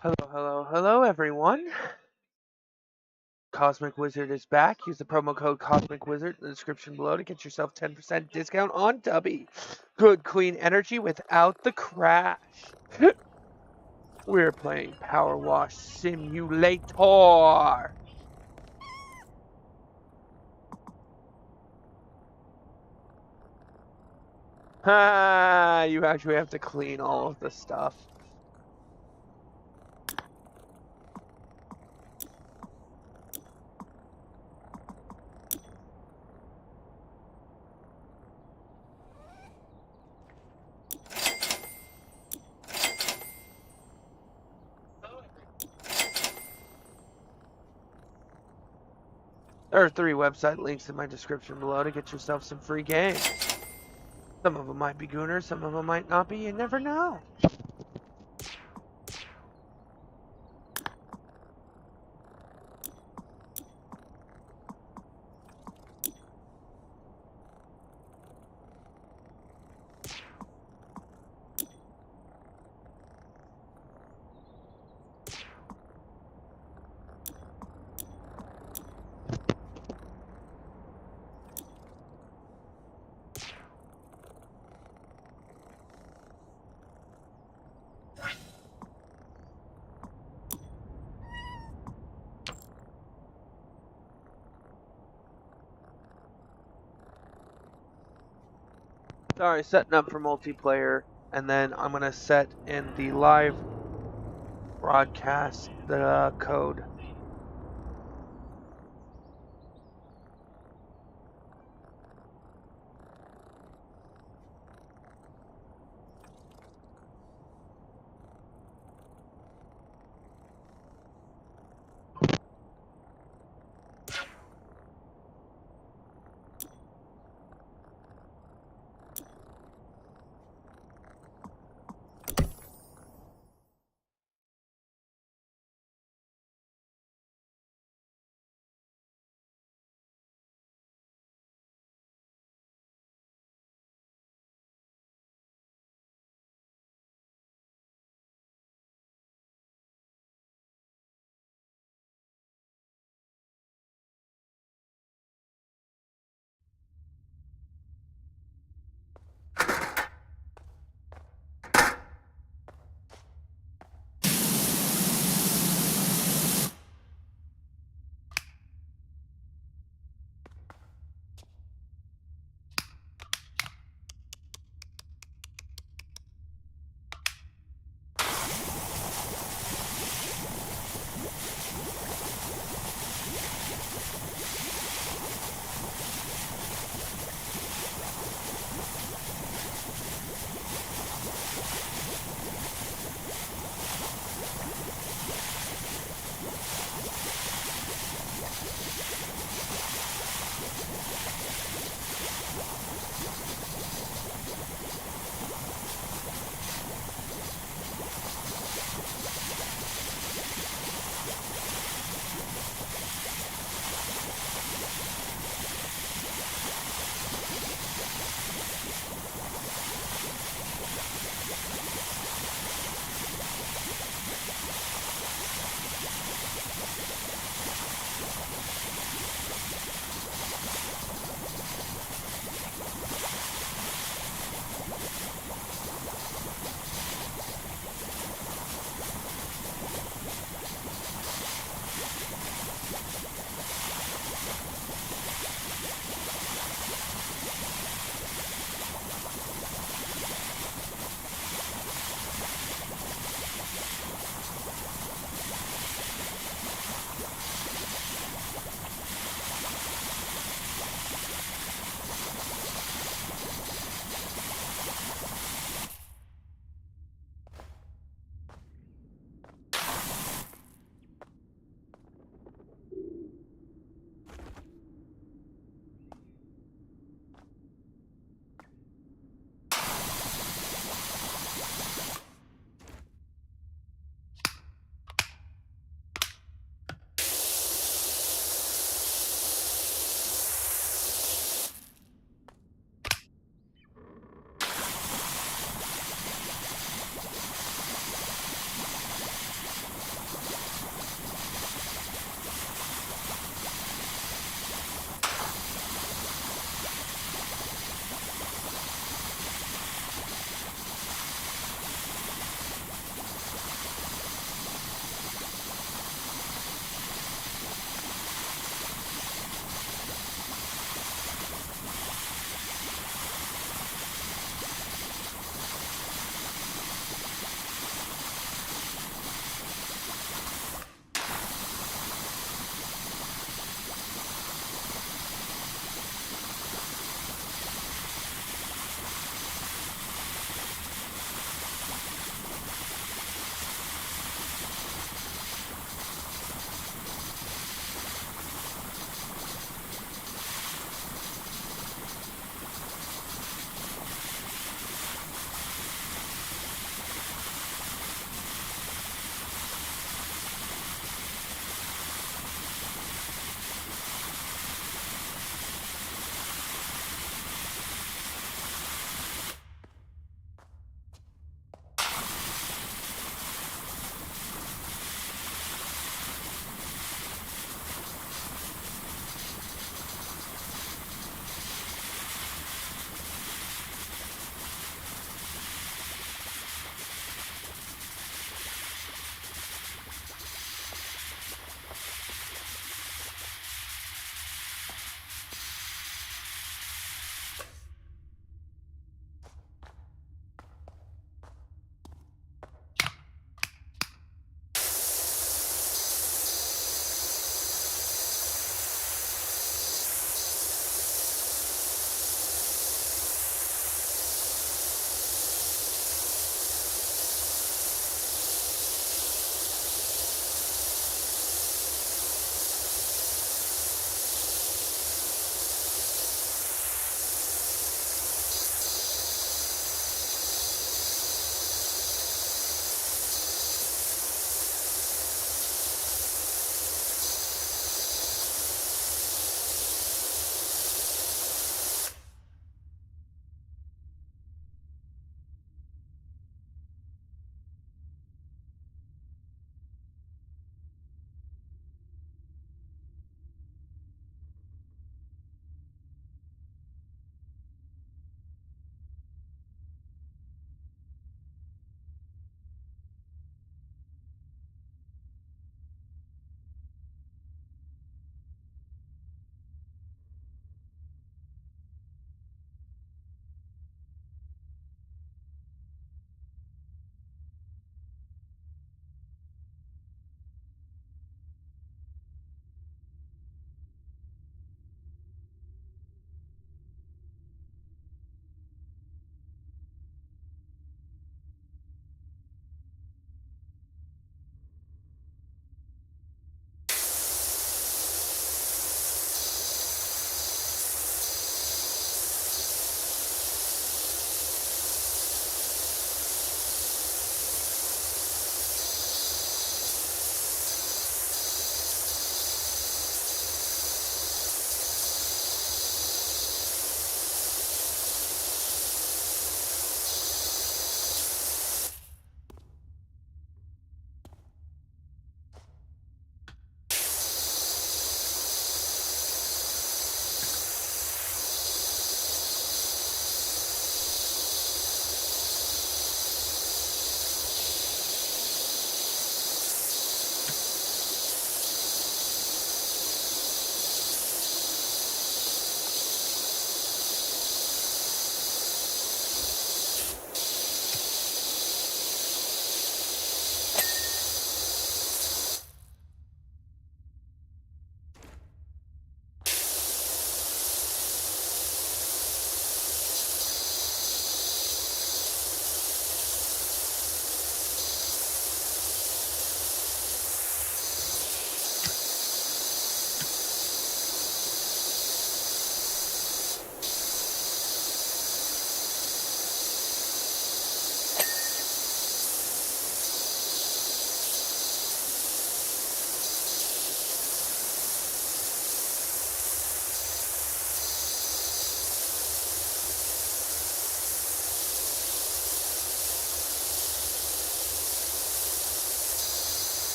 Hello, everyone. Cosmic Wizard is back. Use the promo code Cosmic Wizard in the description below to get yourself 10% discount on Tubby. Good, clean energy without the crash. We're playing Power Wash Simulator. You actually have to clean all of the stuff. There are 3 website links in my description below to get yourself some free games. Some of them might be Gooners, some of them might not be, you never know. Sorry, setting up for multiplayer, and then I'm going to set in the live broadcast the code.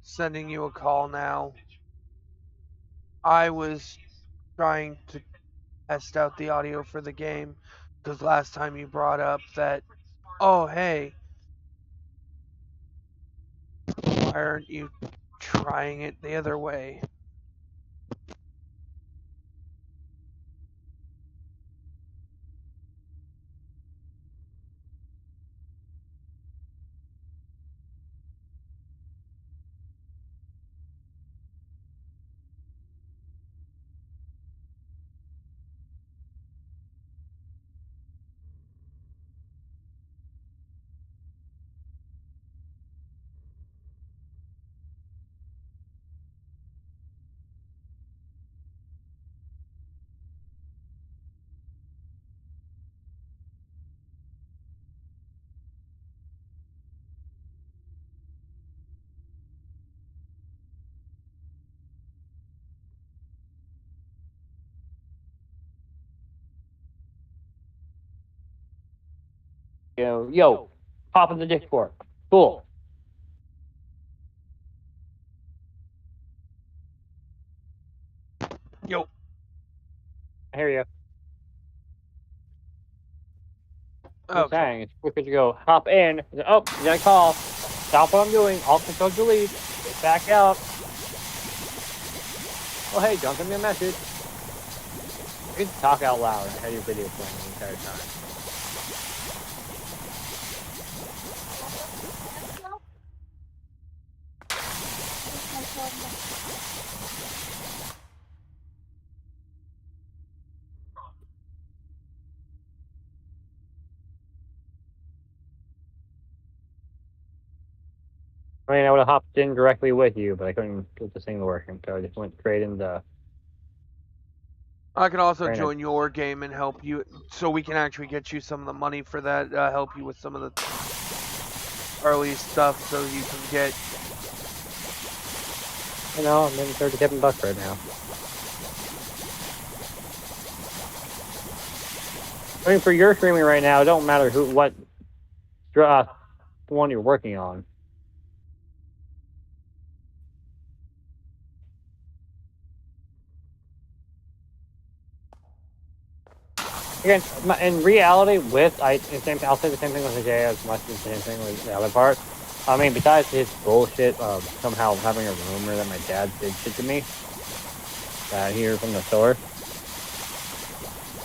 sending you a call now. I was trying to test out the audio for the game because last time you brought up that, oh, hey, why aren't you trying it the other way? Yo, pop in the Discord. Cool. Yo. I hear you. I'm Okay. saying it's quicker to go hop in. Oh, you got a call. Stop what I'm doing. Alt control delete. Get back out. Oh hey, don't send me a message. You can talk out loud. I had your video playing the entire time. I mean, I would have hopped in directly with you, but I couldn't get the thing working, so I just went straight into. I can also join your game and help you, so we can actually get you some of the money for that, help you with some of the early stuff so you can get... You know, I'm in $37 right now. I mean, for your streaming right now, it don't matter what one you're working on. Again, in reality, I'll say the same thing with Jay as much as the same thing with the other part. I mean, besides his bullshit of somehow having a rumor that my dad did shit to me, here from the store,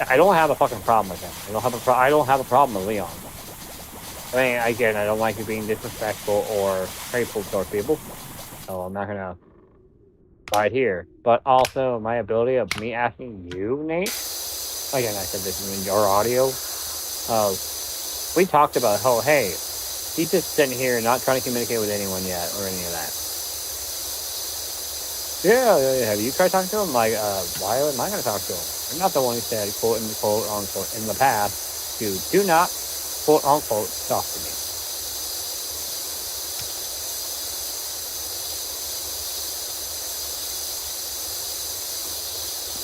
I don't have a fucking problem with him. I don't have a problem with Leon. I mean, again, I don't like you being disrespectful or hateful towards people, so I'm not gonna fight here. But also, my ability of me asking you, Nate. Again, I said this in your audio. We talked about, oh, hey, he's just sitting here not trying to communicate with anyone yet or any of that. Yeah, have you tried talking to him? Like, why am I going to talk to him? I'm not the one who said, quote unquote, in the past, do not, quote unquote, talk to me.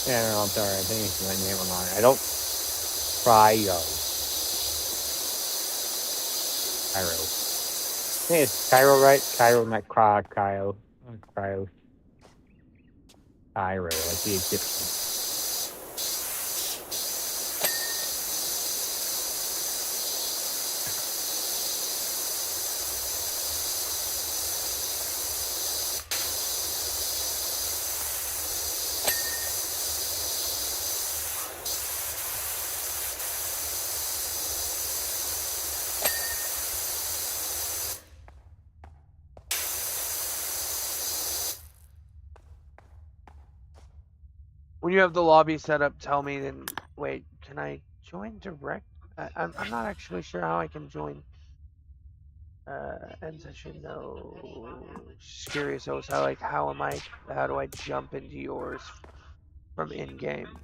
Yeah, no, I'm sorry. I think it's my name online. I don't Cryo. Cairo. I think it's Cairo, right? Cairo, not Cryo. Cryo. Cairo, like the Egyptian. When you have the lobby set up, tell me, then, wait, can I join direct? I'm not actually sure how I can join. End session, no. Just curious, I was how do I jump into yours from in-game?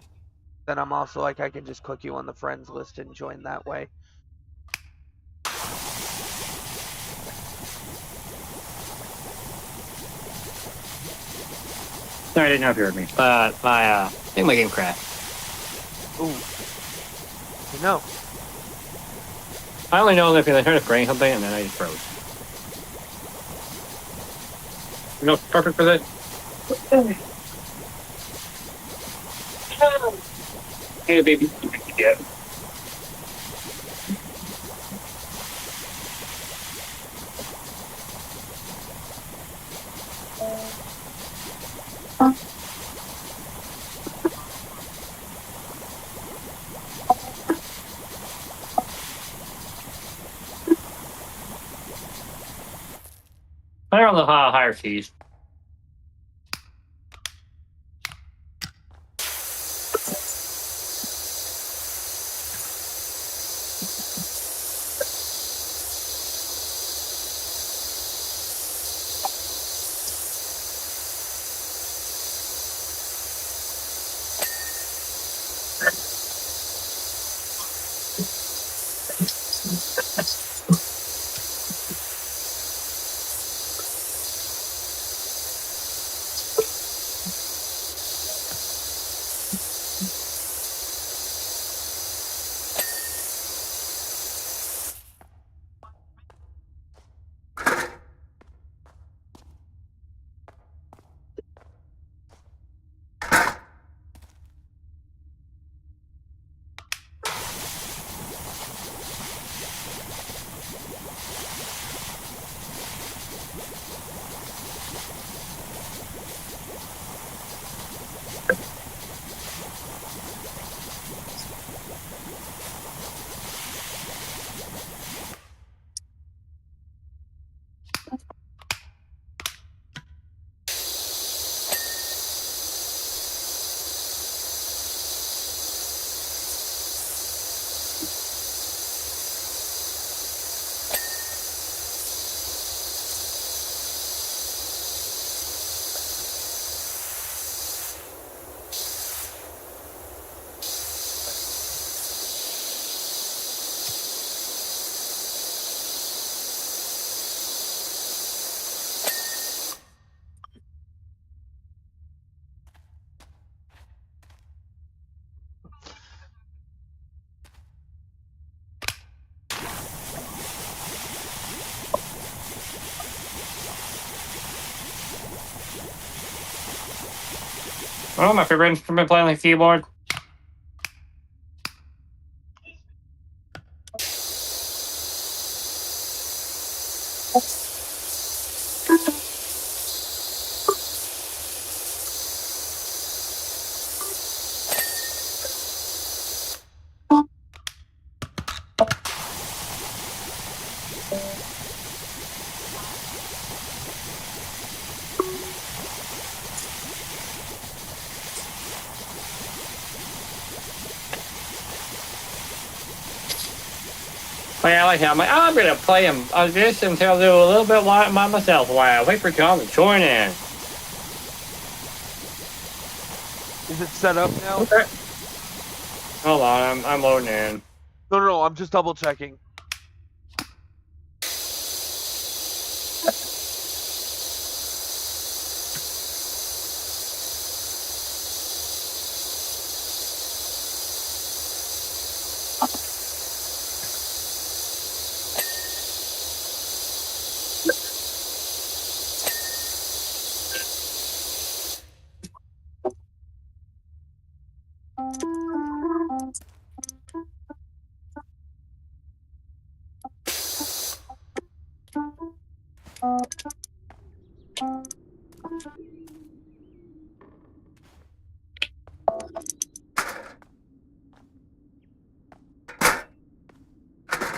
Then I'm also like, I can just click you on the friends list and join that way. Sorry, I didn't know if you heard me. I think my game crashed. Ooh. No. I only know that because I started spraying something and then I just froze. You know, perfect for this. Hey, baby. Yeah. They're on the higher keys. Oh, my favorite instrument playing the keyboard. Oh, yeah, I like him. I'm gonna play him on this until I do a little bit by myself. Wow, wait for John to join in. Is it set up now? Okay. Hold on, I'm loading in. No, I'm just double checking.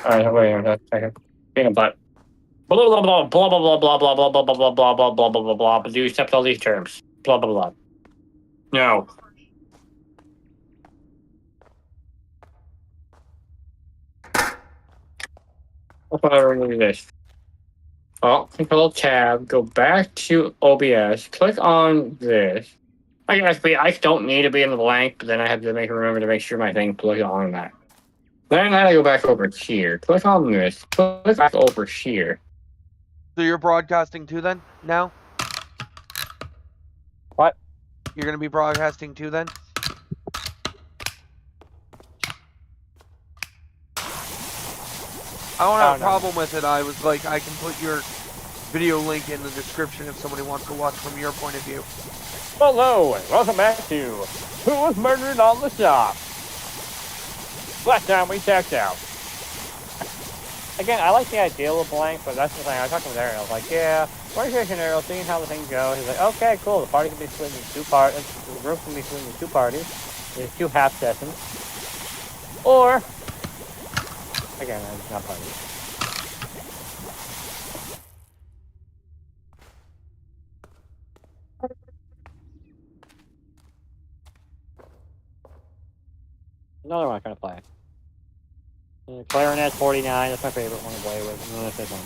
Alright, wait a second. Being a butt. Blah blah blah blah blah blah blah blah blah blah blah blah blah blah blah blah blah. But do you accept all these terms? Blah blah blah. No. What about I remove this? Well, control tab, go back to OBS, click on this. I guess I don't need to be in the blank, but then I have to remember to make sure my thing click on that. Then I go back over here. Click on this. Click back over here. So you're broadcasting too then? Now? What? You're gonna be broadcasting too then? I don't have a problem with it. I was like, I can put your video link in the description if somebody wants to watch from your point of view. Hello, and welcome back to Who Was Murdered on the Shop? Last time we checked out. Again, I like the idea of blank, but that's the thing. I talked with Ariel. I was like, yeah, worst case scenario, seeing how the thing goes. He's like, okay, cool. The party can be split into 2 parts. The group can be split into 2 parties. There's 2 half sessions. Or, again, it's not parties. Another one I'm trying to play. Clarinet 49, that's my favorite one to play with. And then that's this one.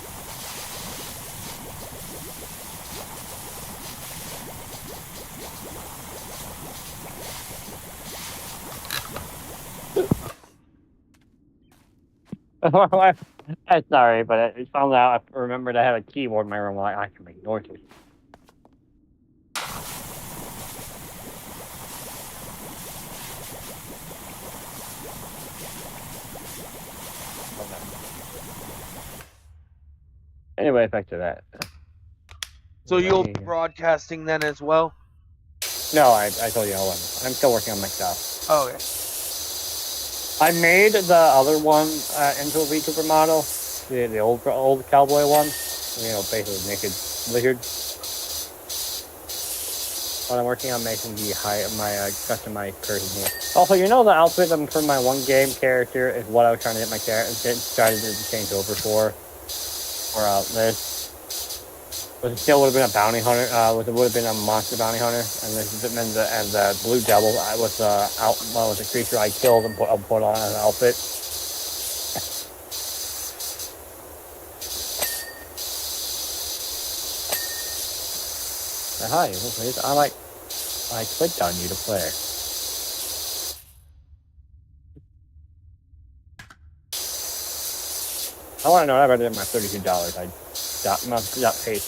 I'm sorry, but I found out, I remembered I had a keyboard in my room. I can make noises. Anyway, back to that. So you'll be broadcasting then as well? No, I told you I wasn't. I'm still working on my stuff. Oh, okay. I made the other one into a VTuber model, the old cowboy one. You know, basically naked lizard. But I'm working on making my customized person here. Also, you know the outfit for my one game character is what I was trying to get my character decided to change over for this. But it still would have been a bounty hunter. Would have been a monster bounty hunter, and the blue devil was a creature I killed and put on an outfit. Hi, I clicked on you to play. I want to know what I did my $32. I got paid.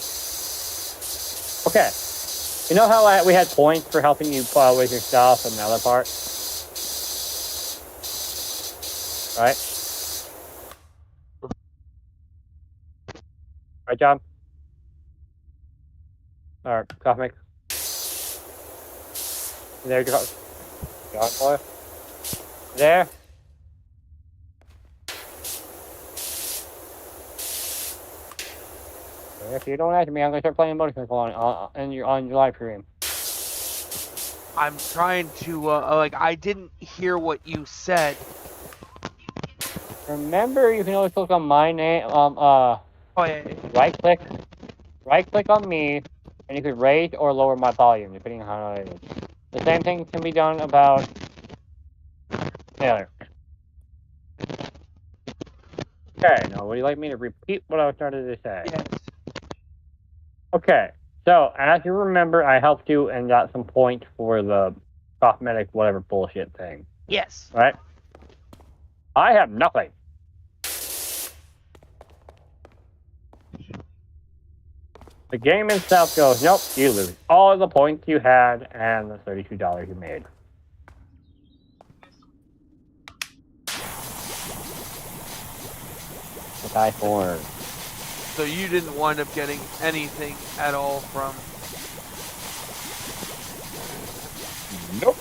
Okay. You know how we had points for helping you with your stuff and the other part? Right? Right, John? Alright, coffee. There, John boy. There. If you don't answer me, I'm gonna start playing motorcycle on your live stream. I'm trying to I didn't hear what you said. Remember, you can always click on my name. Oh yeah. Right click on me, and you can raise or lower my volume depending on how it is. The same thing can be done about Taylor. Okay, now would you like me to repeat what I was starting to say? Yes. Okay, so as you remember, I helped you and got some points for the cosmetic whatever bullshit thing. Yes. Right? I have nothing. The game itself goes, nope, you lose all of the points you had and the $32 you made. What I for? So you didn't wind up getting anything at all from... Nope.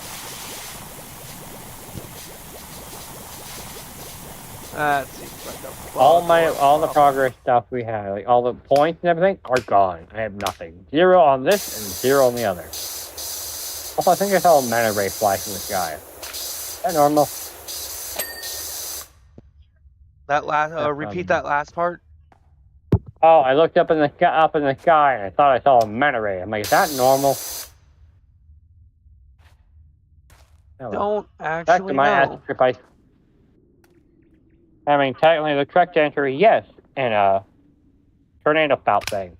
That seems like a... All the progress stuff we had, like all the points and everything, are gone. I have nothing. 0 on this and 0 on the other. Also, I think I saw a mana ray fly from the sky. Is that normal? That last... repeat that last part? Oh, I looked up in the sky and I thought I saw a mana ray. I'm like, is that normal? Don't actually Back to my sacrifice. I mean, technically, the correct answer is yes, in a tornado spout thing.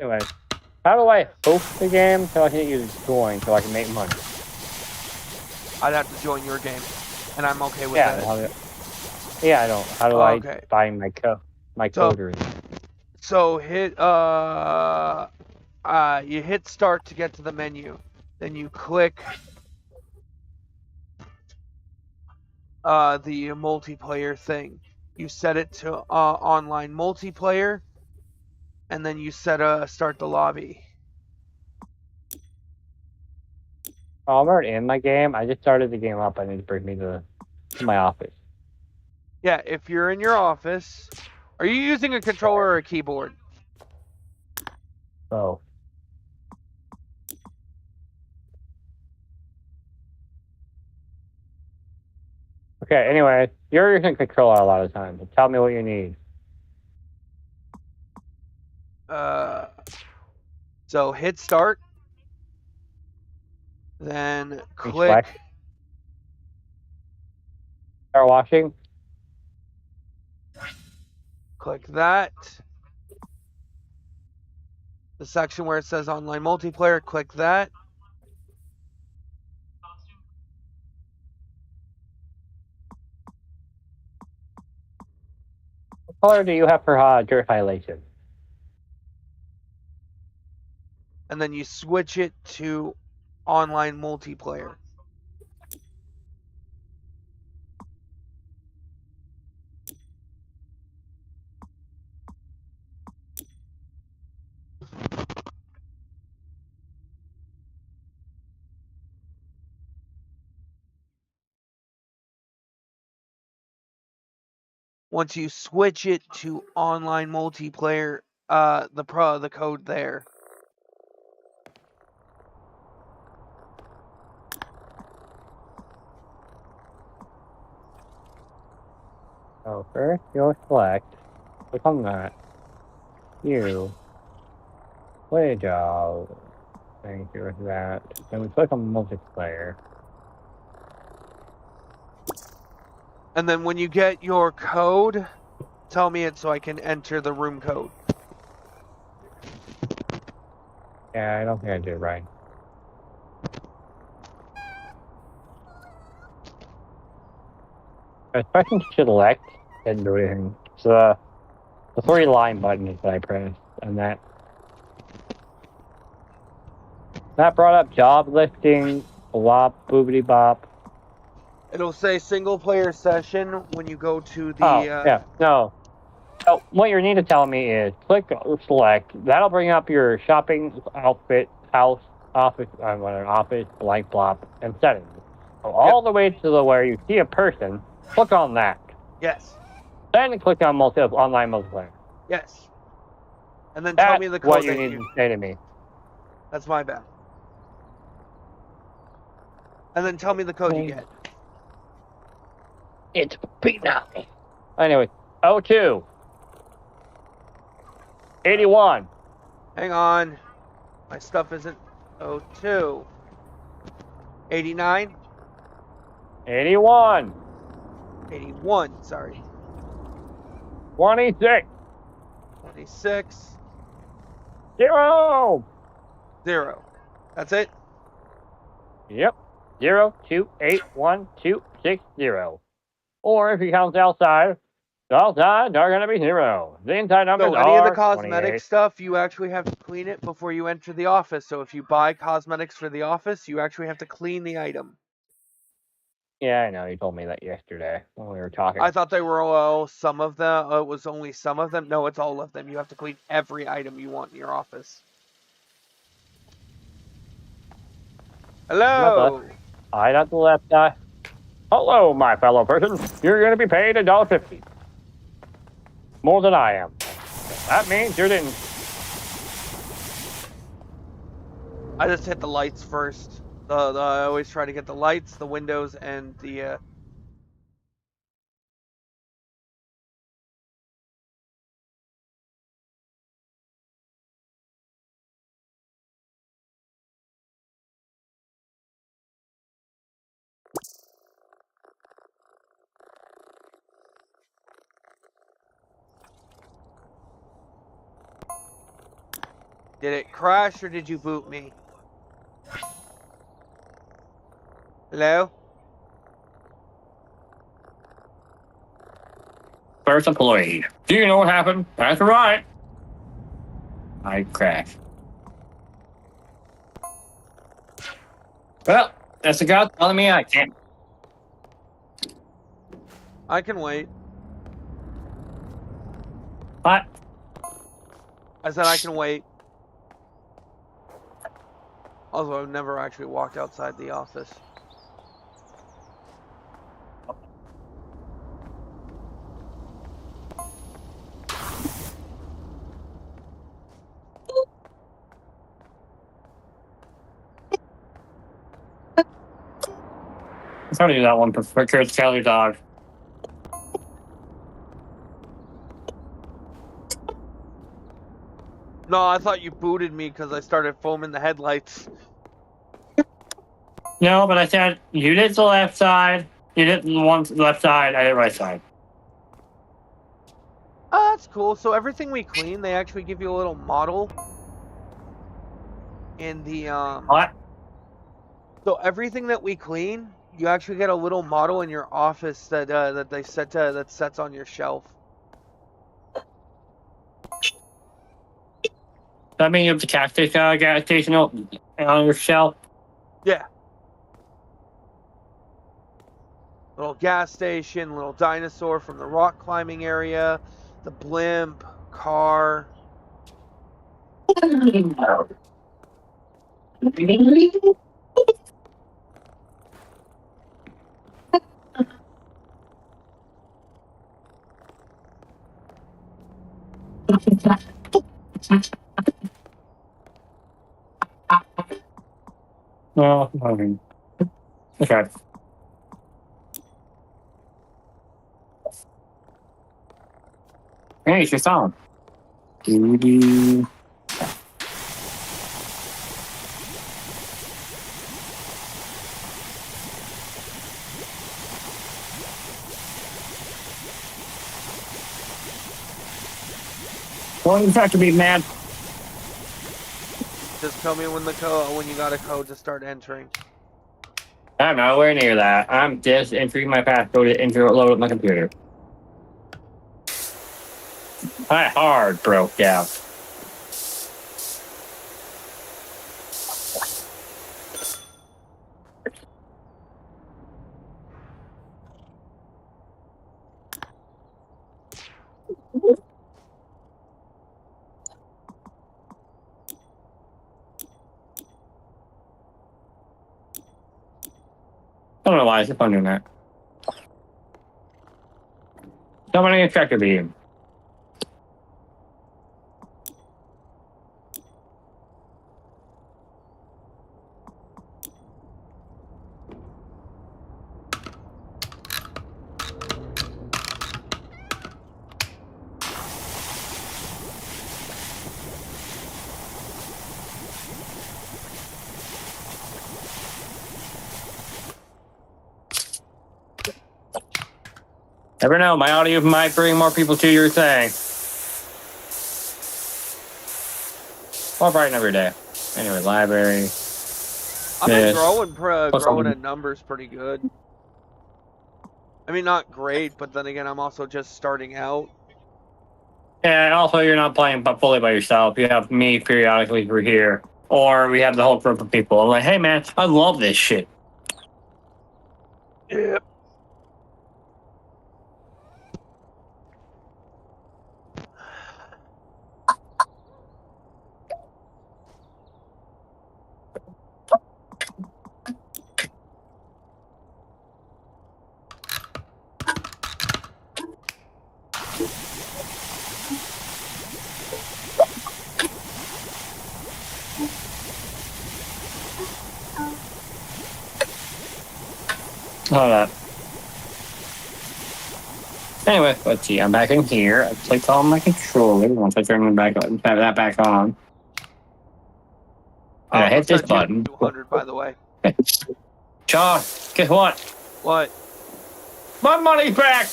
Anyway, how do I host the game so I can use join so I can make money? I'd have to join your game. and I'm okay with Yeah, that. yeah, I don't. How do I Okay. find my So coders? so hit you hit start to get to the menu. Then you click the multiplayer thing. You set it to online multiplayer, and then you set start the lobby. Oh, I'm already in my game. I just started the game up. I need to bring me to my office. Yeah, if you're in your office, are you using a controller or a keyboard? Oh. Okay, anyway, you're using controller a lot of times. Tell me what you need. So hit start, then You select click power washing. that. The section where it says online multiplayer, click that. What color do you have for dirt violation? And then you switch it to online multiplayer. Once you switch it to online multiplayer, the code there. So first you'll select. Click on that. You. Play a job. Thank you for that. Then we click on multiplayer. And then when you get your code, tell me it so I can enter the room code. Yeah, I don't think I did it right. I was pressing select and do anything. So the three-line button is what I pressed, and that brought up job listing, bop, boobity bop. It'll say single player session when you go to the. Oh, yeah, no. So what you need to tell me is click select. That'll bring up your shopping outfit, house, office, office, blank blop, and settings. So all the way to where you see a person, click on that. Yes. Then click on online multiplayer. Yes. And then tell That's me the code what you that need to say to me. That's my bad. And then tell me the code you get. It's beat now. Anyway, 02. 81. Hang on. My stuff isn't 02. 89. 81. 81, sorry. 26. 26. 0. 0. That's it? Yep. 0, 2, 8, 1, 2, 6, 0. Or if you count outside are going to be 0. The inside numbers So any of the are cosmetic 28. stuff, you actually have to clean it before you enter the office. So if you buy cosmetics for the office, you actually have to clean the item. Yeah, I know. You told me that yesterday when we were talking. I thought they were all some of them. It was only some of them. No, it's all of them. You have to clean every item you want in your office. Hello. I got the left eye. Hello, my fellow person. You're going to be paid $1.50. More than I am. That means you didn't. I just hit the lights first. I always try to get the lights, the windows, and the. Did it crash or did you boot me? Hello? first employee. Do you know what happened? That's right. I crashed. Well, that's the guy telling me I can't. I can wait. What? I said I can wait. Also, I've never actually walked outside the office. I'm trying to do that one for Kurt's Kelly dog. No, I thought you booted me because I started foaming the headlights. No, but I said you did the left side. You did the one left side. I did right side. Oh, that's cool. So everything we clean, they actually give you a little model in the What? So everything that we clean, you actually get a little model in your office that they set that sets on your shelf. That mean you have the gas station on your shelf? Yeah. Little gas station, little dinosaur from the rock climbing area, the blimp, car. No, nothing. Okay. Hey, it's your song. Well, you have to be mad. Just tell me when you got a code to start entering. I'm nowhere near that. I'm just entering my passcode to enter load up my computer. My heart broke down. I don't know why it's fun doing that. Somebody infected beam. Never know, my audio might bring more people to your thing. Or brighten every day. Anyway, library. I've been growing in numbers pretty good. I mean, not great, but then again, I'm also just starting out. Yeah, and also you're not playing fully by yourself. You have me periodically for here. Or we have the whole group of people. I'm like, hey man, I love this shit. Yep. Hold up. Anyway, let's see. I'm back in here. I clicked on my controller once I turn that back on. And I hit this button. 200, by the way. John, guess what? What? My money's back!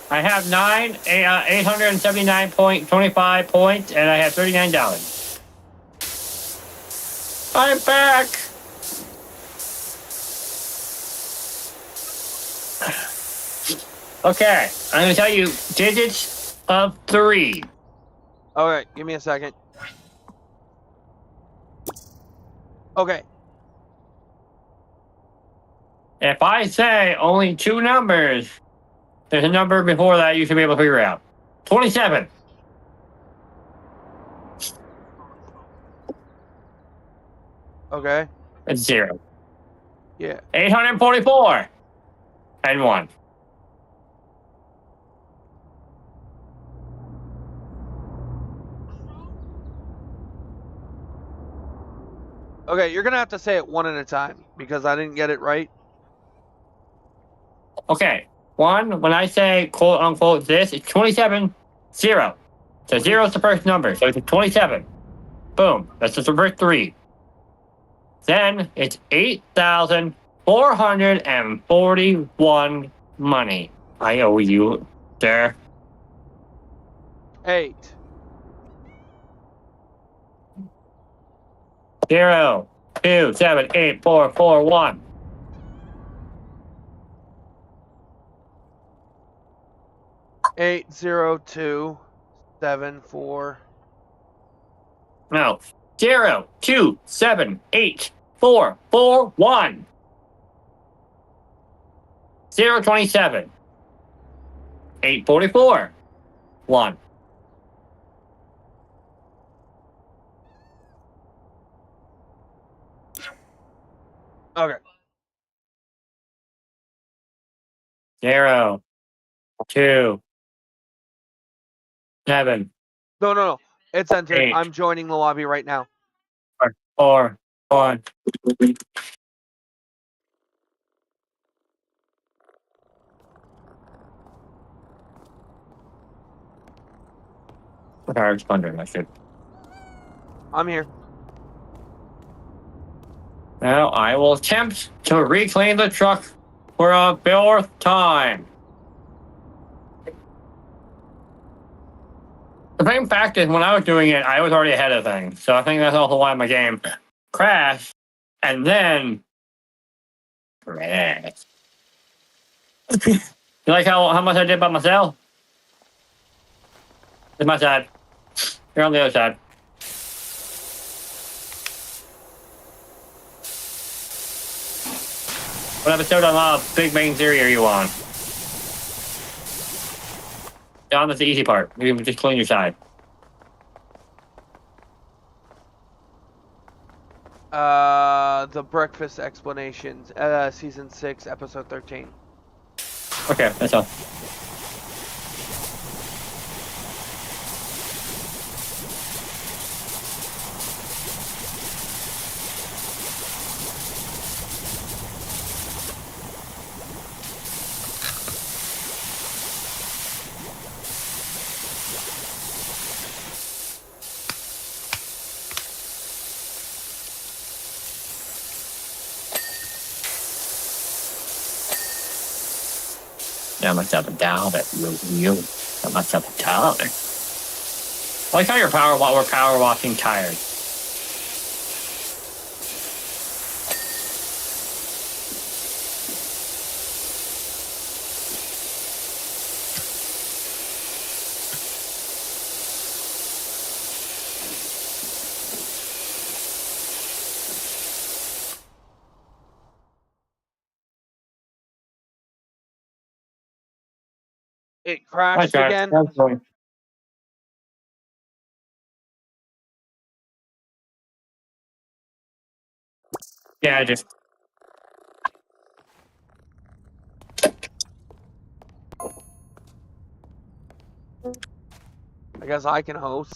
I have 879.25 points, and I have $39. I'm back! Okay, I'm going to tell you digits of 3. Okay, give me a second. Okay. If I say only 2 numbers, there's a number before that you should be able to figure out. 27. Okay. It's 0. Yeah. 844 and 1. Okay, you're gonna have to say it one at a time because I didn't get it right. Okay, 1, when I say quote unquote this, it's 27, 0. So 0 is the first number, so it's 27. Boom, that's just the first 3. Then it's 8,441 money. I owe you, sir. 8. 0, 2, 7, 8, 4, 4, 1. 80274. No. 0, 2, 7, 8, 4, 4, 1. 0, 27. 844. 1. Okay. 0, 2, 7, No. It's entered. 8, I'm joining the lobby right now. 4, 1. Power expander, I should. I'm here. Now I will attempt to reclaim the truck for a 4th time. The main fact is, when I was doing it, I was already ahead of things. So I think that's also why my game crashed. And then crashed. You like how much I did by myself? It's my side. You're on the other side. What episode of Big Bang Theory are you on? John, that's the easy part. You can just clean your side. The Breakfast Explanations, season 6, episode 13. Okay, that's all. Yeah, myself a dollar. You. Got myself a dollar. I like how you're we're power washing tires. It Hi, crashed Travis. again. How's it going? Yeah, just I guess I can host.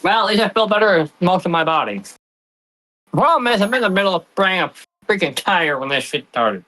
well, at least I feel better in most of my body. The problem is, I'm in the middle of spraying a freaking tire when this shit started.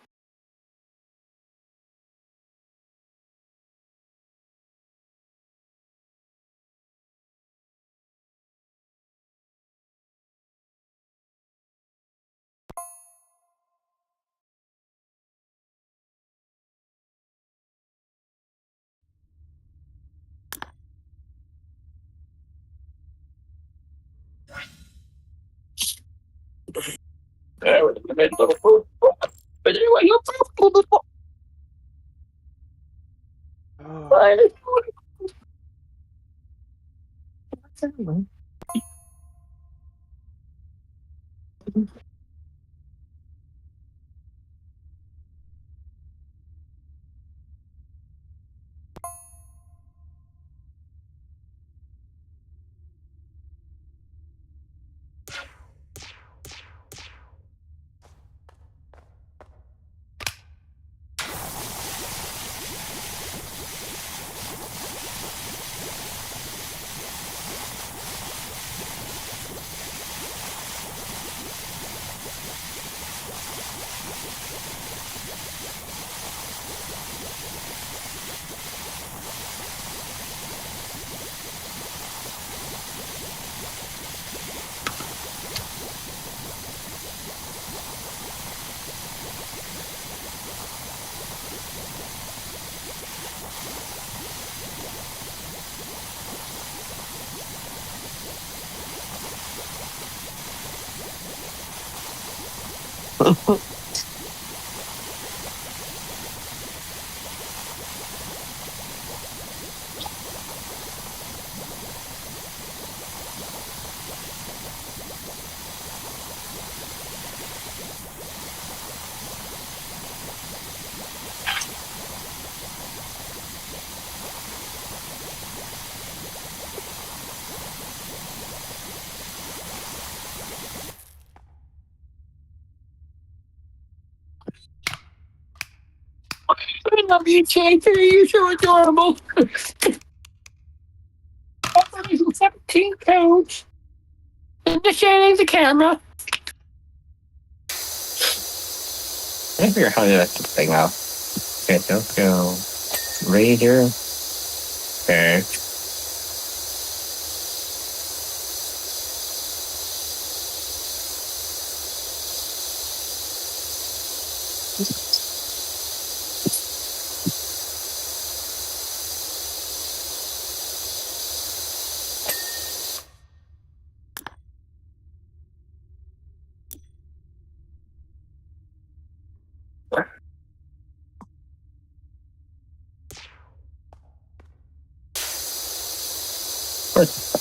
I love you, Jake. You're so adorable. I'm 17 pounds. And the shining the camera. I figure out how to do that thing now. Okay, don't go right here. Okay.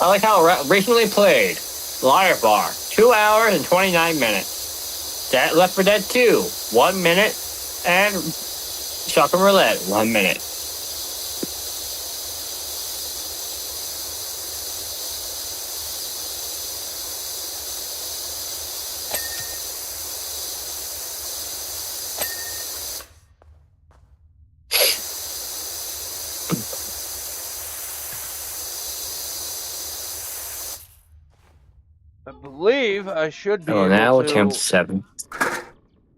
I like how recently played Liar Bar, 2 hours and 29 minutes. That Left 4 Dead 2, 1 minute, and Shotgun Roulette, 1 minute. I believe I should be Oh, able now to. attempt 7.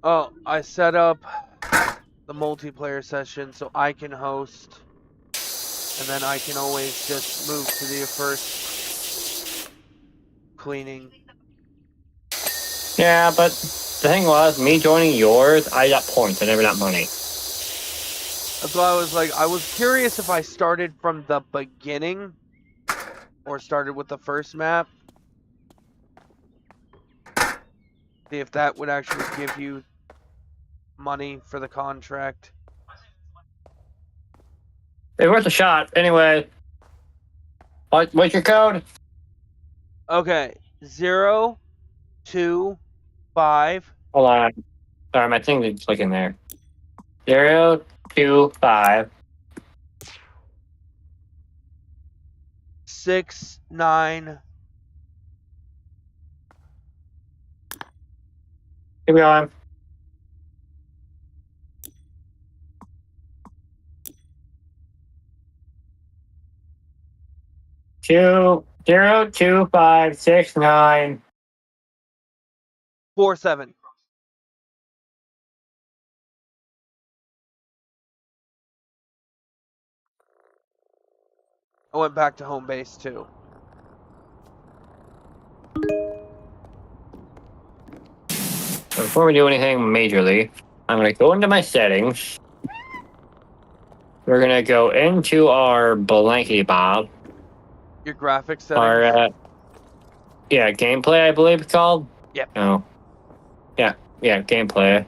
Oh, I set up the multiplayer session so I can host, and then I can always just move to the first cleaning. Yeah, but the thing was, me joining yours, I got points. I never got money. That's why I was like, I was curious if I started from the beginning or started with the first map. See if that would actually give you money for the contract. It's worth a shot. Anyway, what's your code? Okay, 025. Hold on. Sorry, my thing is clicking there. 025 69. Keep going. 02569. 47. I went back to home base too. Before we do anything majorly, I'm going to go into my settings. We're going to go into our blankety bob. Your graphics settings? Our, yeah, gameplay, I believe it's called. Yep. Oh. Yeah, gameplay.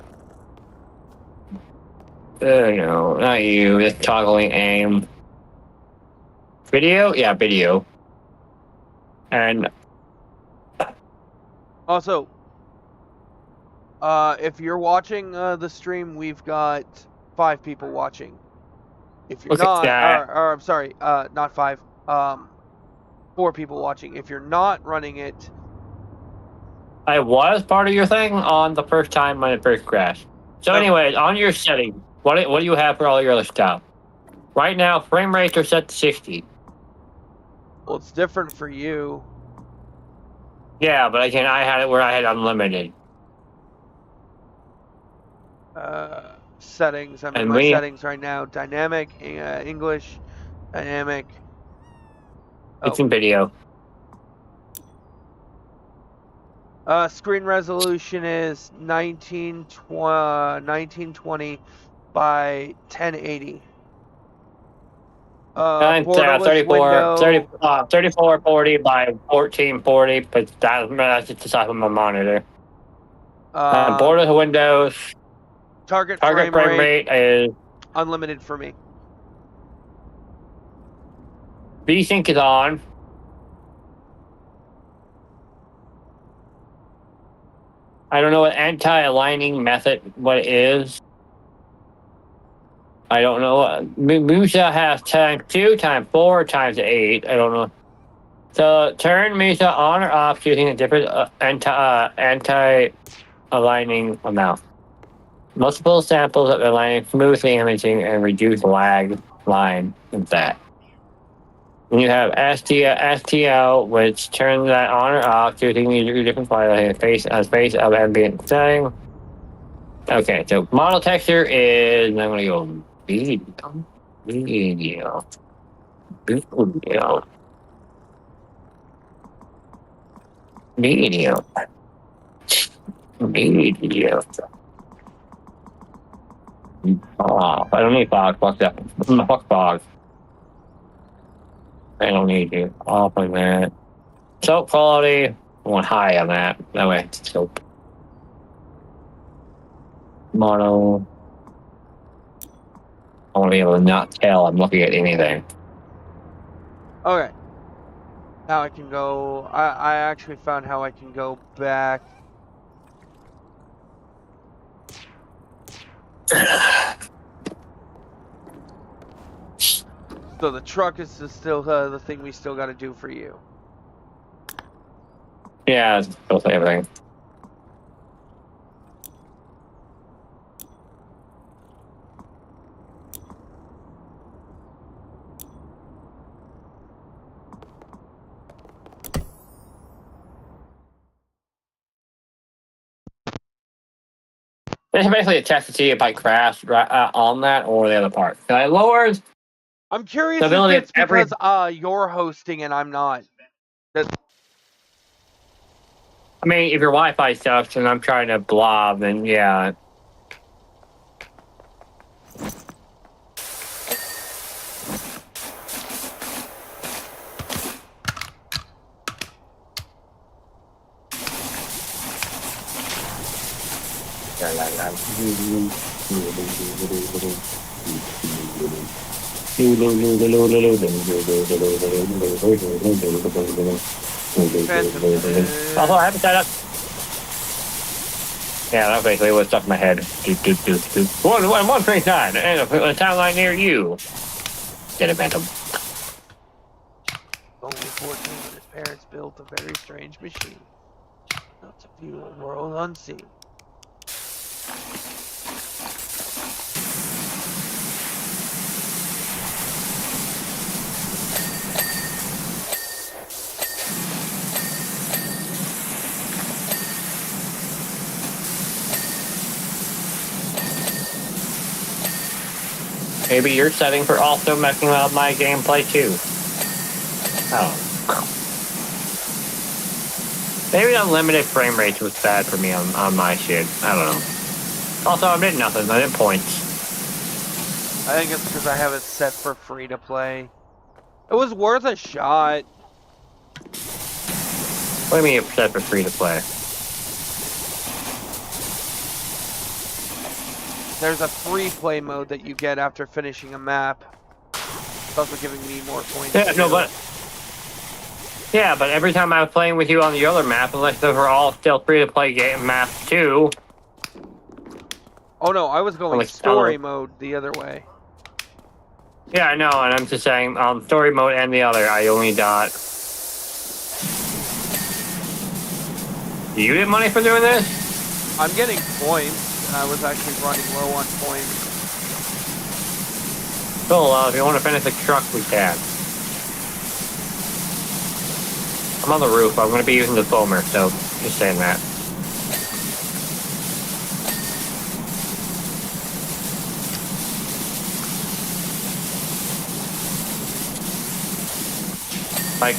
No, not you. Just toggling aim. Video? Yeah, video. And Also, if you're watching the stream, we've got 5 people watching. If you're okay, not, yeah, or I'm sorry, not 5, 4 people watching. If you're not running it, I was part of your thing on the first time when it first crashed. So, okay. anyways, on your settings, what do you have for all your other stuff? Right now, frame rates are set to 60. Well, it's different for you. Yeah, but I had it where I had unlimited. Settings. I'm in And my we, settings right now. Dynamic, English, dynamic. it's Oh, in video. screen resolution is 1920 by 1080. Borderless window. 3440 by 1440, but that's just the size of my monitor. Borderless windows. Target Target frame rate is unlimited for me. VSync is on. I don't know what anti-aligning method what it is. I don't know. Musa has times 2, times 4, times 8. I don't know. So turn Musa on or off using a different anti-aligning amount. Multiple samples of aligning smoothly imaging and reduce lag line with that. And you have STL, which turns that on or off using your different files face of ambient setting. Okay, so model texture is, I'm going to go video. Video. Video. Video. Oh, I don't need fog. Fuck that. Fuck fog. I don't need you. Off on that. Soap quality. I want high on that. That way it's soap. Mono. I want to be able to not tell I'm looking at anything. Okay. Now I can go. I actually found how I can go back. So the truck is still the thing we still got to do for you. Yeah, it's both everything. It's basically a test to see if I crash on that or the other part. So I lowered. I'm curious if it's because you're hosting and I'm not. I mean, if your Wi-Fi sucks and I'm trying to blob, then yeah. Also, I haven't set up. Yeah, that's basically what stuck in my head. 139, and a town line near you. Get it, Phantom. Only 14 when his parents built a very strange machine. Not to view a world unseen. Maybe you're setting for also messing up my gameplay too. Oh. Maybe unlimited frame rates was bad for me on my shit. I don't know. Also, I did nothing. I did points. I think it's because I have it set for free to play. It was worth a shot. What do you mean it's set for free to play? there's a free play mode that you get after finishing a map. It's also giving me more points. Yeah, no, but every time I was playing with you on the other map, unless those were all still free to play game maps too. Oh no, I was going like story mode the other way. Yeah, I know, and I'm just saying, story mode and the other, I only got. Do you get money for doing this? I'm getting points. I was actually running low on points. So, if you want to finish the truck, we can. I'm on the roof. I'm going to be using the foamer, so just saying that. Like,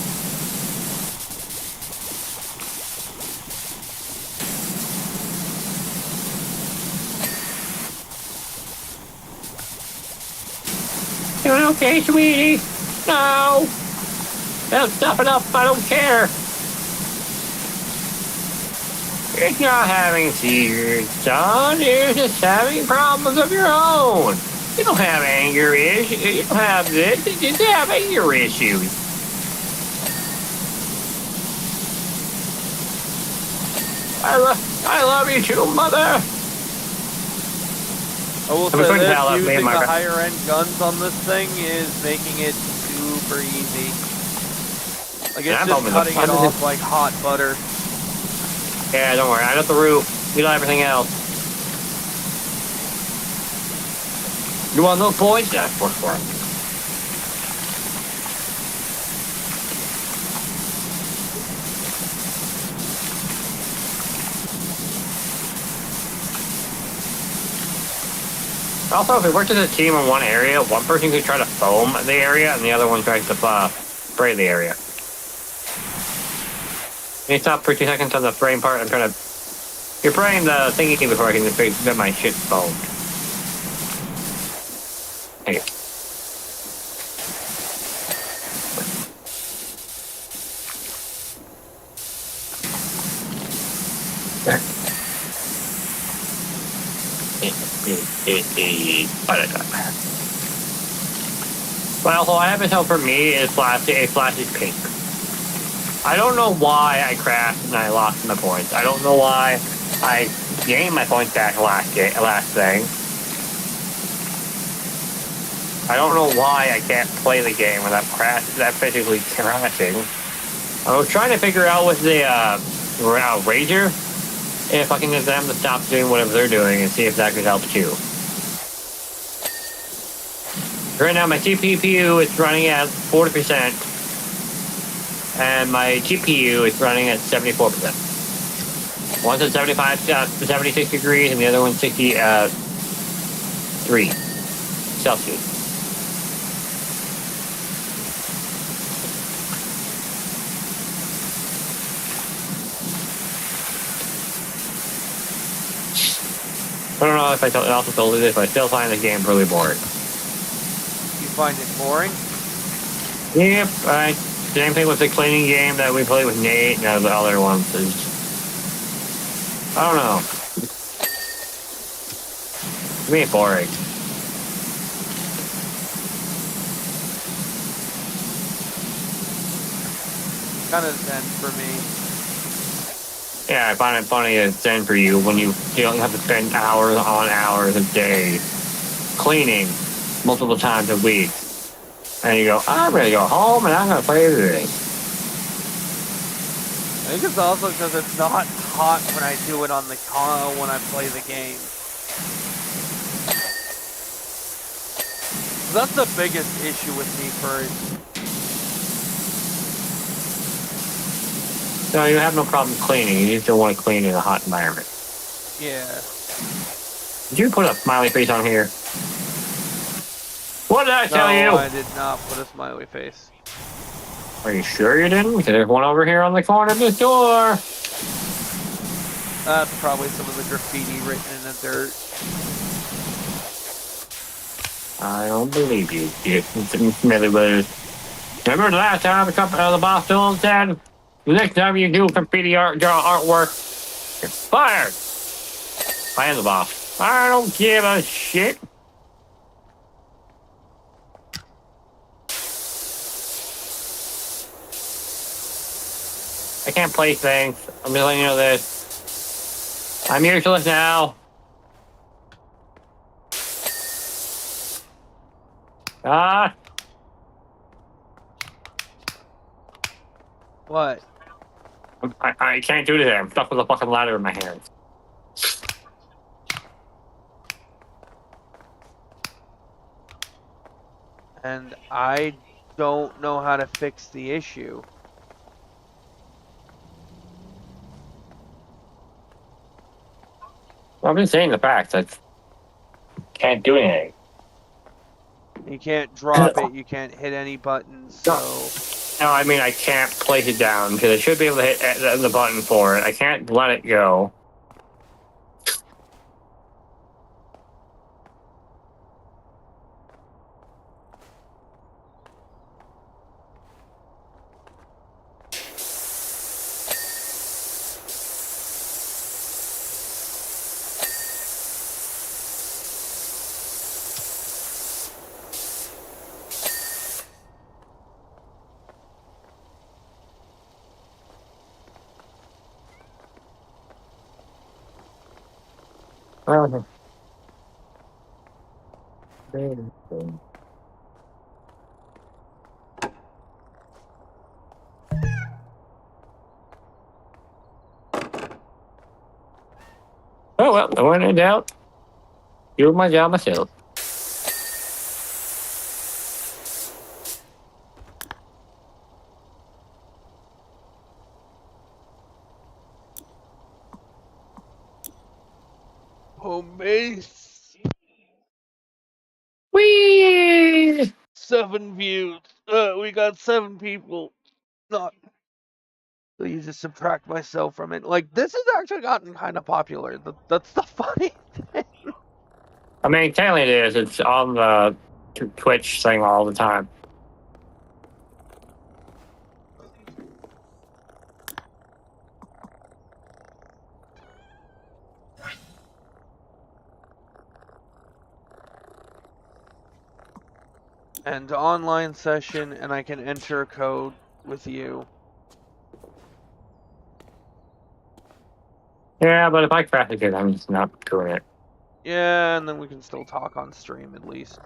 doing okay, sweetie? No! Don't stop it up, I don't care. It's not having seizures, son. You're just having problems of your own. You don't have anger issues. You don't have this. You just have anger issues. I love you too, mother. I will say this, using the higher end guns on this thing is making it super easy. Like it's just cutting it off like hot butter. Yeah, don't worry. I got the roof. We got everything else. You want those points? Yeah, for it. Also, if we worked as a team in one area, one person could try to foam the area, and the other one tries to spray the area. Can you stop for 2 seconds on the spraying part? I'm trying to... You're spraying the thingy before I can just get my shit foamed. Thank you. Well, so I have it for me is flashes pink. I don't know why I crashed and I lost my points. I don't know why I gained my points back last thing. I don't know why I can't play the game without physically crashing. I was trying to figure out with the Rager if I can get them to stop doing whatever they're doing and see if that could help too. Right now my CPU is running at 40%. And my GPU is running at 74%. One's at 76 degrees, and the other one's 63 Celsius. I don't know if I also told you this, but I still find the game really boring. You find it boring? Yep, same thing with the cleaning game that we played with Nate and the other ones. I don't know. To me, it's boring. Kind of zen for me. Yeah, I find it funny it's zen for you when you don't have to spend hours on hours a day cleaning multiple times a week. And you go, I'm going to go home and I'm going to play this. I think it's also because it's not hot when I do it on the when I play the game. That's the biggest issue with me for it. No, you have no problem cleaning. You just don't want to clean in a hot environment. Yeah. Did you put a smiley face on here? What did I tell you? No, I did not put a smiley face. Are you sure you didn't? Because there's one over here on the corner of this door. That's probably some of the graffiti written in the dirt. I don't believe you, Smithy Blues. Remember the last time the boss told us said, the next time you do graffiti artwork, you're fired. I am the boss. I don't give a shit. I can't play things. I'm just letting you know this. I'm useless now. Ah! What? I can't do this. I'm stuck with a fucking ladder in my hands. And I don't know how to fix the issue. Well, I've been saying the facts. I can't do anything. You can't drop it. You can't hit any buttons. So No, I mean I can't place it down because I should be able to hit the button for it. I can't let it go. Oh well, when in doubt, do my job myself. home base. Whee! 7 views. We got 7 people. Not. So you just subtract myself from it. Like, this has actually gotten kind of popular. That's the funny thing. I mean, technically it is. It's on the Twitch thing all the time. And online session, and I can enter a code with you. Yeah, but if I crash again, I'm just not doing it. Yeah, and then we can still talk on stream at least.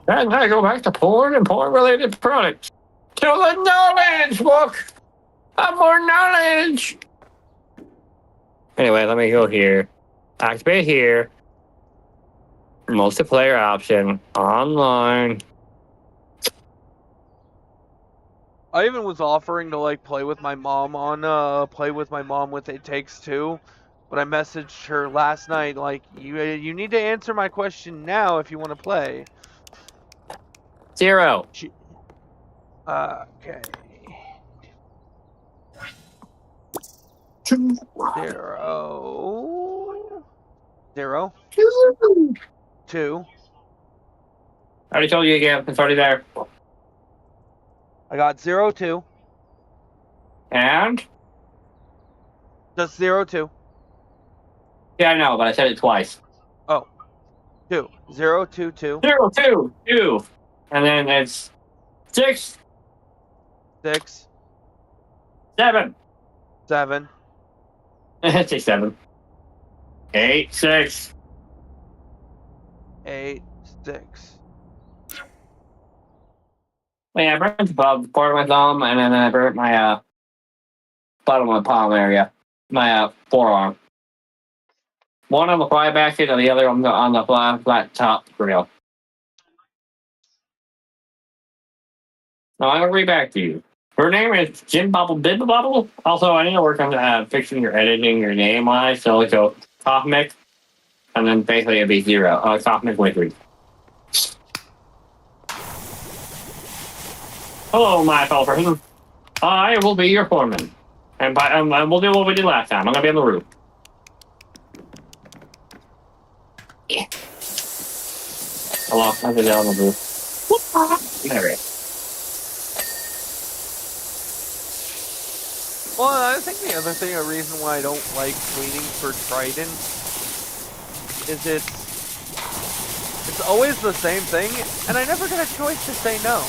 And I go back to porn and porn-related products. To the knowledge book of more knowledge. Anyway, let me go here. Activate here. Multiplayer option. Online. I even was offering to like play with my mom with It Takes Two, but I messaged her last night like you need to answer my question now if you want to play. 0. Okay. 0 0 2. I already told you again. It's already there. I got 0 2. And? Just 0 2. Yeah, I know, but I said it twice. Oh. 2 0 2 2. 0 2 2. And then it's 6 6 7. 7 6 7. 8 6. 8 6. Well, yeah, I burnt the part of my thumb, and then I burnt my bottom of my palm area, my forearm. One on the fly basket, and the other on the flat top grill. Now I'm gonna read back to you. Her name is Jim Bubble Bibble Bubble. Also, I need to work on fixing your editing your name on it. So Cosmic, and then basically it'd be 0. Cosmic Wizard. Hello, my fellow person. I will be your foreman. And we'll do what we did last time. I'm gonna be on the roof. Yeah. Hello, I'm gonna on the roof. There it is. Well, I think the other thing, a reason why I don't like waiting for Trident is it's always the same thing, and I never get a choice to say no.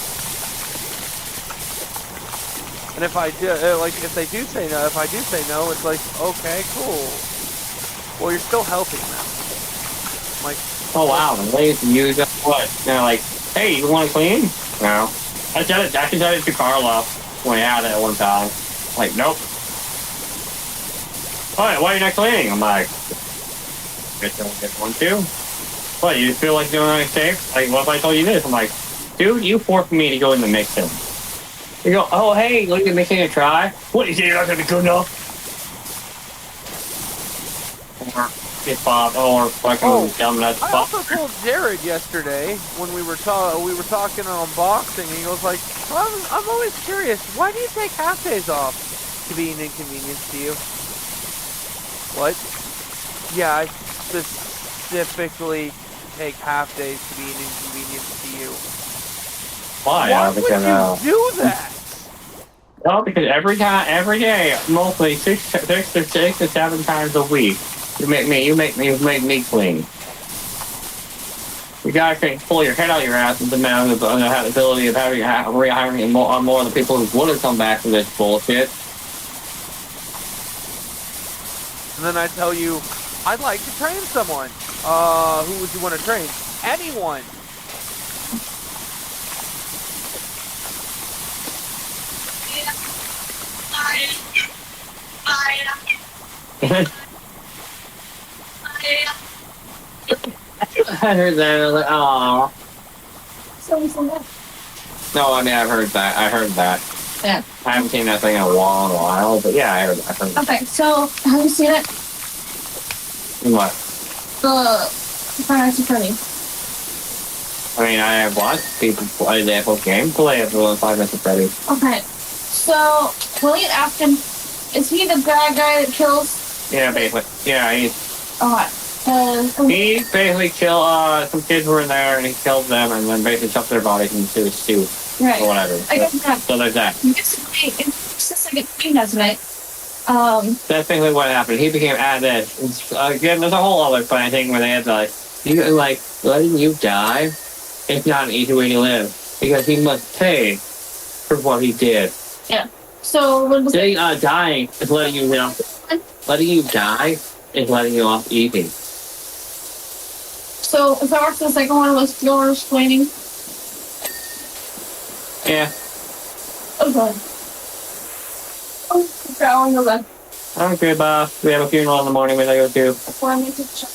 And if I do, like, if they do say no, if I do say no, it's like, okay, cool. Well, you're still helping them. I'm like, oh wow, you just what? They're like, hey, you want to clean? No. I said it to Carla when we had it at one time. Like, nope. Alright, why are you not cleaning? I'm like, guess I don't get one too. What, you feel like doing anything safe? Like, what if I told you this? I'm like, dude, you forced me to go in the mixing. You go, oh hey, look at mixing a try. What, you say you're not gonna be good enough? Or get Bob, or fucking dumb nuts. I also told Jared yesterday when we were talking on boxing, and he goes like, well, I'm always curious, why do you take half days off to be an inconvenience to you? What? Yeah, I specifically take half days to be an inconvenience to you. Why? Why would you do that? Well, because every day, mostly six to 7 times a week, you make me clean. You gotta pull your head out your ass and demand the ability of rehiring more of the people who would have come back to this bullshit. And then I tell you, I'd like to train someone. Who would you want to train? Anyone. I heard that. I was like, oh. So No, I mean, I've heard that. yeah. I haven't seen that thing in a long while, but yeah, I heard that. Okay, so have you seen it? What? The Five Nights I mean, I have watched people play the Apple gameplay of the 5 Nights at Freddy's. Okay, so William Afton, is he the bad guy that kills? Yeah, basically. Yeah, Okay. he basically killed some kids were in there, and he killed them, and then basically chucked their bodies into his stew. Right. Or whatever. I guess that. So there's that. Basically, it's just like a thing, doesn't it? That's basically what happened. He became added. Again, there's a whole other funny thing where they had to, letting you die is not an easy way to live, because he must pay for what he did. Yeah. So what was it? Dying is letting you off. Letting you die is letting you off easy. So if I worked the second one was floors cleaning. Yeah. Okay. Oh, okay, I want to go back. Okay, boss. We have a funeral in the morning we gotta go to. Before I make it check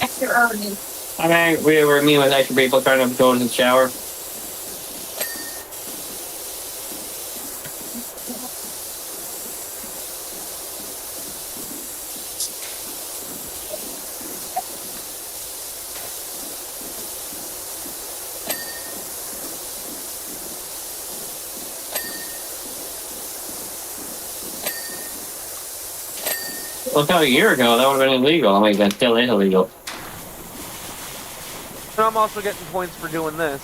after earning. I mean, we were meeting with extra people trying to go to the shower. Look how a year ago that would have been illegal. I mean, that still is illegal. And I'm also getting points for doing this.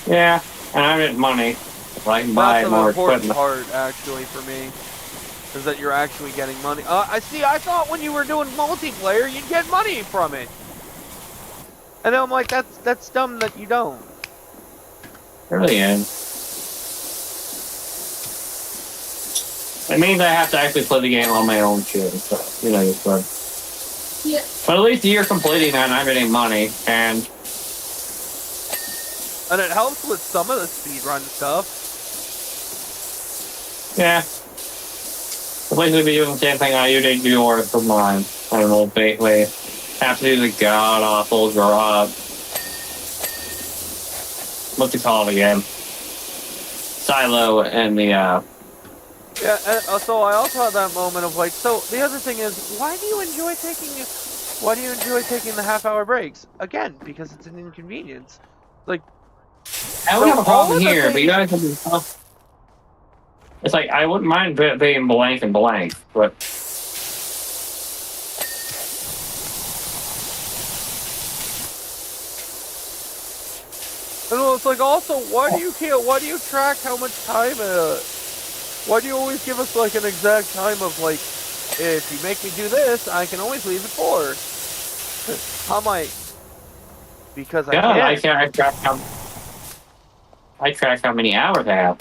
Yeah, and I'm getting money. So I can buy That's more an important equipment. part, actually, for me. Is that you're actually getting money. I thought when you were doing multiplayer, you'd get money from it. And then I'm like, that's dumb that you don't. It really is. It means I have to actually play the game on my own shit. So, you know, it's fun. Yeah. But at least you're completing that and I'm getting money, and it helps with some of the speedrun stuff. yeah. I'll basically be doing the same thing I did yours for mine. I don't know, basically have to do the god awful job. What's it called again? Silo and the Yeah, so I also had that moment of like, so the other thing is, why do you enjoy taking the half-hour breaks? Again, because it's an inconvenience. Like, I would have a problem here, things... but you guys have been tough. It's like, I wouldn't mind being blank and blank, but... And it's like, also, why do you track how much time, why do you always give us, like, an exact time of, like, if you make me do this, I can always leave at 4. I'm like, because I Yeah, I can. track how many hours I have.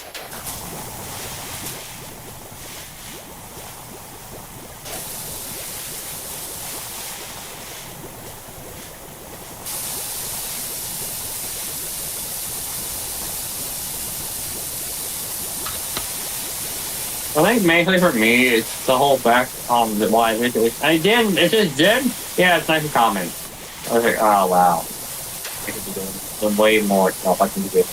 I think mainly for me, it's the whole fact that why it just did. Yeah, it's nice and common. I was like, oh wow, I could be doing way more stuff. I can do this.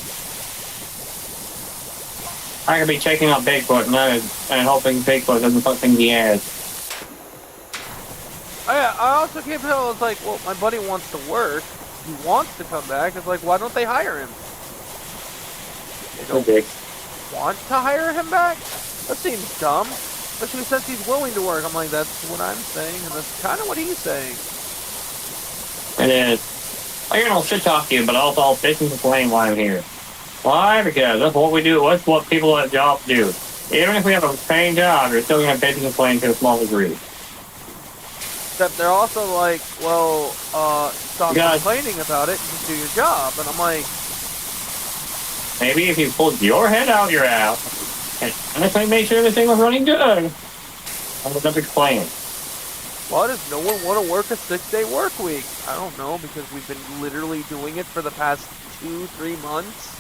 I could be checking out Bigfoot and hoping Bigfoot doesn't put things in the ass. I also keep telling, it's like, well, my buddy wants to work. He wants to come back. It's like, why don't they hire him? They don't want to hire him back? That seems dumb. Especially since he's willing to work. I'm like, that's what I'm saying, and that's kind of what he's saying. It is. I don't shit talk to you, but also I'll bitch and complain while I'm here. Why? Because that's what we do. That's what people at jobs do. Even if we have a paying job, you're still going to bitch and complain to a small degree. Except they're also like, well, stop complaining about it and just do your job. And I'm like, maybe if you pulled your head out your ass and honestly make sure everything was running good, I would never complain. why does no one want to work a 6-day work week? I don't know, because we've been literally doing it for the past 2-3 months.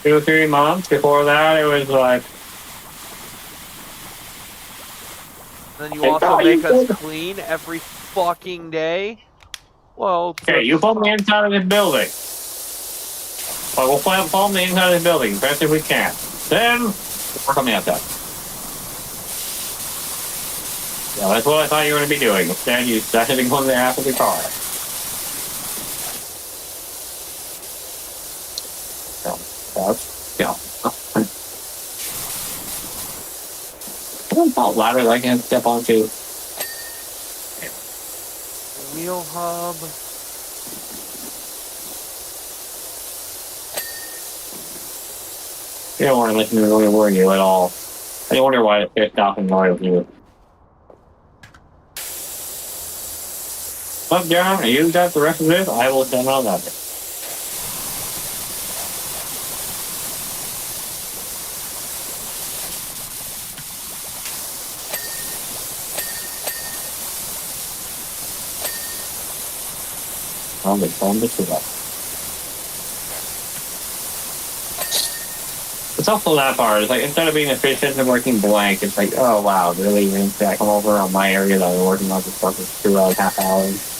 2-3 months. Before that, it was like. Then you also make us clean every fucking day. Well, okay, you film the inside of this building. Well, we'll film the inside of this building best if we can. Then work on the outside. Yeah, that's what I thought you were going to be doing. Instead, you decided to go in the ass of your car. Yeah. What ladder that I can step onto? Wheel hub. You don't want to listen to me warn you at all. I wonder why it pissed off and annoyed you. Look, John, you got the rest of this. I will send on that. On the phone to that. It's also that part. It's like instead of being efficient and working blank, it's like, oh wow, really? You're going to come over on my area that I'm working on this fucking 2.5 hours.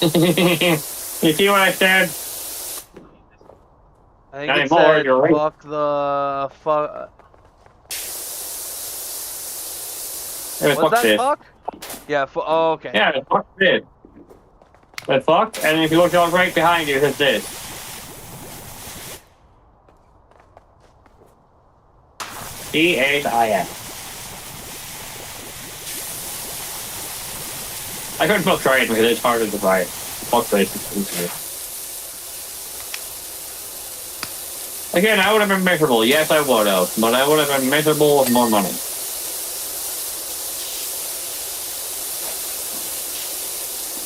You see what I said? I think Not it anymore, said you're right. fuck the fuck. Yeah, Was fuck that this. fuck? Yeah. Oh, okay. Yeah, fuck this. But fuck, and if you look on right behind you, it's this. C-H-I-S. I couldn't spell try it because it's harder to write. Fuck this. Again, I would have been miserable. Yes, I would have. But I would have been miserable with more money.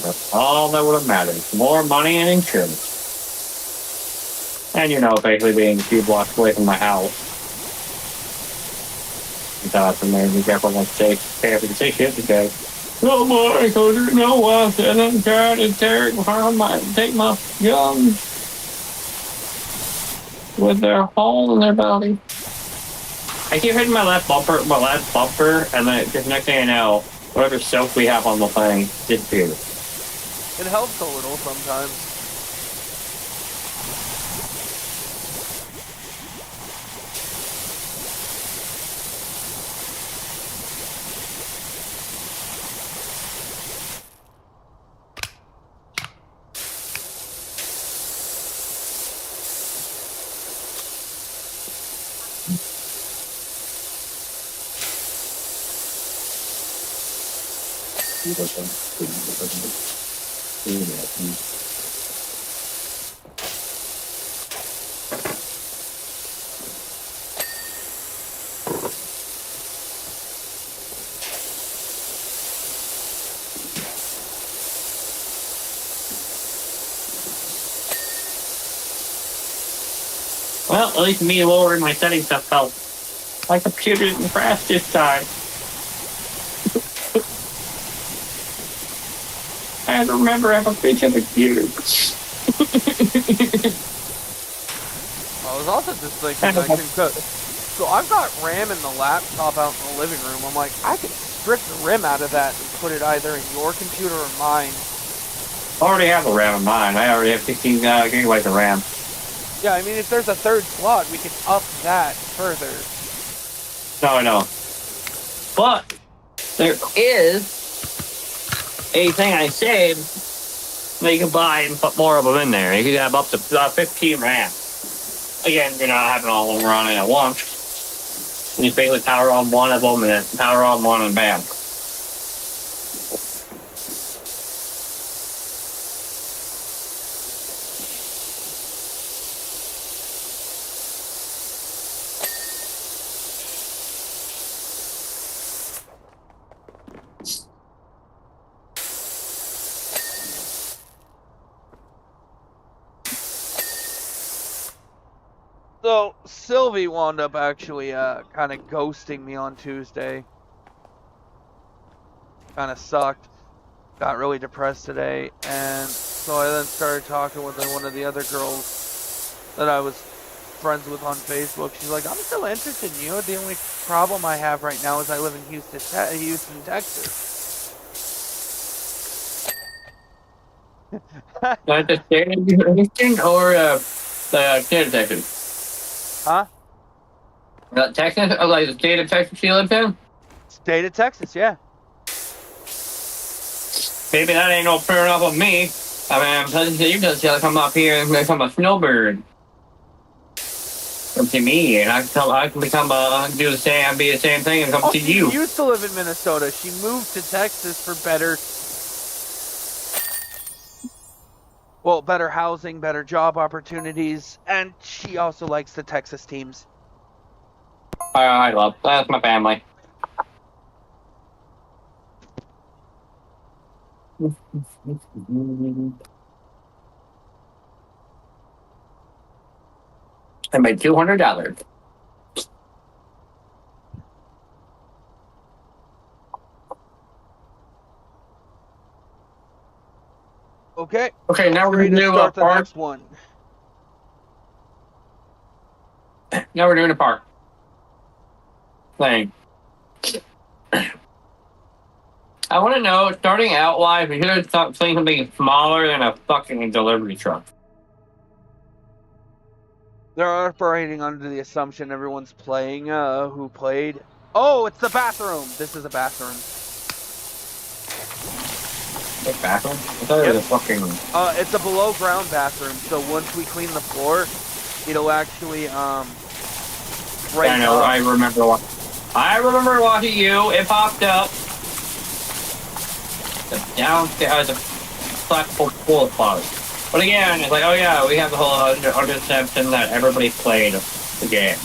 That's all that would have mattered. More money and insurance. And, you know, basically being a few blocks away from my house. Without from there, be careful not to say shit because, oh boy, because there's no one and I'm trying to take my guns with their hole in their body. I keep hitting my left bumper, and then just next thing I know, whatever soap we have on the thing disappears. It helps a little sometimes. Well, at least me lowering my settings stuff helped. My computer didn't crash this time. I had to remember I have a bitch of a computer. I was also just thinking I can cut. So I've got RAM in the laptop out in the living room. I'm like, I could strip the RAM out of that and put it either in your computer or mine. I already have the RAM in mine. I already have 16 gigabytes of RAM. Yeah, I mean, if there's a third slot, we can up that further. No, I know. But there is a thing I saved that you can buy and put more of them in there. You can have up to 15 RAM. Again, you're not having all of them running at once. And you basically power on one of them and then power on one and bam. So Sylvie wound up actually kind of ghosting me on Tuesday. Kind of sucked. Got really depressed today, and so I then started talking with one of the other girls that I was friends with on Facebook. She's like, "I'm still interested in you. The only problem I have right now is I live in Houston, Texas." Like the state of Houston or the state of Texas? Huh? Texas? Oh, like the state of Texas she lives in? State of Texas, yeah. Maybe that ain't no fair enough of me. I mean, I'm telling you just come up here and become a snowbird. Come to me, and I can become do the same, be the same thing, and come to you. She used to live in Minnesota. She moved to Texas for better housing, better job opportunities, and she also likes the Texas teams. I love that's my family. I made $200. Okay. Okay, now we're Ready gonna to do start the park. next one. Now we're doing a park thing. I want to know, starting out live, we should have thought playing something smaller than a fucking delivery truck. They're operating under the assumption everyone's playing, who played. Oh, it's the bathroom! This is a bathroom. The bathroom? I thought it was a fucking... It's a below ground bathroom, so once we clean the floor, it'll actually, break I know, up. I remember watching you, it popped up. The downstairs, the platform full of clothes. But again, it's like, oh yeah, we have the whole underception that everybody played the game.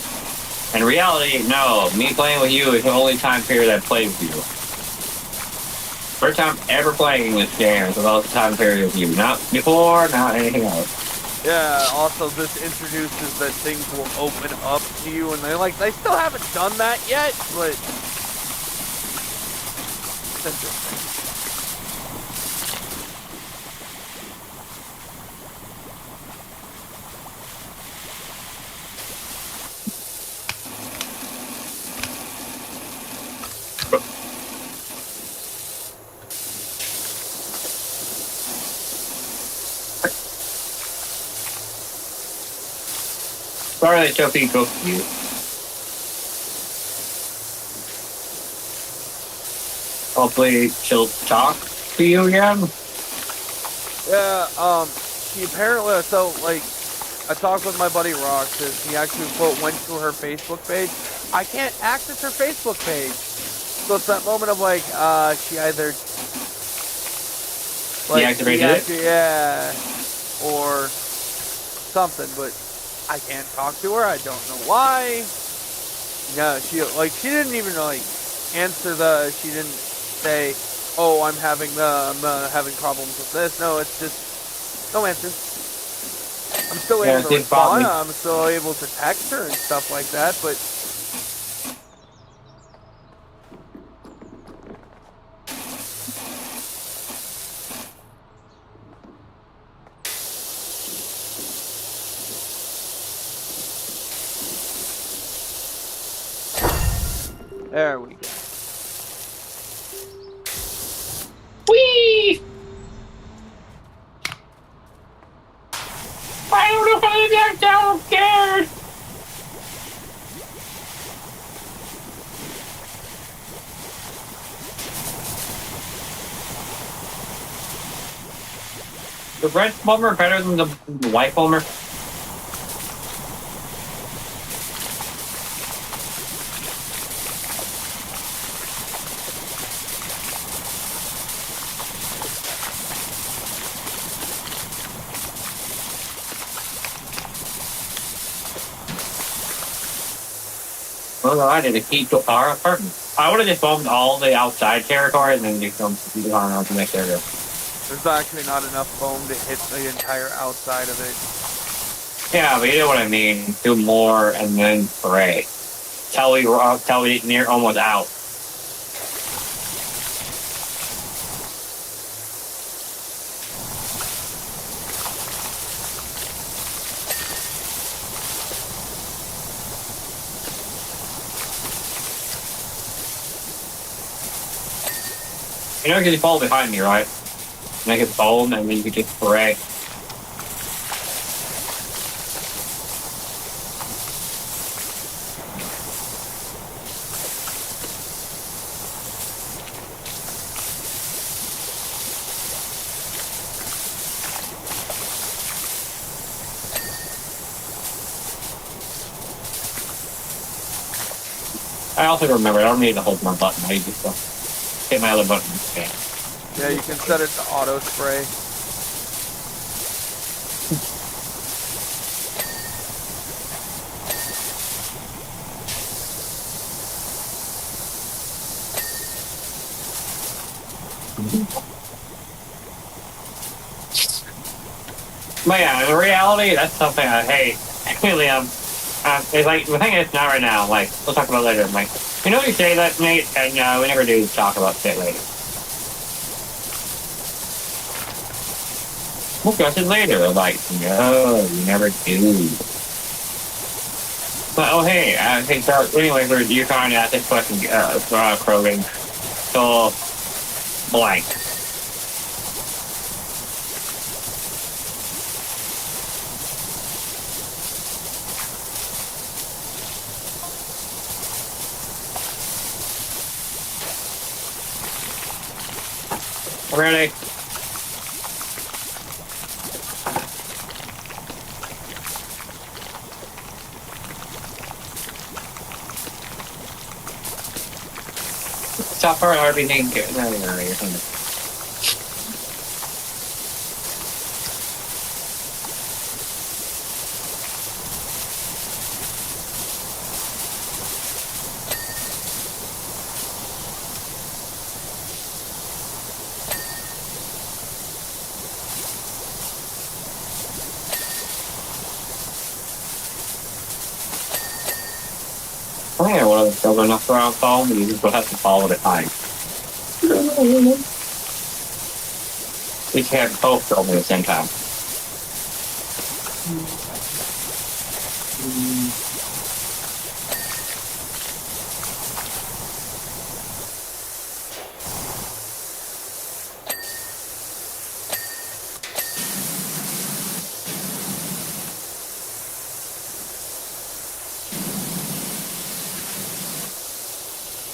In reality, no, me playing with you is the only time period I played with you. First time ever playing this game is about the time period with you. Not before, not anything else. Yeah, also this introduces that things will open up to you, and they still haven't done that yet, but it's interesting. Sorry that Sophie took you. Hopefully she'll talk to you again. Yeah, she apparently, so, like, I talked with my buddy Rox, he actually, quote, went to her Facebook page. I can't access her Facebook page. So it's that moment of, like, she either, like, Deactivated it? yeah, or something, but I can't talk to her. I don't know why. No, she didn't even, like, answer she didn't say, oh, I'm having problems with this. No, it's just, no answer. I'm still able to respond. I'm still able to text her and stuff like that, but there we go. Whee! I don't know how to get downstairs! The red bomber better than the white bomber? Well, I did a key to our apartment. I would have just bombed all the outside territory and then just come to the corner to make area. There's actually not enough foam to hit the entire outside of it. Yeah, but you know what I mean. Do more and then spray. Till we near almost out. You know, you can fall behind me, right? Make it foam, and then you can just spray. I also remember I don't need to hold my button. I just hit my other button. Okay. Yeah, you can set it to auto spray. But yeah, in reality, that's something I hate. Really, it's like, the thing is, not right now, like, we'll talk about it later. Like, you know you say that, Nate, and we never do talk about shit later. We'll discuss it later. Like, no, we never do. But, oh, hey, hey, so, anyway, you're trying to ask this question, Krogan. So, blank. Ready? Stop for everything. No, you're fine. I think I would have done enough around phone, but you just would have to follow the time. We can't both film at the same time.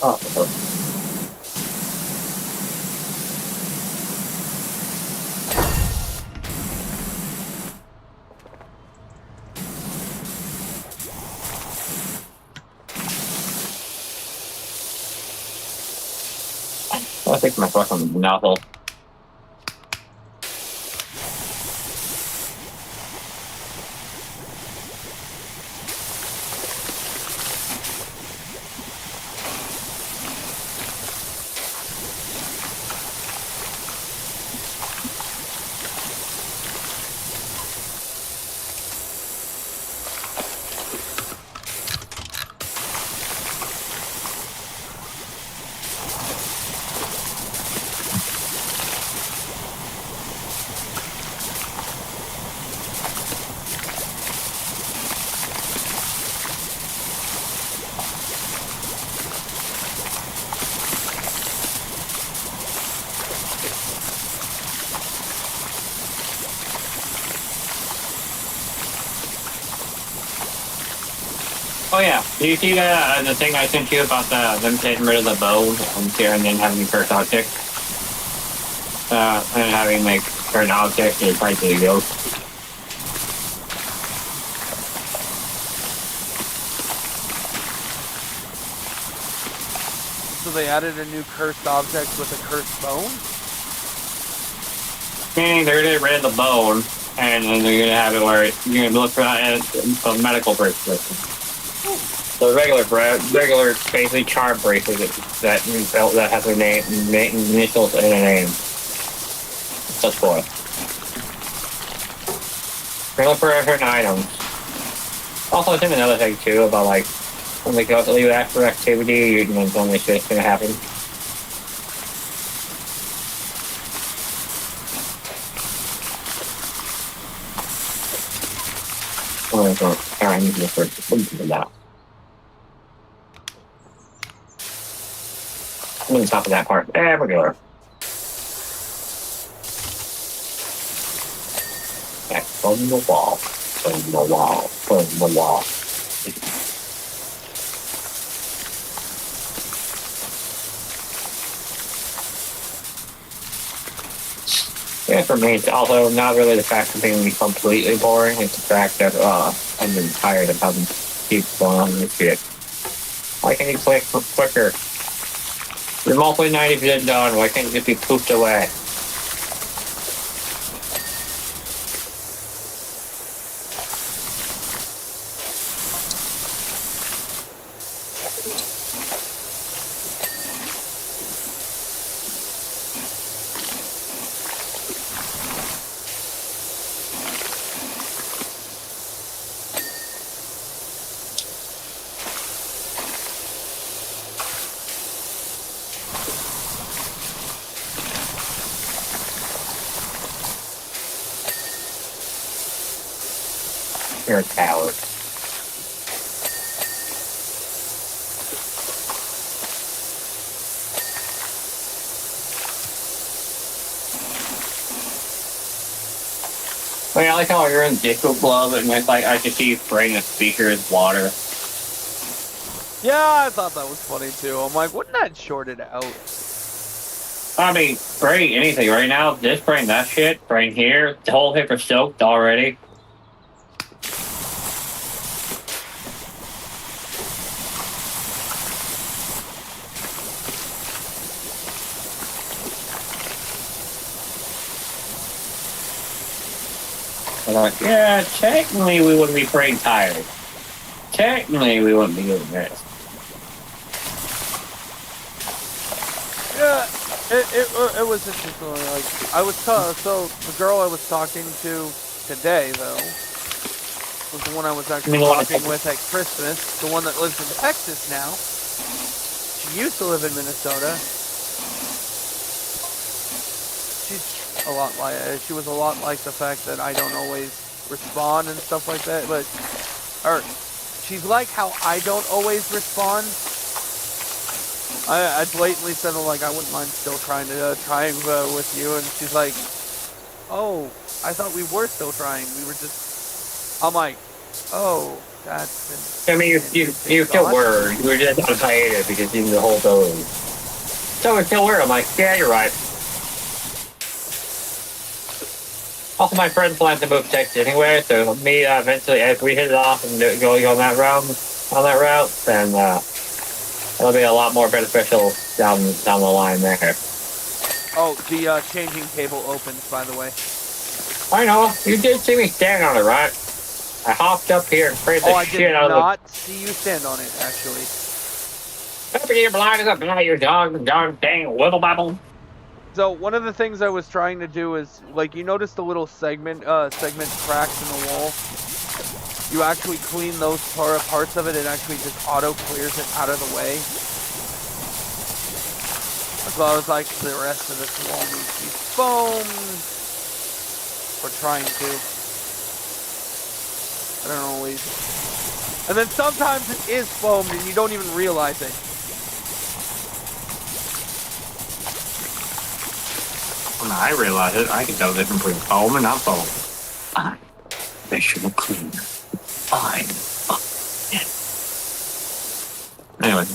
Oh, I think my fucking novel. Oh yeah, do you see the thing I sent you about them getting rid of the bow here and then having first object? And having like certain object is right to the ghost. So they added a new cursed object with a cursed bone? Meaning they're getting rid of the bone, and then they're gonna have it where you're gonna look for that as a medical bracelet. The regular basically charm bracelet that has their name, initials, and a name. That's for it. Regular for certain items. Also, I think another thing too about like when they go to leave after activity, you know, only shit's gonna happen. Oh, sorry, I need to look for something now. I'm on the top of that part. Regular. Back from the wall. From the wall. From the wall. Yeah, for me, it's also not really the fact of being completely boring. It's the fact that I'm been tired of having to keep going on this shit. Why can't you click quicker? You're mostly 90% done. Why can't you just be pooped away? You're a coward. I mean, I like how you're in disco club and it's like I can see you spraying a speaker with water. Yeah, I thought that was funny too. I'm like, wouldn't that short it out? I mean, spraying anything right now, just spraying that shit, spraying here, the whole hip is soaked already. I'm like, yeah, technically we wouldn't be spraying tires. Technically we wouldn't be doing this. Yeah, it was interesting. Like I was so the girl I was talking to today though was the one I was actually talking with at Christmas. The one that lives in Texas now. She used to live in Minnesota. She was a lot like the fact that I don't always respond and stuff like that. But she's like how I don't always respond. I blatantly said, like, I wouldn't mind still trying with you, and she's like, oh, I thought we were still trying. We were just. I'm like, oh, that's. I mean, you still were. You were just on hiatus because you did the whole thing. So we still were. I'm like, yeah, you're right. Also, my friend plans to move to Texas anyway, so me eventually, if we hit it off and go on that route, then it'll be a lot more beneficial down the line there. Oh, the changing table opens, by the way. I know. You did see me stand on it, right? I hopped up here and sprayed the shit out of it. I did not see you stand on it, actually. Open your blinds up now, you dog dang wibble babble. So one of the things I was trying to do is, like, you notice the little segment cracks in the wall. You actually clean those parts of it, it actually just auto clears it out of the way. So I was like, the rest of this wall needs to be foamed. Or trying to. I don't always. And then sometimes it is foamed and you don't even realize it. When I realize it, I can tell the difference between foam and not foam. I'm professional cleaner. Fine. Anyway.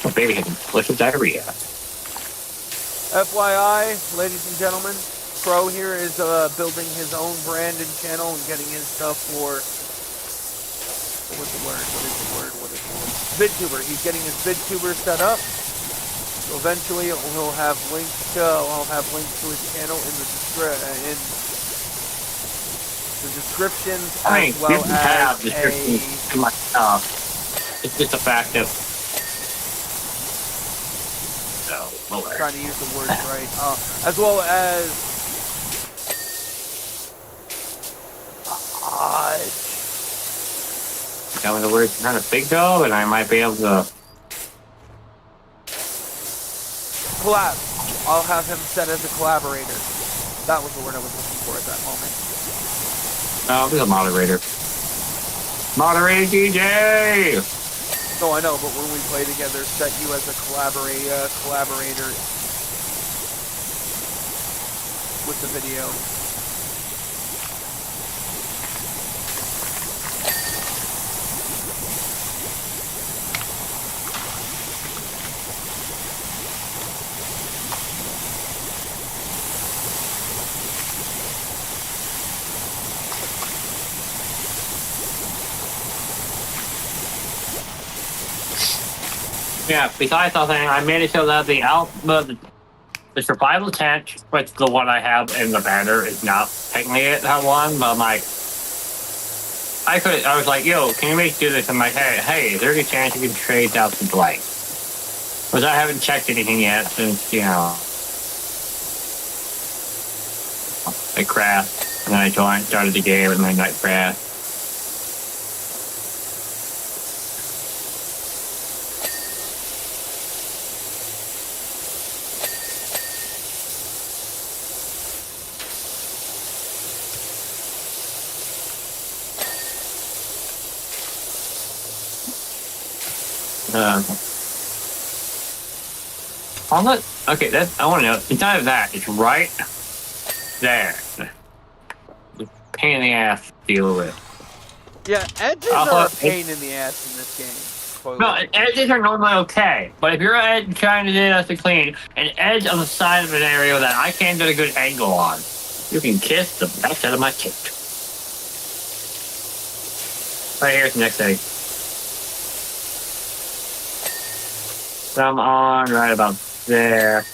Oh, baby had delicious diarrhea. FYI, ladies and gentlemen, Crow here is building his own brand and channel and getting his stuff for... What is the word? VidTuber. He's getting his VidTuber set up. So eventually he'll have links to, I'll have links to his channel in the descriptions, as well as descriptions to my stuff. It's just a fact of... I'm trying to use the words right. As well as... Tell me the words kind of big though, and I might be able to... Collab. I'll have him set as a collaborator. That was the word I was looking for at that moment. I'll be a moderator. Moderator DJ! No, I know, but when we play together, set you as a collaborator with the video. Yeah, besides something, I made it so that the survival tent, which the one I have in the banner is not technically it, that one, but I'm like, I was like, yo, can you make do this? I'm like, hey, is there any chance you can trade out the blank? Because I haven't checked anything yet since, you know, I crashed, and then I started the game, and then I crashed. On the okay, that's I want to know. It's not that. It's right there. Pain in the ass to deal with. Yeah, edges are a pain in the ass in this game. No, edges are normally okay, but if you're trying to do this to clean an edge on the side of an area that I can't get a good angle on, you can kiss the backside of my cake. Right here's the next egg. Come on, right about there.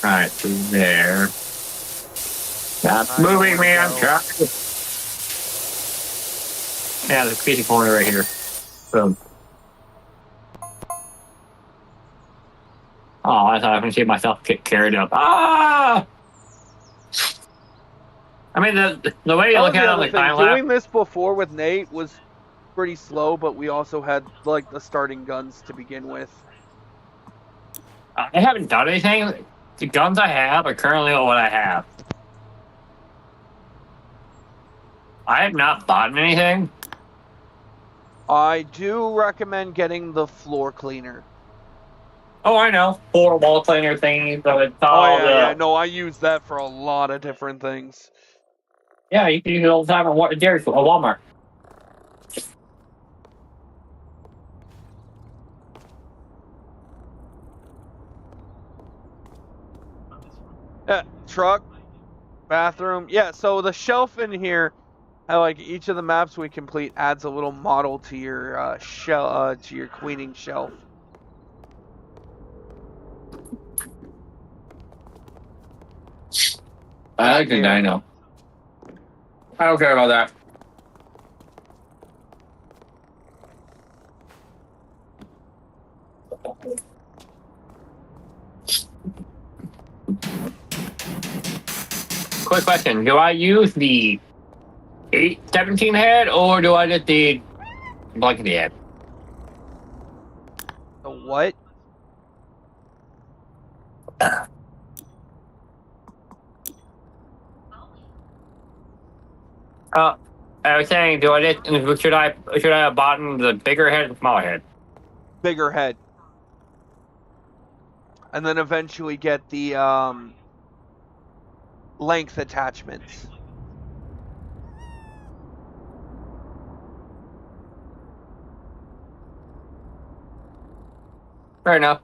Right to there. Stop moving, man. Yeah, there's a piece of corner right here. Boom. Oh, I thought I was going to see myself get carried up. Ah! I mean, the way you look at it on the time lapse. Doing this before with Nate was pretty slow, but we also had like the starting guns to begin with. I haven't done anything. The guns I have are currently what I have. I have not bought anything. I do recommend getting the floor cleaner. Oh, I know. 4 wall cleaner thingies. So it's all yeah. No, I use that for a lot of different things. Yeah, you can use it all the time at Walmart. Truck, bathroom. Yeah, so the shelf in here, like each of the maps we complete adds a little model to your to your cleaning shelf. I like the dino. I don't care about that. Quick question. Do I use the 817 head or do I get the blankety head? The what? I was saying, should I have bought the bigger head or smaller head? Bigger head. And then eventually get the length attachments. Fair enough.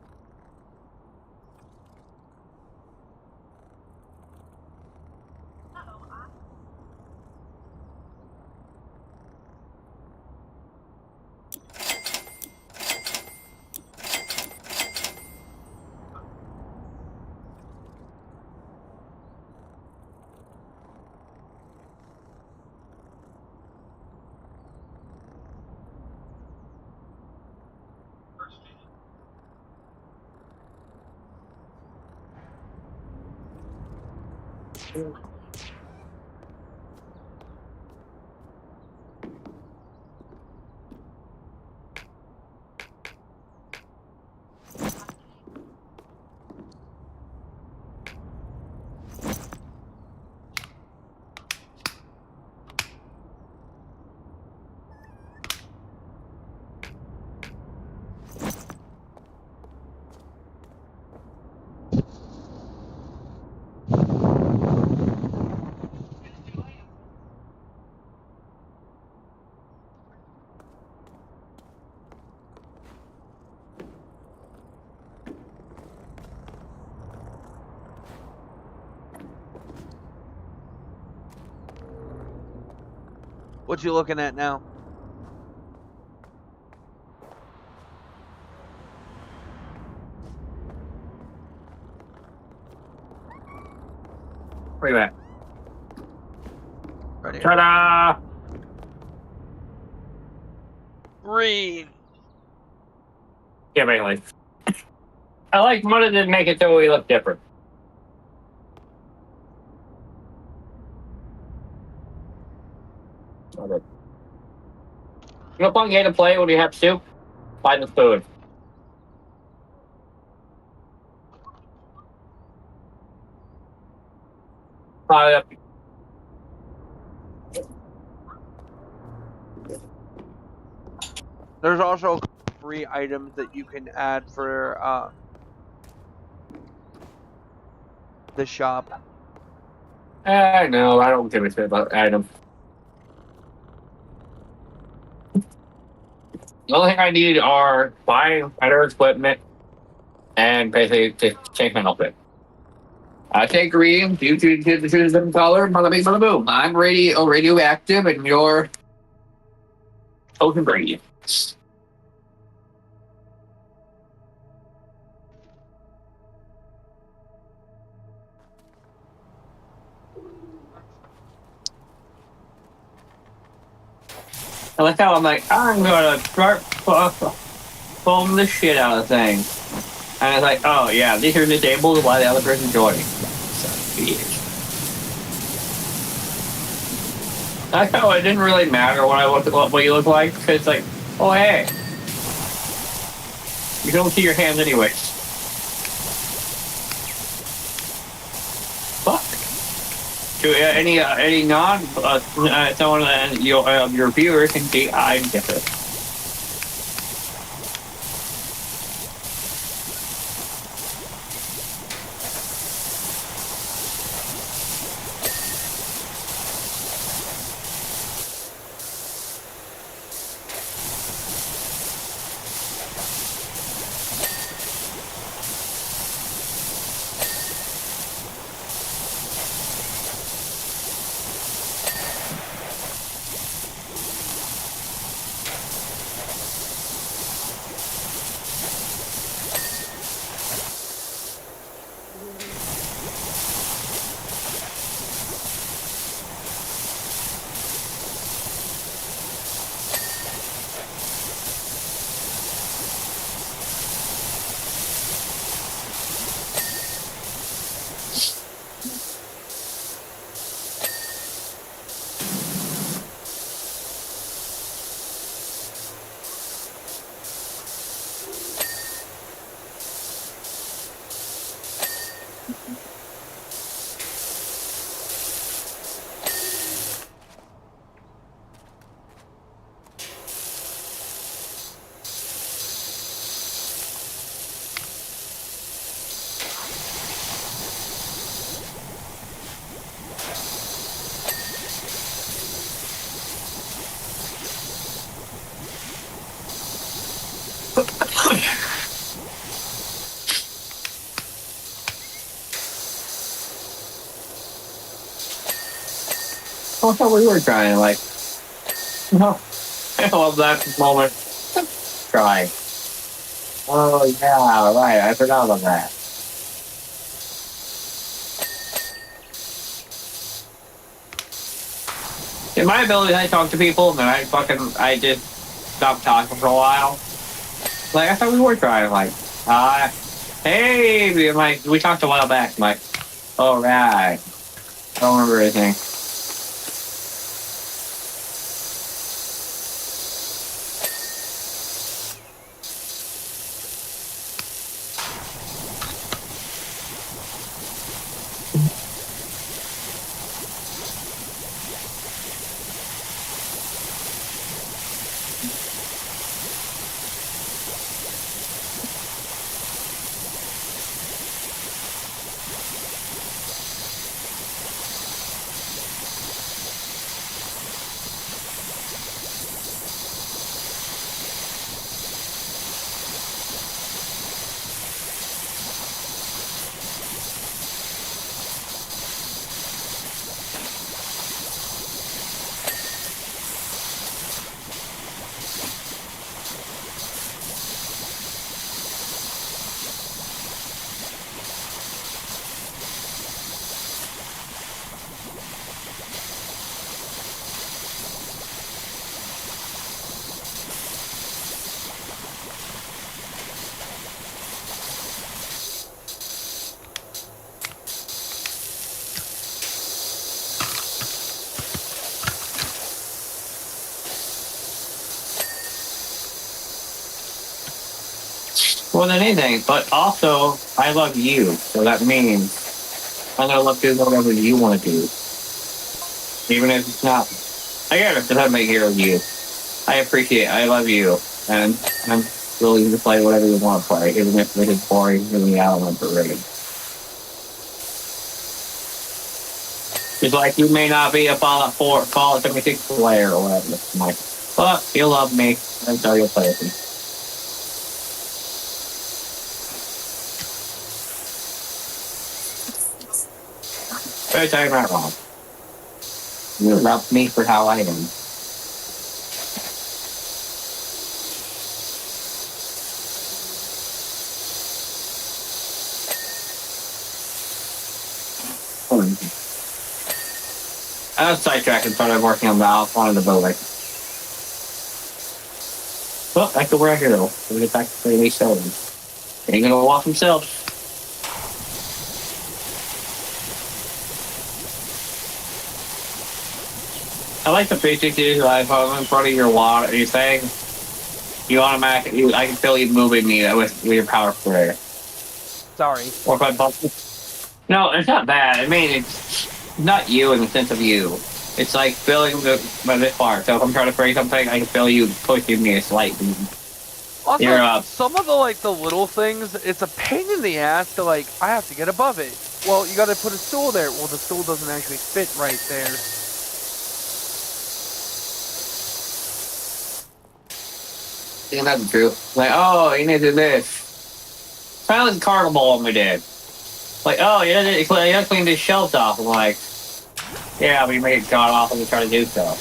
What you looking at now? Where you at? Right here. Ta-da! Green. Yeah, basically. I like wanted to make it so we look different. Okay. You know, fun game to play when you have soup? Find the food. There's also free items that you can add for the shop. No, I don't give a shit about items. The only thing I need are buying better equipment and basically just change my outfit. I take green, you choose the different color, bada bing, bada boom. I'm radioactive, and you're ocean green. I like how I'm like, I'm gonna start foam the shit out of things. And it's like, oh yeah, these are disabled while the other person's joining. So, bitch. I like how it didn't really matter what you look like, because it's like, oh hey. You don't see your hands anyway. Fuck. To any non someone your viewers can see I'm different. I thought we were trying, like, no. I love that moment. Try. Oh, yeah, right. I forgot about that. In my ability, I talk to people, and then I just stopped talking for a while. Like, I thought we were trying, like, hey, I'm like, we talked a while back. I'm like, oh, right. I don't remember anything. More than anything, but also, I love you, so that means I'm gonna love doing whatever you want to do. Even if it's not. I gotta make it of you. I appreciate it. I love you. and I'm willing to play whatever you want to play, even if it is boring in the element of rating. It's like you may not be a Fallout 76 player or whatever. I'm like, but you love me, and so you'll play with me. Every time I'm not wrong. You love me for how I am. I was sidetracked and started working on Valve, wanted to build it. Well, back to where I go. We'll get back to the release story. Ain't gonna walk himself. I like the basic dude, like if I'm in front of your water thing, you automatically, I can feel you moving me with your power sprayer. Sorry. Or if I bump. No, it's not bad. I mean, it's not you in the sense of you. It's like feeling by this part. So if I'm trying to spray something, I can feel you pushing me a slight beat. Also, some of the little things, it's a pain in the ass to I have to get above it. Well, you got to put a stool there. Well, the stool doesn't actually fit right there. Yeah, that's true. Like, oh, you need to do this. Finally, carnival ball we did. Like, oh, you gotta clean this shelves off. I'm like, yeah, we made it god awful to try to do so.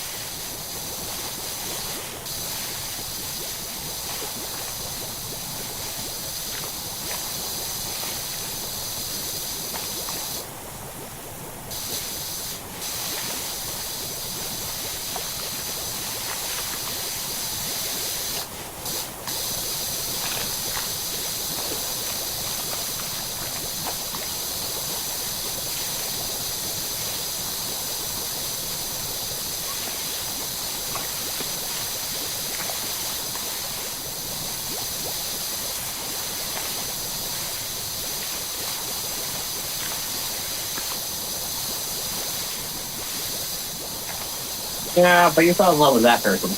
Yeah, but you fell in love with that person.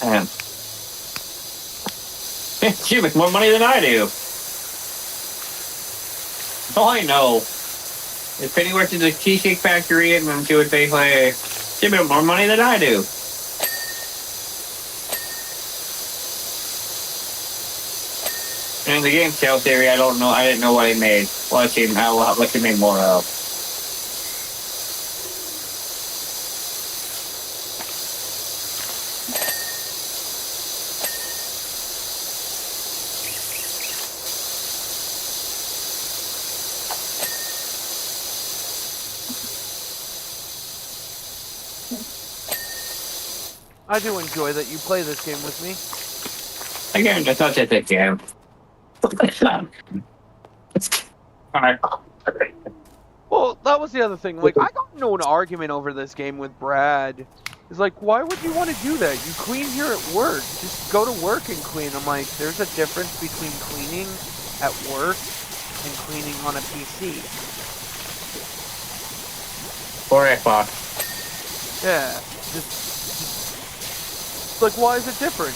And she makes more money than I do. That's all I know. If Penny worked at the Cheesecake Factory and then she would basically, she made more money than I do. And the game sale theory, I don't know. I didn't know what he made. What he made more of. I do enjoy that you play this game with me. Again, I thought that's a game. Alright. Well, that was the other thing. I got into an argument over this game with Brad. It's like, why would you want to do that? You clean here at work. Just go to work and clean. I'm like, there's a difference between cleaning at work and cleaning on a PC. Or Xbox. Yeah. Why is it different?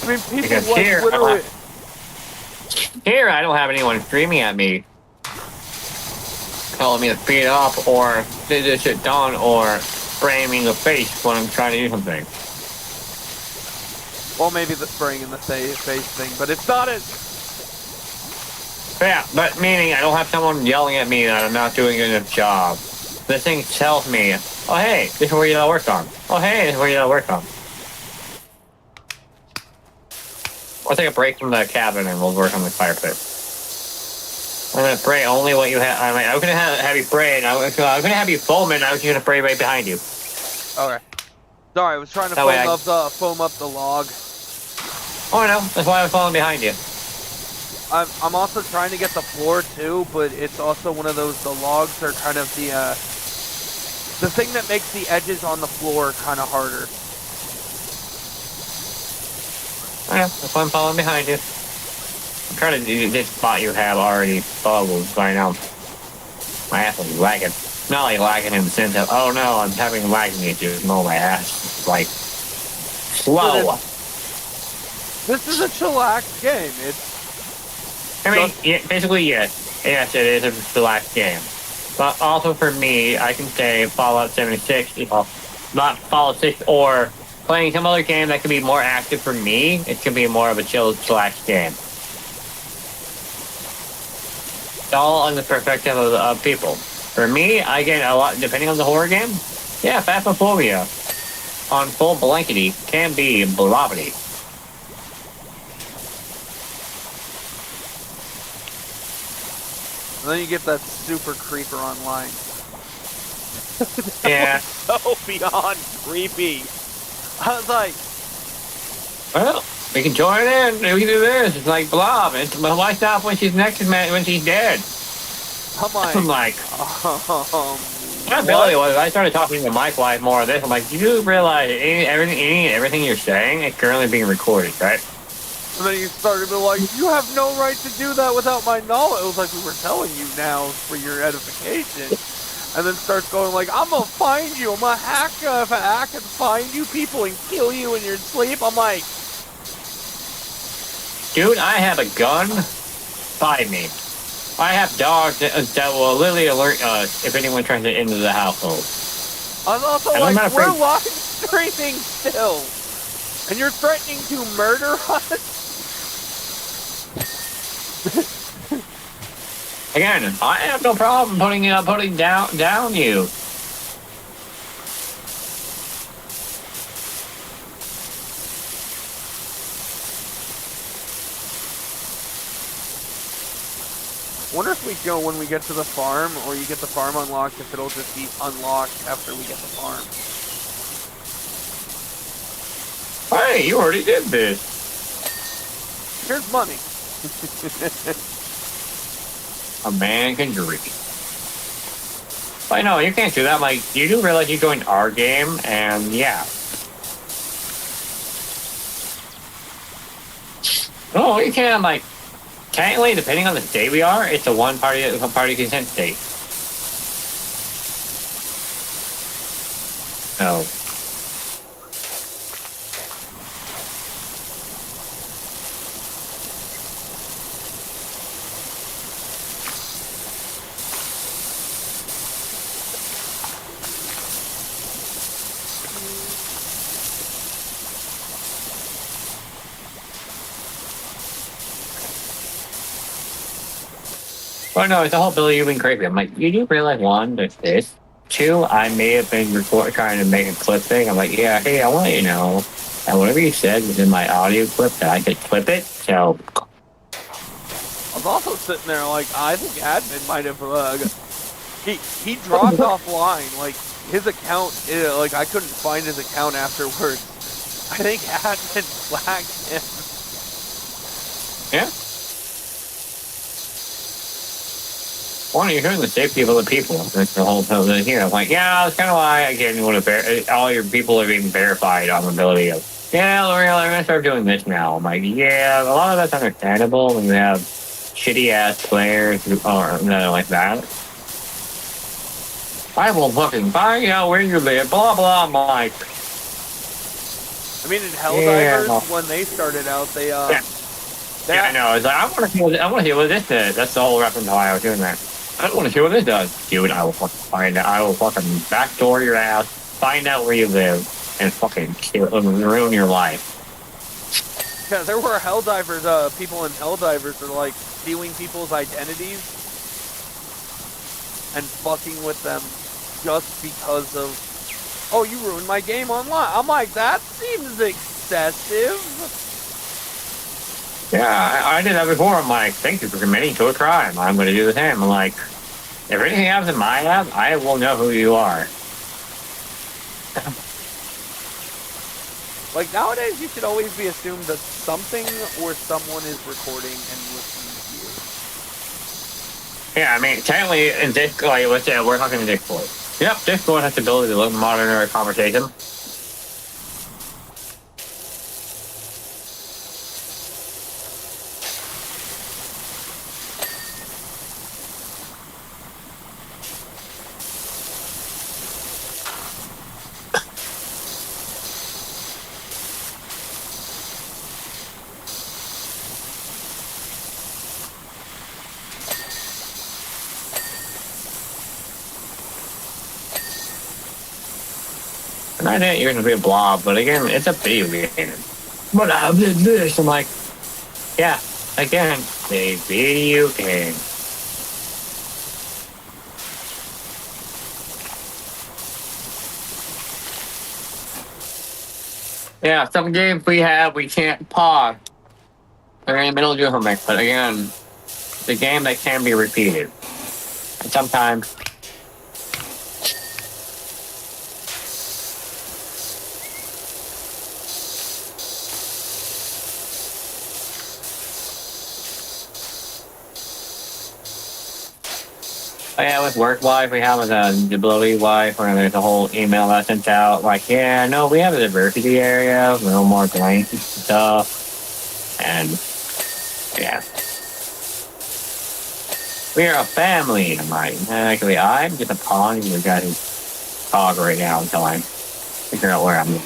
I mean, people Because literally... Here, I don't have anyone screaming at me, telling me to speed up, or do this shit done, or spraying me in the face when I'm trying to do something. Well, maybe the spraying in the face thing, but it's not as... Yeah, but meaning I don't have someone yelling at me that I'm not doing a good job. This thing tells me, oh hey, this is where you gotta work on. Oh hey, this is where you gotta work on. I'll take a break from the cabin and we'll work on the fire pit. I'm gonna spray only what you have. I was gonna have you spray, and I was gonna have you foam it, and I was gonna spray right behind you. Okay. Sorry, I was trying to foam up the log. Oh, I know. That's why I was falling behind you. I'm also trying to get the floor too, but it's also one of those. The logs are kind of the thing that makes the edges on the floor kind of harder. Oh, yeah, that's why I'm following behind you. I'm trying to do this spot you have already followed by now. My ass is lagging. Not like lagging in the sense of, oh no, I'm having lagging issues. No, my ass is like slow. This is a chillax game. It's I mean, yeah, basically, yes. Yes, it is a relaxed game. But also for me, I can say Fallout 76, not Fallout 6 or playing some other game that could be more active for me. It could be more of a chillax game. It's all on the perspective of people. For me, I get a lot, depending on the horror game. Yeah, Phasmophobia on full blankety can be blobbity. and then you get that super creeper online. Yeah. So beyond creepy. I was like, Well, we can join in. We can do this. It's like Blob. But why stop when she's next to when she's dead? I'm like, My ability was I started talking to Mike White more of this. I'm like, do you realize everything you're saying is currently being recorded, right? And then you started to be like, you have no right to do that without my knowledge. It was like we were telling you now for your edification. And then starts going like, I'm gonna find you. I'm gonna hack if I hack and find you people and kill you in your sleep. I'm like, dude, I have a gun by me. I have dogs that will literally alert us if anyone tries to enter the household. I was also And like, we're live streaming still. And you're threatening to murder us? Again, I have no problem putting down you. Wonder if we go when we get to the farm, or you get the farm unlocked, if it'll just be unlocked after we get the farm. Hey, you already did this. Here's money. A man can dream. But no, you can't do that. Like, you do realize you joined our game, and yeah. Oh, you can't, like, technically, depending on the state we are, it's a one-party consent state. So. Well, no, it's the whole Billy you being crazy. I'm like, you do realize, one, there's this. Two, I may have been trying to make a clip thing. I'm like, yeah, hey, I want you to know that whatever you said was in my audio clip that I could clip it, so. I was also sitting there like, I think admin might have, he dropped offline, like, his account, like, I couldn't find his account afterwards. I think admin flagged him. Yeah. Well, you're doing the safety of other people. That's the whole thing here. I'm like, yeah, that's kind of why, again, you want to all your people are being verified on the ability of, yeah, L'Oreal, I'm going to start doing this now. I'm like, yeah, a lot of that's understandable when you have shitty-ass players or nothing like that. I will fucking find out where you live, blah, blah, I'm like. I mean, in Helldivers, when they started out, they, Yeah, I know. It's like, I want to see what this does. That's the whole reference why I was doing that. I don't want to see what this does. Dude, I will fucking find out. I will fucking backdoor your ass, find out where you live, and fucking kill and ruin your life. Yeah, there were Helldivers, people in Helldivers are like stealing people's identities and fucking with them just because of, oh, you ruined my game online. I'm like, that seems excessive. Yeah, I did that before. I'm like, thank you for committing to a crime. I'm going to do the same. I'm like, if anything happens in my app, I will know who you are. Like, nowadays, you should always be assumed that something or someone is recording and listening to you. Yeah, I mean, technically, in Discord, like, let's say we're talking to Discord. Yep, Discord has the ability to monitor a conversation. And I didn't even be a blob, but again, it's a video game. But I did this. I'm like, yeah, again, a video game. Yeah, some games we can't pause. They're in the middle of doing homework, but again, the game that can be repeated. And sometimes. Oh yeah, with work life, we have a disability life where there's a whole email that's sent out like, yeah, no, we have a diversity area, no more blank stuff, and yeah. We are a family. I'm like, actually, I'm just a pawn in your guys' cog right now until I figure out where I'm going.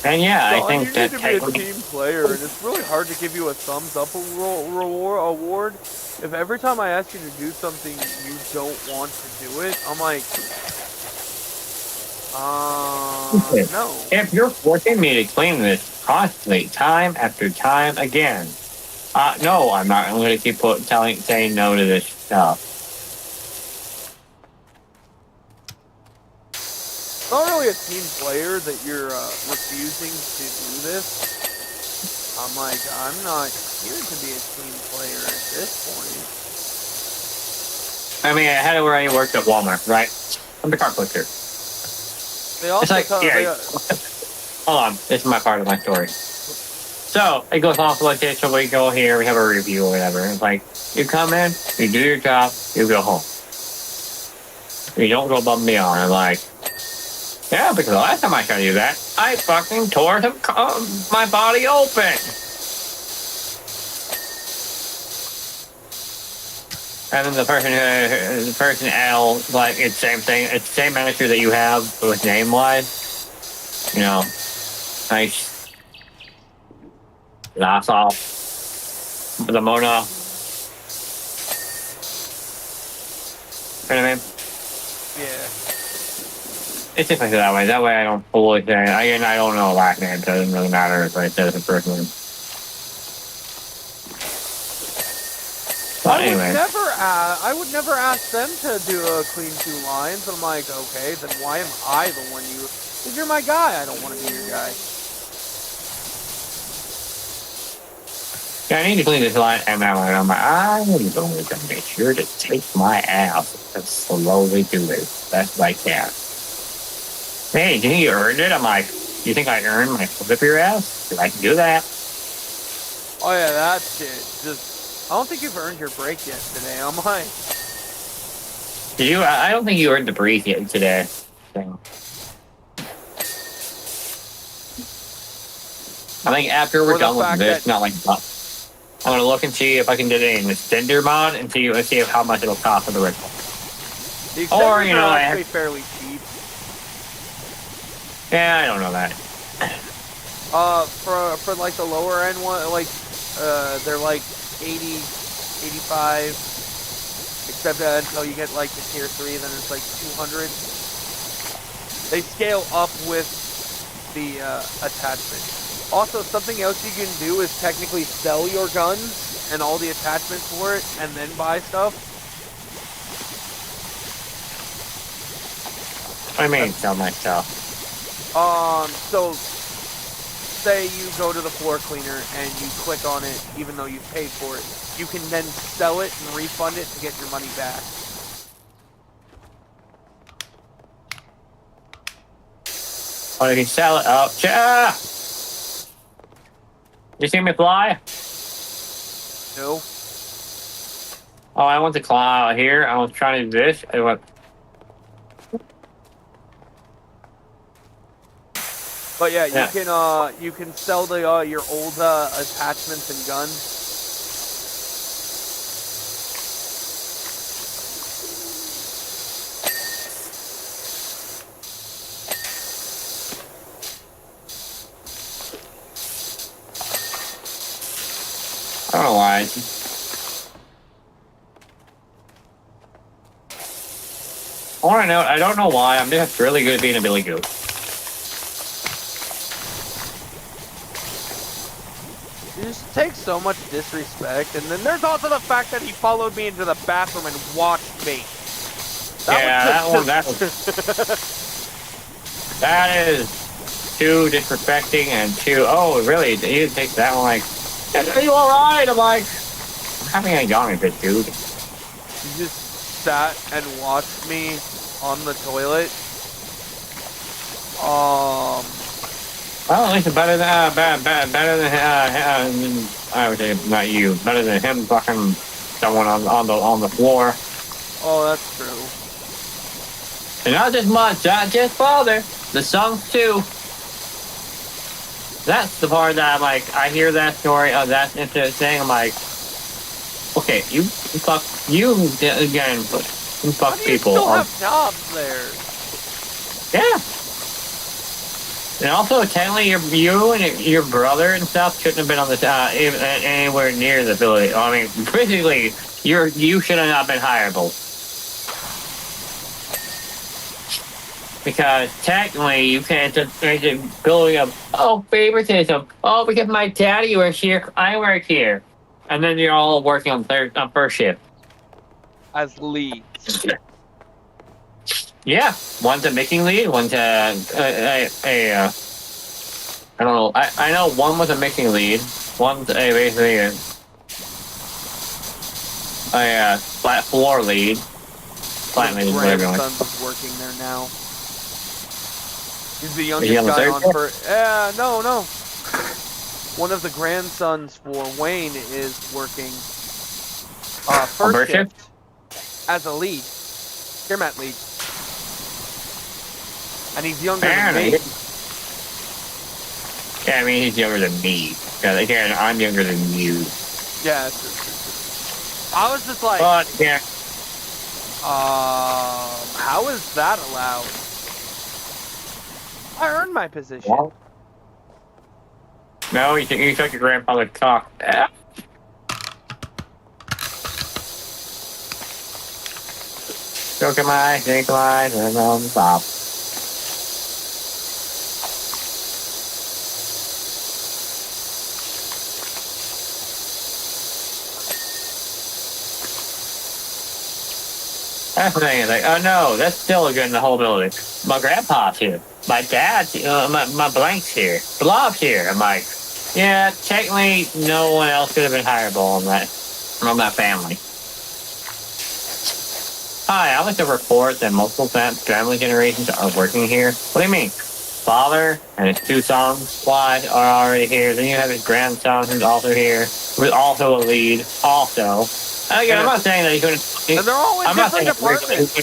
And yeah, Don, I think you that need to be a team player, and it's really hard to give you a thumbs up award if every time I ask you to do something you don't want to do it. I'm like, no. If you're forcing me to clean this constantly, time after time again, no, I'm not. I'm going to keep saying no to this stuff. It's not really a team player that you're refusing to do this. I'm like, I'm not here to be a team player at this point. I mean, I had it where I worked at Walmart, right? I'm the car collector. They also it's like, hold on, this is my part of my story. So it goes off like this. So we go here, we have a review or whatever. It's like you come in, you do your job, you go home. You don't go above and beyond. I'm like, yeah, because the last time I tried to do that, I fucking tore my body open. And then the person L, like, it's the same thing. It's the same manager that you have with name-wise. You know, nice. That's all. The Mona. You know what I mean? Yeah. It's just like that way. That way I don't fully say. I don't know last name, so it doesn't really matter if I say the first name. But anyway. I would never ask them to do a clean 2 lines. I'm like, okay, then why am I the one you... Because you're my guy. I don't want to be your guy. Yeah, I need to clean this line and that line. I'm like, I'm going to make sure to take my ass and slowly do this best I can. Hey, do you think you earned it? I'm like, you think I earned my flip your ass? Because I can do that. Oh yeah, that shit. Just, I don't think you've earned your break yet today. I'm like... Did you? I don't think you earned the break yet today. So. I think after we're done with this, not like... I'm going to look and see if I can get it in the extender mod and see how much it'll cost for the ritual. The extenders are actually fairly cheap. Yeah, I don't know that. For like the lower end one, like, they're like 80, 85, except until you get like the tier 3, then it's like 200. They scale up with the attachment. Also, something else you can do is technically sell your guns and all the attachments for it, and then buy stuff. What do you mean, sell my stuff? So, say you go to the floor cleaner and you click on it, even though you paid for it, you can then sell it and refund it to get your money back. Oh, you can sell it. Oh, yeah! You see me fly? No. Oh, I want to climb out here. I was trying to do this. I went. But yeah, you can sell the your old attachments and guns. I don't know why. I want to know. I don't know why. I'm just really good at being a Billy Goat. He just takes so much disrespect, and then there's also the fact that he followed me into the bathroom and watched me. That is too disrespecting and too. Oh, really? You didn't take that one? Like, are you all right? I'm like, I'm having a yawning fit, dude. He just sat and watched me on the toilet. Well, at least it's better than I would say not you. Better than him fucking someone on the floor. Oh, that's true. And not just much, not just father. The songs too. That's the part that I'm like, I hear that story of that incident thing. I'm like, okay, you fuck you again. You fuck How do you people. still have jobs there? Yeah. And also, technically, you and your brother and stuff shouldn't have been on the anywhere near the building. I mean, basically, you should have not been hireable. Because technically, you can't just building up, favoritism. Oh, because my daddy works here, I work here. And then you're all working on first shift. As leads. Yeah, one's a making lead, one's I don't know. I know one was a making lead, one's basically a flat floor lead. Flat lead, whatever. Grandson's is working there now. He's the youngest guy on first. No. One of the grandsons for Wayne is working first shift as a lead. Airmat lead. And he's younger than me. Yeah, I mean, he's younger than me. Again, I'm younger than you. Yeah, true. I was just like... But, yeah. How is that allowed? I earned my position. Well, no, you took your grandfather's cock. Choke my drink line and on top. That's the thing. It's like, oh no, that's still good in the whole building. My grandpa's here. My dad's, my blank's here. Blob's here. I'm like, yeah, technically, no one else could have been hireable on that family. Hi, I'd like to report that multiple family generations are working here. What do you mean? Father and his two sons, wives are already here. Then you have his grandson who's also here, who's also a lead, also. Again, I'm not saying that he couldn't. And they're all in different departments.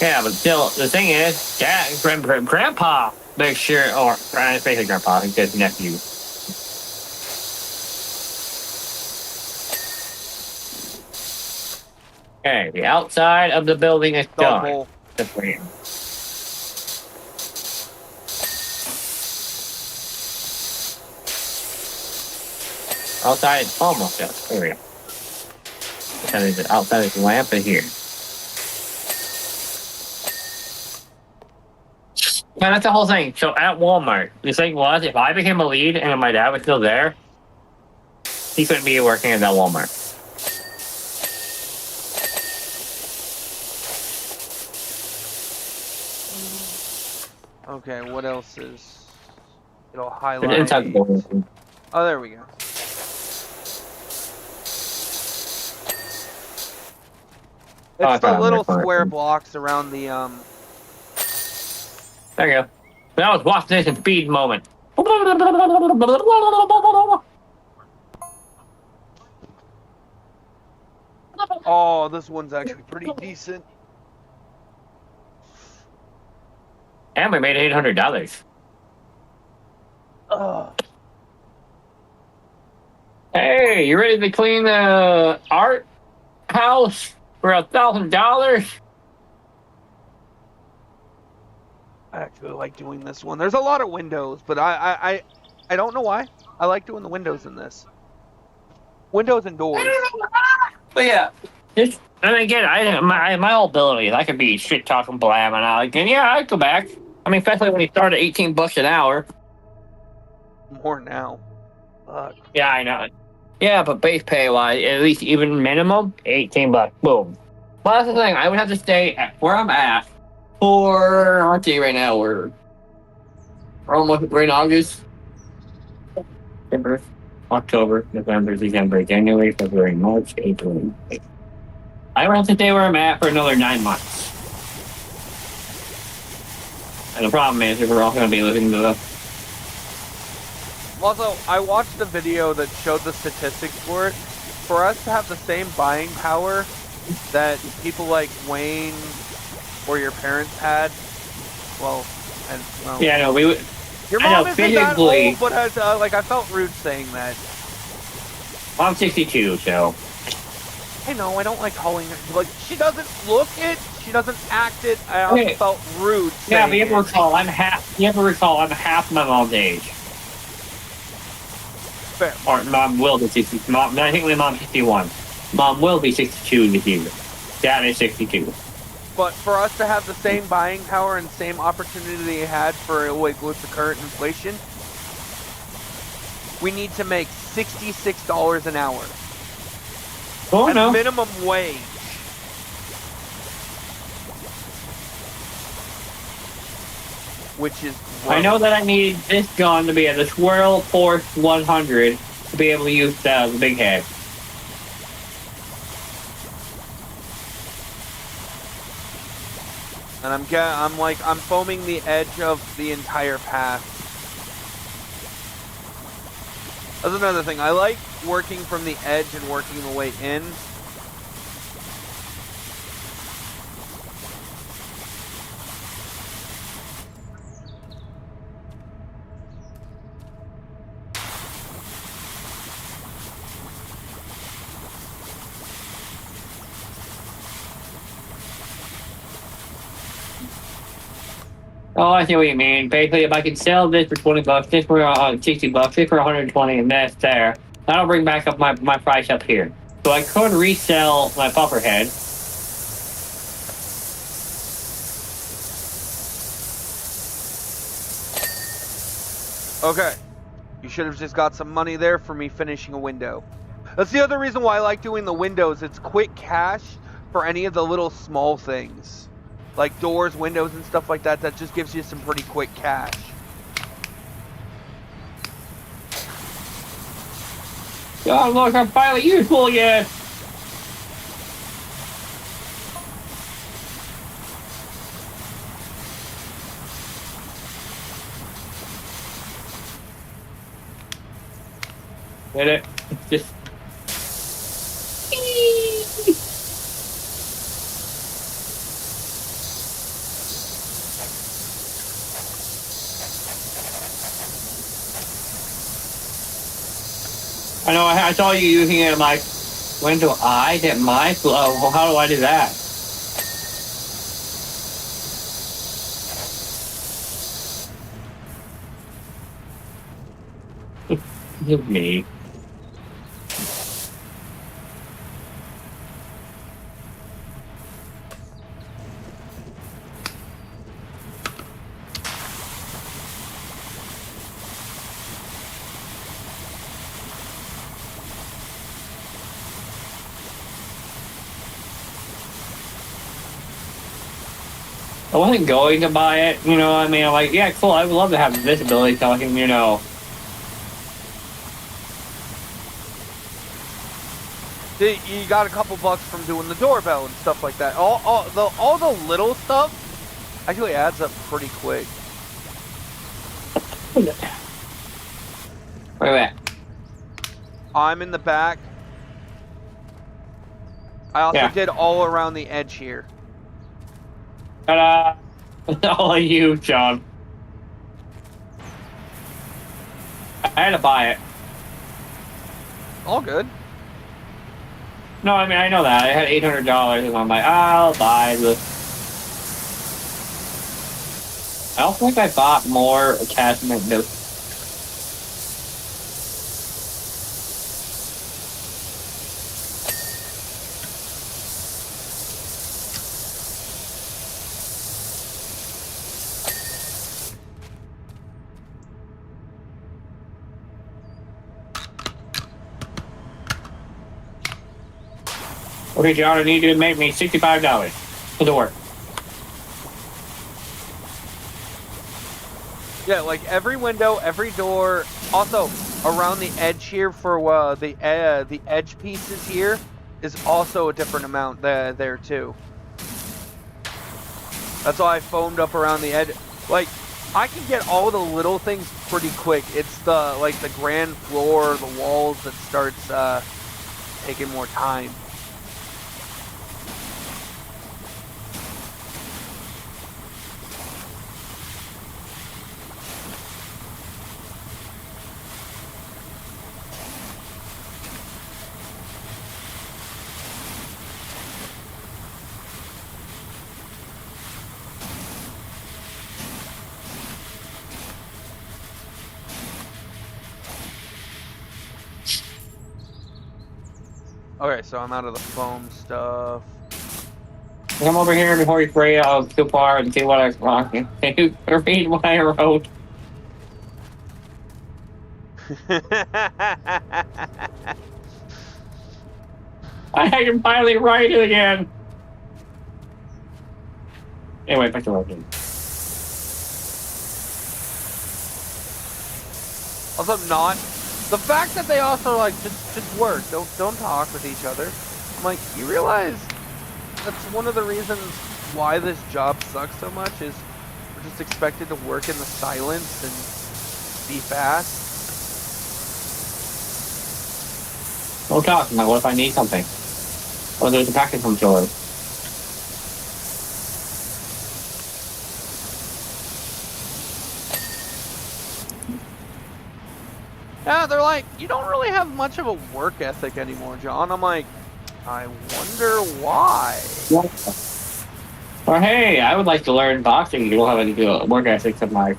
Yeah, but still, the thing is, Grandpa makes sure, or basically Grandpa, his nephew. Okay, the outside of the building is done. Outside is almost done. There we go. And the outside is the lamp in here. Yeah, that's the whole thing. So at Walmart, the thing was, if I became a lead and my dad was still there, he couldn't be working at that Walmart. Okay, what else is... It'll highlight... Inside the building. Oh, there we go. It's the little square blocks around the, There you go. That was Watch This and Speed moment. Oh, this one's actually pretty decent. And we made $800. Hey, you ready to clean the art house for $1,000? I actually like doing this one. There's a lot of windows, but I don't know why. I like doing the windows in this. Windows and doors. But yeah, and again, my old abilities, I could be shit talking blam and I'd go back. I mean, especially when you start at $18 an hour. more now. Fuck. Yeah, I know. Yeah, but base pay wise, at least even minimum, $18. Boom. Well, that's the thing. I would have to stay at where I'm at for. Let's see, right now we're almost we're in August, September, October, November, December, January, February, March, April. May. I would have to stay where I'm at for another 9 months. And the problem is, if we're all going to be living the. Also, I watched a video that showed the statistics for it. For us to have the same buying power that people like Wayne or your parents had, well, Yeah, no, we would. Your I mom know, isn't that physically- old, but has, like I felt rude saying that. I'm 62, so. I know, I don't like calling her. Like, she doesn't look it, she doesn't act it. I also Okay. felt rude Yeah, saying but you it. ever recall, I'm half my mom's age. Fair. Or mom will be 60. Mom, I think my mom's 61. Mom will be 62 this year. Dad is 62. But for us to have the same buying power and same opportunity they had for like with the current inflation, we need to make $66 an hour. Oh, At no. minimum wage. Which is I know that I need this gun to be at the Swirl Force 100 to be able to use the big head. And I'm foaming the edge of the entire path. That's another thing. I like working from the edge and working the way in. Oh, I see what you mean. Basically, if I can sell this for $20, this for $60, this for 120, and that's there, that'll bring back up my price up here. So I could resell my puffer head. Okay. You should have just got some money there for me finishing a window. That's the other reason why I like doing the windows. It's quick cash for any of the little small things. Like doors, windows, and stuff like that. That just gives you some pretty quick cash. Oh, look, I'm finally useful again. Get it? Just. I know, I saw you using it. I'm like, when do I get my flow? Well, how do I do that? Give me. I wasn't going to buy it, you know. I mean, I'm like, yeah, cool. I would love to have this ability so I can, you know. You got a couple bucks from doing the doorbell and stuff like that. All the little stuff actually adds up pretty quick. Where are we at? I'm in the back. I also Yeah. did all around the edge here. Ta-da! All of you, John. I had to buy it. All good. No, I mean, I know that. I had $800 and I'm like, I'll buy this. I don't think I bought more attachment notes. Okay, John, I need you to make me $65 for the work. Yeah, like every window, every door. Also, around the edge here for the edge pieces here is also a different amount there too. That's why I foamed up around the edge. Like, I can get all the little things pretty quick. It's the grand floor, the walls that starts taking more time. Okay, so I'm out of the foam stuff. Come over here before you spray out too far and see what I can you read what I wrote. I can finally write it again. Anyway, back to working. Also, not the fact that they also like just work. Don't talk with each other. I'm like, you realize that's one of the reasons why this job sucks so much is we're just expected to work in the silence and be fast. Don't talk. Now, what if I need something? Oh, there's a package from George. Yeah, they're like, you don't really have much of a work ethic anymore, John. I'm like, I wonder why. Yeah. Or hey, I would like to learn boxing. You don't have any work ethic of my.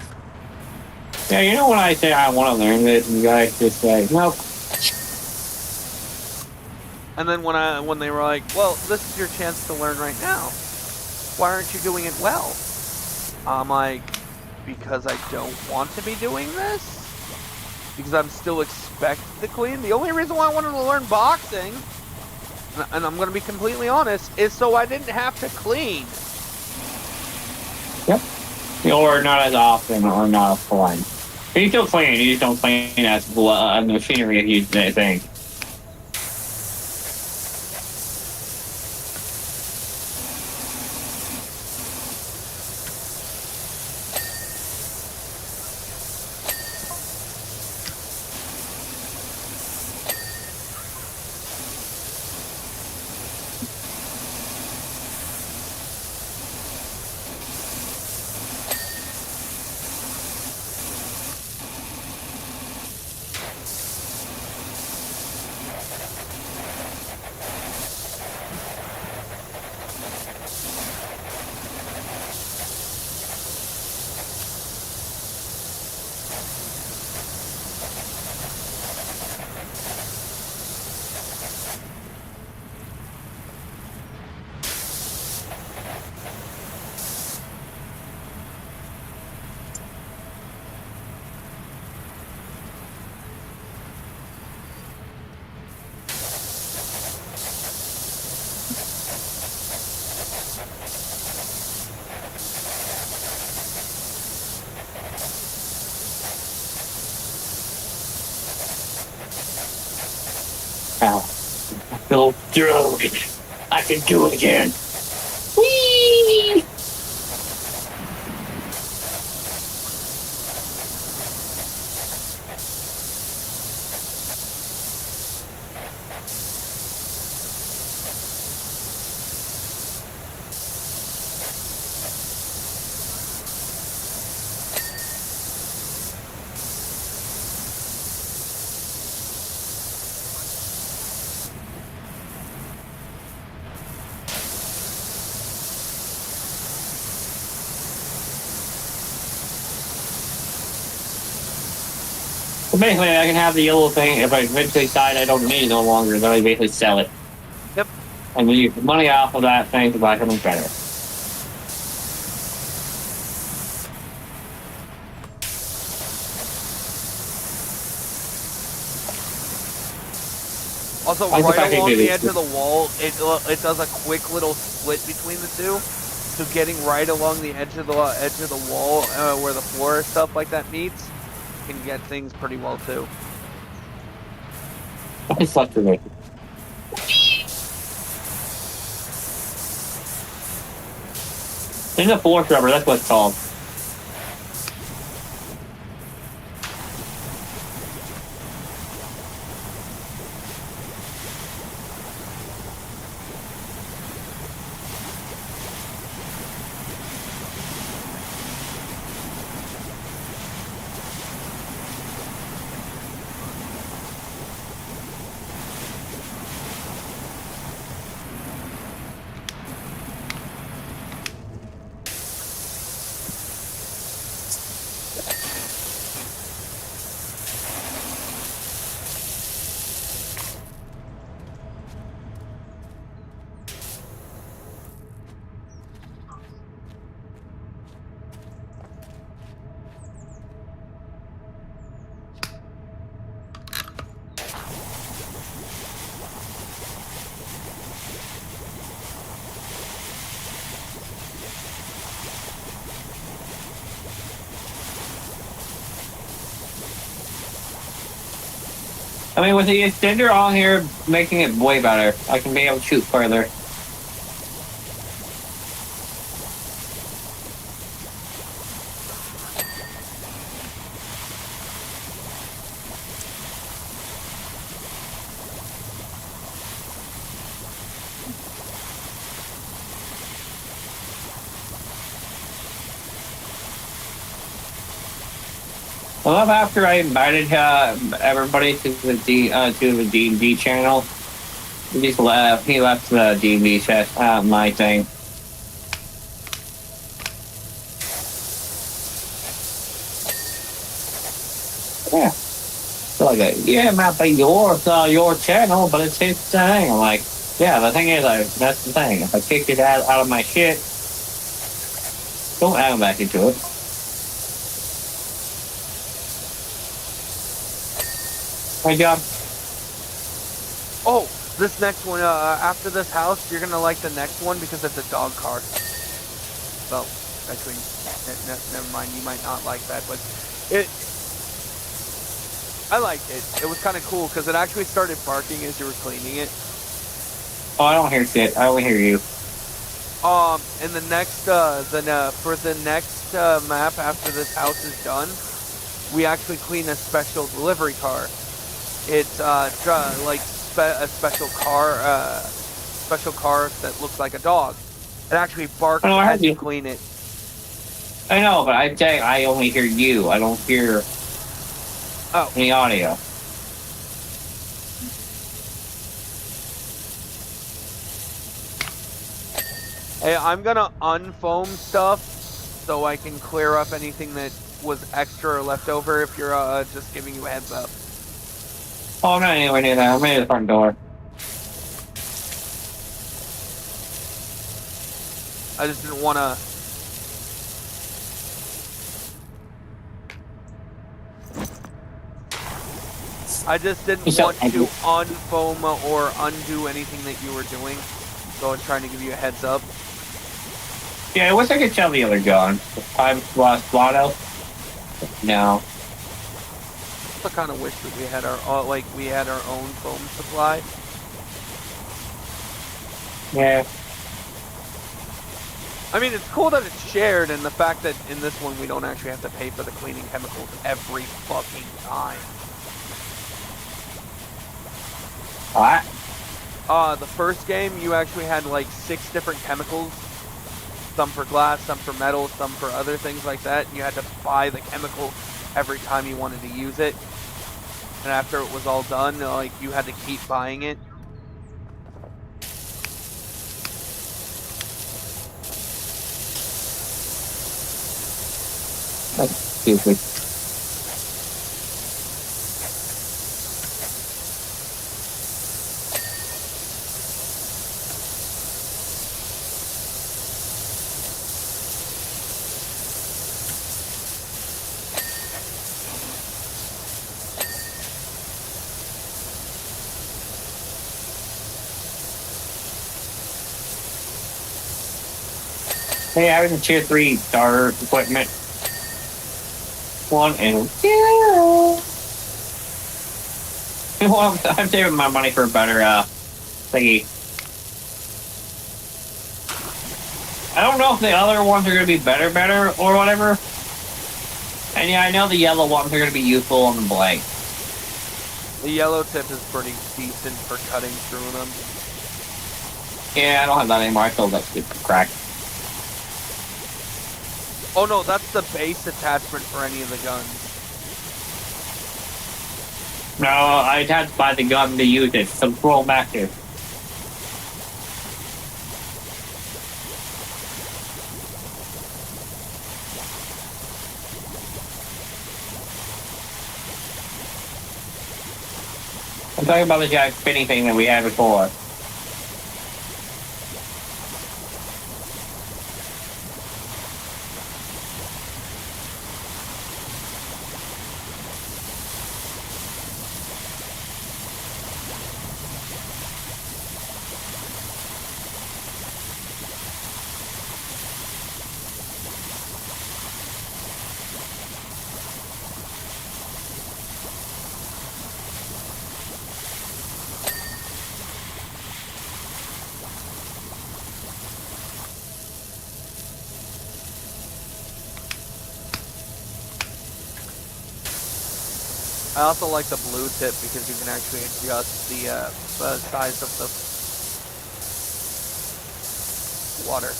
Yeah, you know when I say I want to learn this, and you guys just say nope. And then when they were like, well, this is your chance to learn right now. Why aren't you doing it well? I'm like, because I don't want to be doing this? Because I'm still expected to clean? The only reason why I wanted to learn boxing, and I'm going to be completely honest, is so I didn't have to clean. Yep. Or not as often, or not as fun. But you still clean. You just don't clean as machinery as you think. Ow. I feel through. I can do it again. Whee! So basically, I can have the yellow thing. If I eventually decide I don't need it no longer, then I basically sell it. Yep. And then use the money off of that thing to buy something better. Also, I like the right fact they along did the it. edge of the wall, it does a quick little split between the two. So getting right along the edge of the wall where the floor stuff like that meets can get things pretty well too. I slept with it. There's a force rubber, that's what it's called. I mean, with the extender on here, making it way better. I can be able to shoot further. I love after I invited everybody to the D&D channel. He just left. He left the D&D chat, my thing. Yeah. So like, yeah, it might be your channel, but it's his thing. I'm like, yeah, the thing is, that's the thing. If I kick it out of my shit, don't add back into it. Hey, John. Oh, this next one, after this house, you're gonna like the next one because it's a dog car. Well, actually, never mind. You might not like that, but I liked it. It was kind of cool because it actually started barking as you were cleaning it. Oh, I don't hear shit. I only hear you. And the next, for the next map after this house is done, we actually clean a special delivery car. It's like a special car that looks like a dog. It actually barks as you clean it. I know, but I say I only hear you. I don't hear any audio. Hey, I'm gonna unfoam stuff so I can clear up anything that was extra or left over if you're just giving you a heads up. Oh, I'm not anywhere near that. I'm at the front door. I just didn't want to... I just didn't want to unfoam or undo anything that you were doing. So I was trying to give you a heads up. Yeah, I wish I could tell the other gun. I'm lost Lotto. No. I kind of wish that we had our own foam supply. Yeah. I mean, it's cool that it's shared, and the fact that in this one we don't actually have to pay for the cleaning chemicals every fucking time. What? The first game you actually had like 6 different chemicals. Some for glass, some for metal, some for other things like that. And you had to buy the chemical every time you wanted to use it. And after it was all done, like, you had to keep buying it. That's stupid. Hey, having the tier 3 starter equipment one and yeah. Well, I'm saving my money for a better thingy. I don't know if the other ones are going to be better or whatever. And yeah, I know the yellow ones are going to be useful on the blade. The yellow tip is pretty decent for cutting through them. Yeah, I don't have that anymore. I feel that's good crack. Oh no, that's the base attachment for any of the guns. No, I attached by the gun to use it. Some scroll massive. I'm talking about the giant spinning thing that we had before. I also like the blue tip because you can actually adjust the size of the water.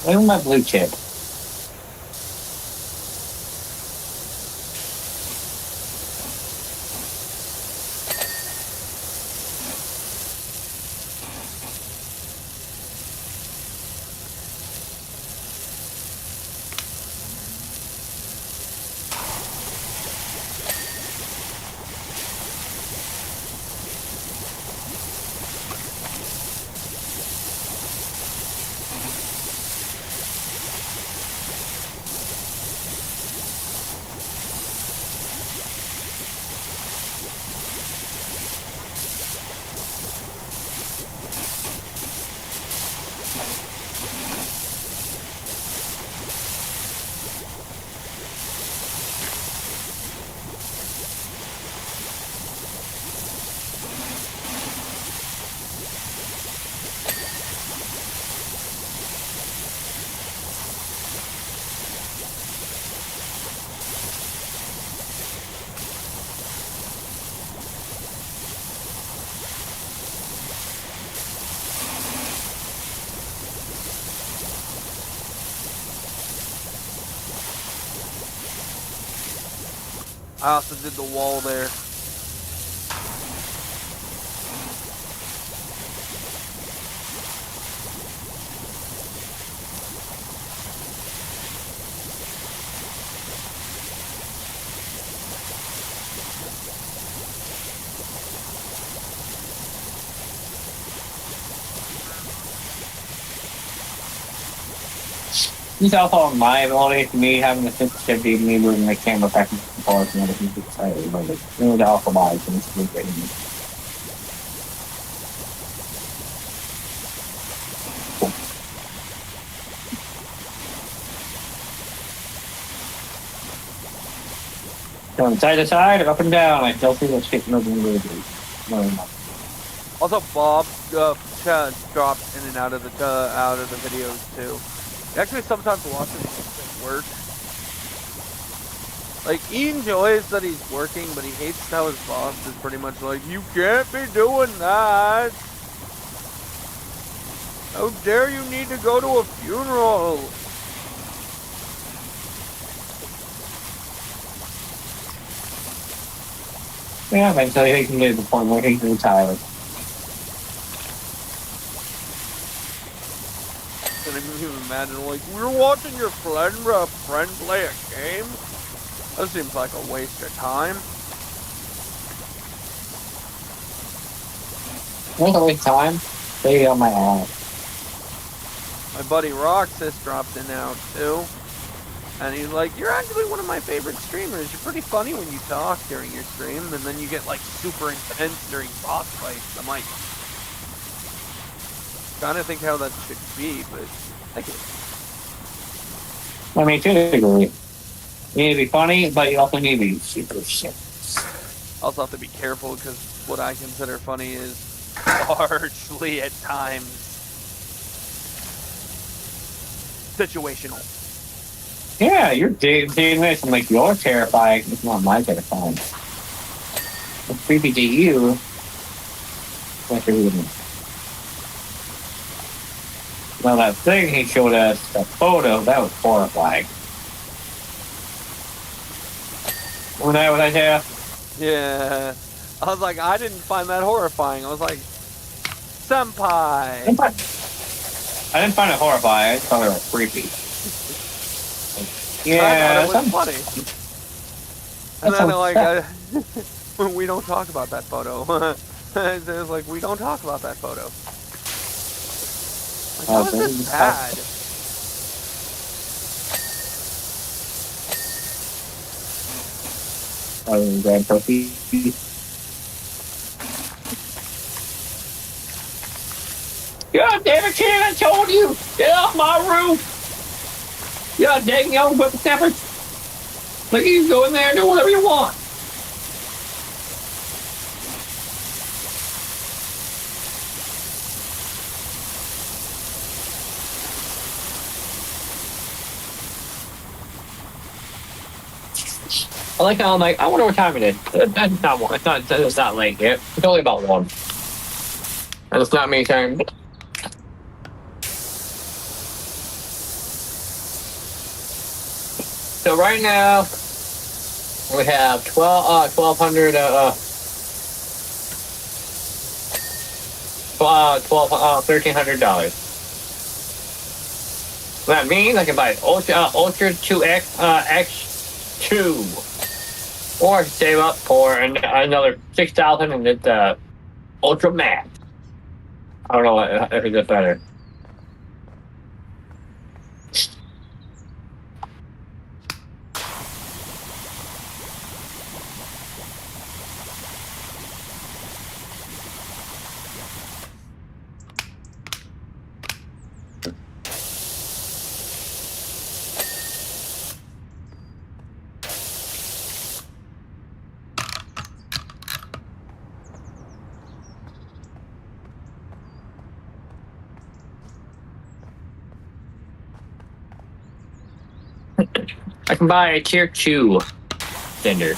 Where's my blue chip? I also did the wall there. These also my ability to me having the sensitivity to me moving the camera back and forth and everything excited about it. Really also my things to great. Going side to side or up and down, I still see that shit moving really good. Also, Bob drops in and out of the videos too. He actually sometimes watches it work. Like, he enjoys that he's working, but he hates how his boss is pretty much like, you can't be doing that. How dare you need to go to a funeral? Yeah, eventually he can get to the point where he can retire. Can you imagine, like, we're watching your friend play a game? That seems like a waste of time. Wait a wait time. Stay on my ass. My buddy Roxas dropped in now, too. And he's like, you're actually one of my favorite streamers. You're pretty funny when you talk during your stream, and then you get, like, super intense during boss fights. I'm like, trying to think how that should be, but I get it. I mean, to a degree. You need to be funny, but you also need to be super sick. Also have to be careful, because what I consider funny is largely, at times, situational. Yeah, you're dating this and like you're terrifying. It's not my terrifying. It's creepy to you. Like you're reading. Well, that thing he showed us, that photo, that was horrifying. Wasn't that what I said? Yeah. I was like, I didn't find that horrifying. I was like, senpai. I didn't find it horrifying. I just thought it was creepy. Yeah, I thought it was funny. And then like, we don't talk about that photo. It was like, we don't talk about that photo. Like, how is this bad? Grand Trophy. God damn it, kid, I told you! Get off my roof! God dang young whippersnappers! Look, you can go in there and do whatever you want! I like how I'm like, I wonder what time it is. It's not one. It's not late yet. It's only about 1. And it's not me saying. So right now we have $1,300. That means I can buy Ultra 2X X2, or save up for another 6,000 and get the Ultra Max. I don't know if it's better. I can buy a tier 2 Cinder.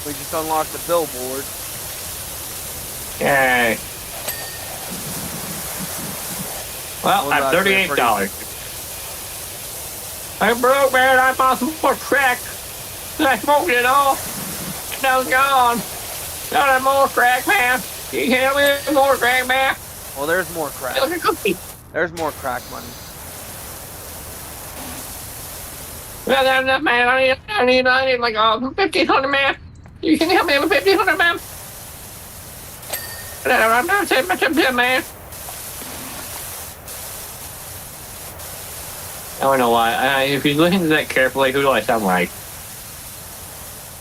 We just unlocked the billboard. Yay. Well, I'm $38. I'm broke, man. I bought some more crack. I smoked it all. Now it's gone. Now there's more crack, man. Can you help me with more crack, man? Well, there's more crack. There's more crack money. Well, that's enough, man. I need like 1,500, man. You can help me with 1,500, man. I'm not saying much of them, man. Oh, I know why. If you listen to that carefully, who do I sound like?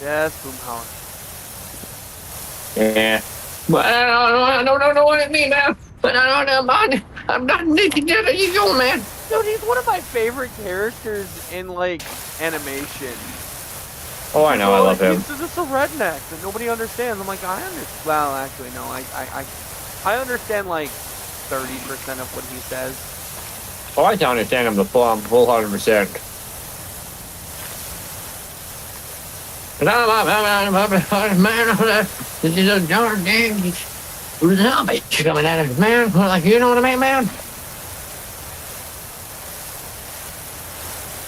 Yeah, it's Boomhauer. Yeah. But I don't know what it means, man. But I don't know, I'm not you go, man. Dude, he's one of my favorite characters in like animation. Oh, I know, I love him. He's just a redneck that nobody understands. I'm like, I understand. Well, actually, no, I understand like 30% of what he says. Oh, I don't understand him the full 100%. Man, this is a darn dang zombie coming at us, man. Like, you know what I mean, man?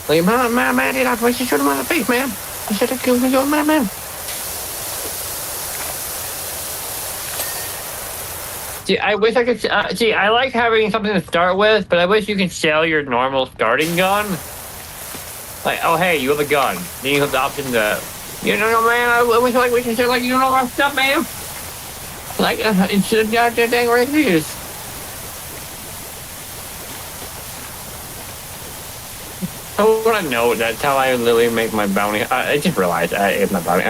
Like, man, did I push you shoot him on the face, man? I said, go, man. See, I wish I could. See, I like having something to start with, but I wish you could sell your normal starting gun. Like, oh, hey, you have a gun. Then you have the option to, you know, man, I wish like we could sell, like, you know, our stuff, man. Like, it's a goddamn dang reviews. I want to know that's how I literally make my bounty. I just realized I ate my bounty.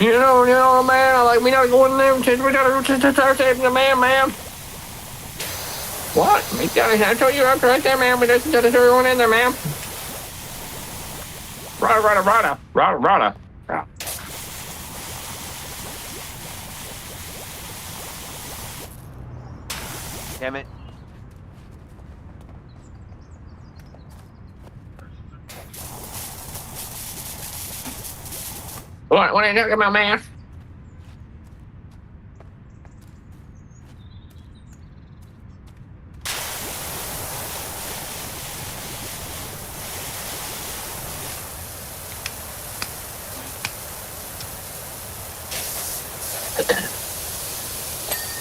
You know, man, I like, we gotta go in there and we gotta start saving the man. What? I told you after right there, man, we just gotta start going in there, man. Rada. Damn it. What are you talking about, man?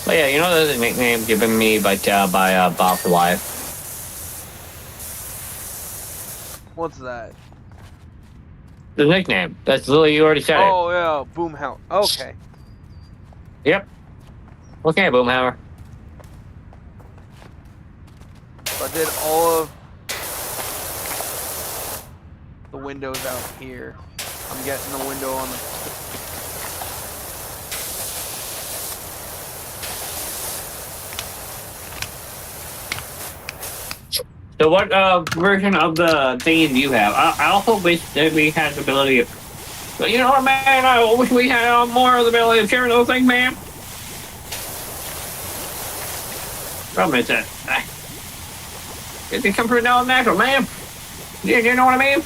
But yeah, you know there's a nickname given me by Bob for Life. What's that? The nickname. That's literally, you already said it. Oh yeah, Boomhound. Okay. Yep. Okay, Boomhammer. So I did all of the windows out here. I'm getting the window on the. So what version of the thingy do you have? I also wish that we had the ability of... You know what, man? I wish we had more of the ability of sharing those things, man. Problem is that... It comes from the natural, man. You know what I mean?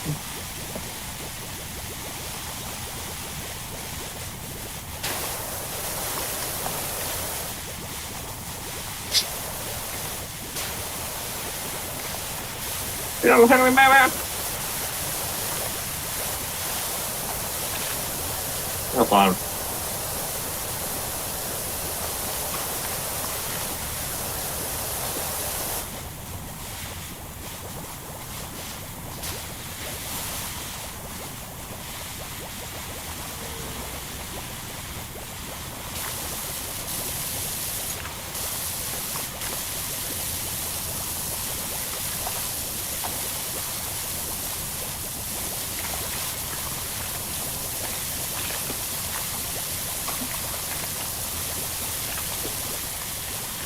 You know what I'm talking about? No problem.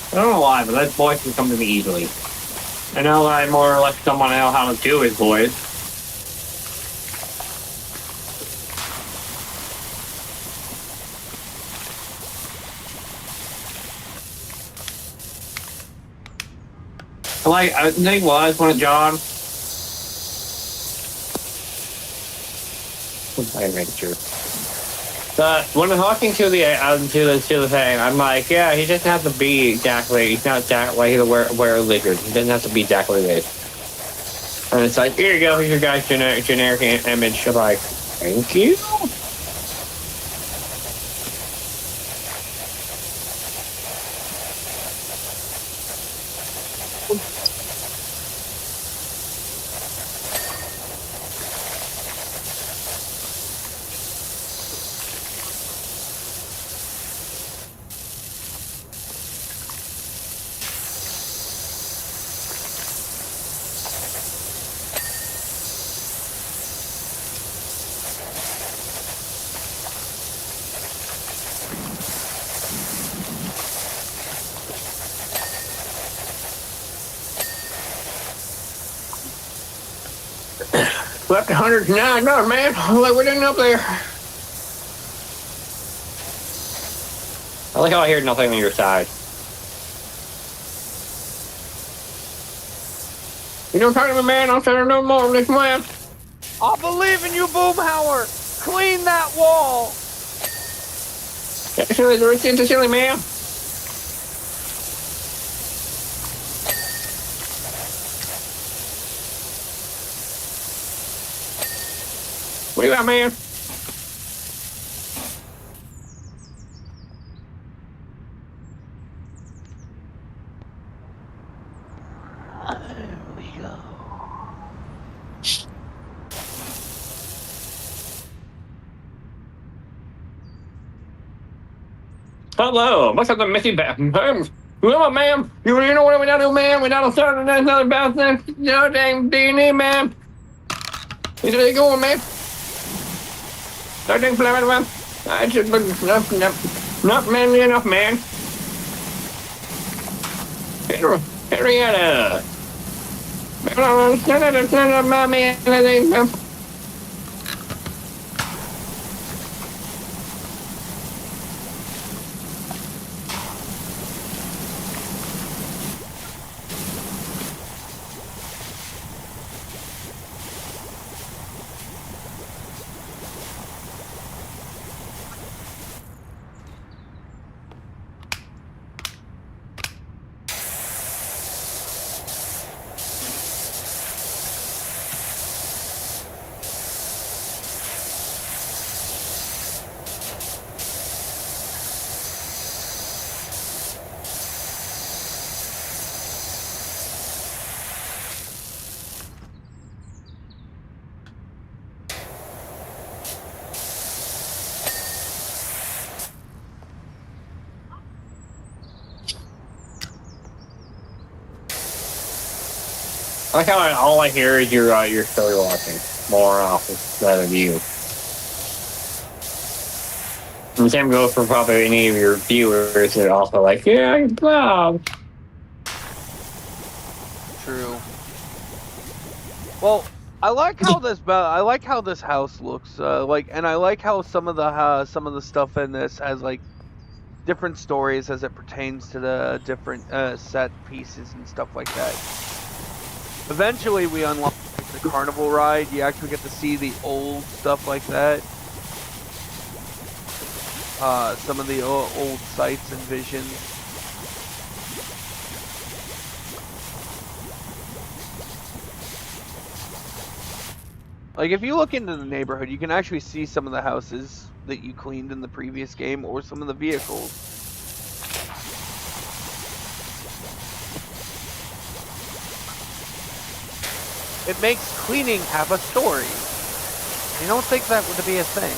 I don't know why, but that voice can come to me easily. I know I more or less someone know how to do his voice. Like, I think was one of John. I make sure. When I'm talking to the thing, I'm like, yeah, he doesn't have to be exactly. He's not exactly he'll wear a lizard. He doesn't have to be exactly this. And it's like, here you go, here's your guy's generic image. I'm like, thank you. Left $109, man. Like we didn't up there. I like how I hear nothing on your side. You don't talk to me, man. I'll tell you no more of this, man. I believe in you, Boomhauer. Clean that wall. That's the silly, man. What do you got, man? There we go. Hello, what's up, the missing bathrooms? Well, ma'am, you know what we gotta do, ma'am? We gotta start another bathroom. No dang D&E, ma'am. Is it going, ma'am? Starting flamming, ma'am. I should be not manly enough, man. Henrietta. My man, I like how all I hear is your story watching more often than you. And the same goes for probably any of your viewers that are also like, yeah, Bob. True. Well, I like how this house looks. And I like how some of the stuff in this has like different stories as it pertains to the different set pieces and stuff like that. Eventually, we unlock the carnival ride. You actually get to see the old stuff like that. Some of the old sights and visions. Like, if you look into the neighborhood, you can actually see some of the houses that you cleaned in the previous game, or some of the vehicles. It makes cleaning have a story. You don't think that would be a thing.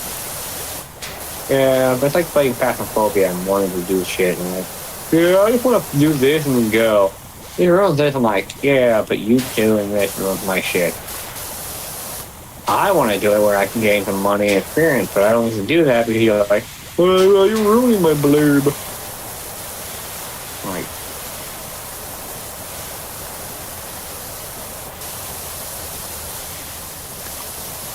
Yeah, but it's like playing Phasmophobia and wanting to do shit and like, yeah, I just want to do this and then go. You ruins this, I'm like, yeah, but you doing this ruins my shit. I want to do it where I can gain some money and experience, but I don't need to do that because you're like, well, you're ruining my blurb. Like,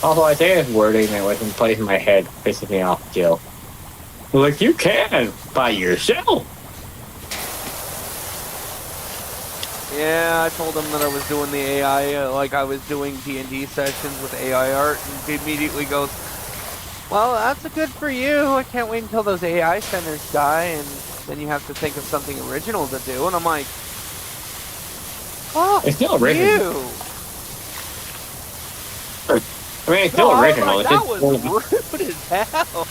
also, I say this wording that was in place in my head, pissing me off still. Like, you can by yourself. Yeah, I told him that I was doing the AI, like I was doing D&D sessions with AI art, and he immediately goes, well, that's a good for you. I can't wait until those AI centers die, and then you have to think of something original to do. And I'm like, oh, It's still original. you. I mean, it's still original. Like, that was rude as hell.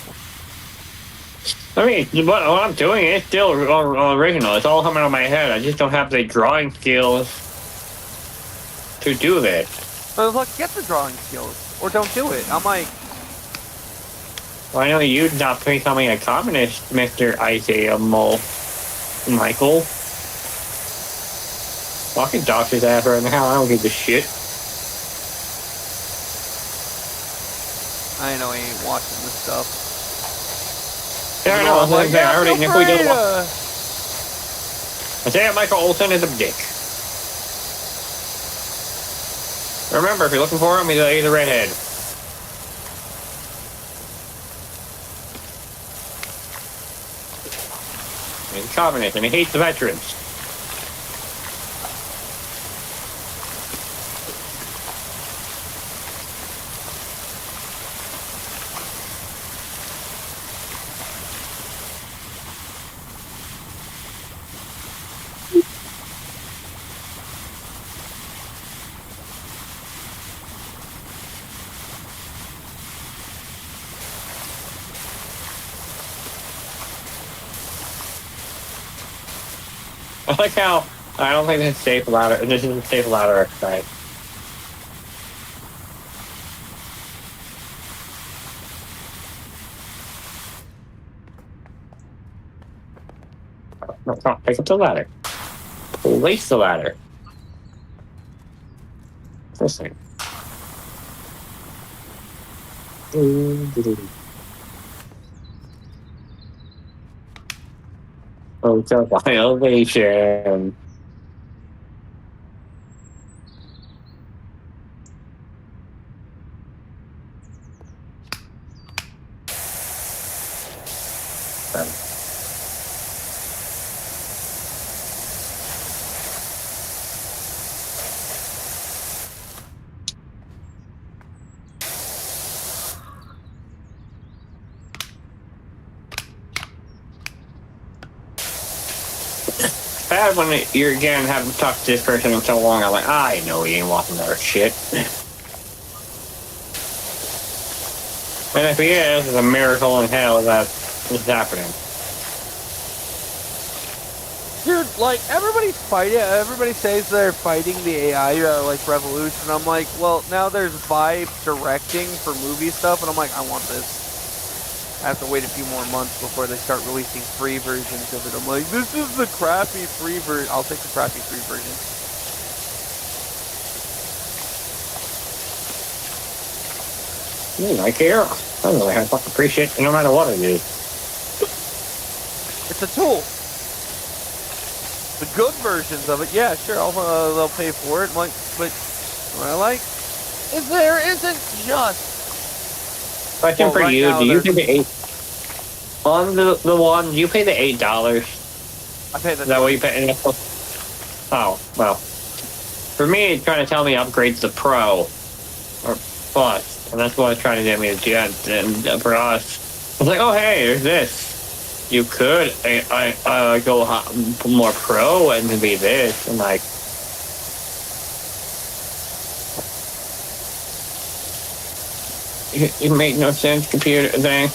I mean, what I'm doing is still original. It's all coming out of my head. I just don't have the drawing skills to do this. I was like, get the drawing skills, or don't do it. I'm like, Well, I know you're not becoming a communist, Mr. Isaiah Mole, Michael. Fucking doctor's ass right now. I don't give a shit. I know he ain't watching this stuff. Yeah, I know. I'm like, I already yeah, if we don't feel Isaiah Michael Olsen is a dick. Remember, if you're looking for him, he's a redhead. He's a communist, and he hates the veterans. I like how I don't think this is safe ladder. This is a safe ladder exercise. No, pick up the ladder. Place the ladder. This thing. Oh, it's a violation. Bad when you're again having to talk to this person for so long. I'm like, I know he ain't walking our shit. And if he is, it's a miracle in hell that is happening. Dude, like, everybody's fighting. Everybody says they're fighting the AI, like, revolution. I'm like, well, now there's Vibe directing for movie stuff, and I'm like, I want this. I have to wait a few more months before they start releasing free versions of it. I'm like, this is the crappy free version. I'll take the crappy free version. I care. I don't really have to appreciate it no matter what it is. It's a tool. The good versions of it, yeah, sure, they'll pay for it. I'm like, but what I like is there isn't just. Question for you: do you pay the on the one? Do you pay the $8? I pay the. Is that what you pay? Oh well. For me, it's trying to tell me upgrade to Pro or Plus, and that's what it's trying to get me to do. And for us, I was like, oh hey, there's this. You could go more Pro and be this, and like. It made no sense, computer thing.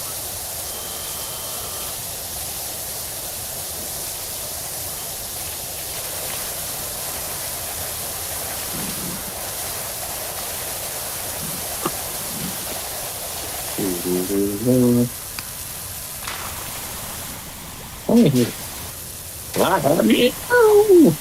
Oh,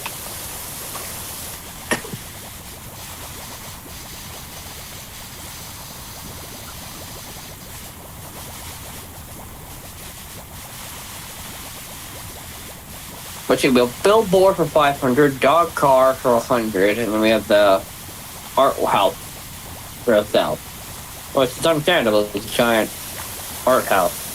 Let's see, we have billboard for 500, dog car for 100, and then we have the art house for 1,000. Well, it's understandable. It's a giant art house.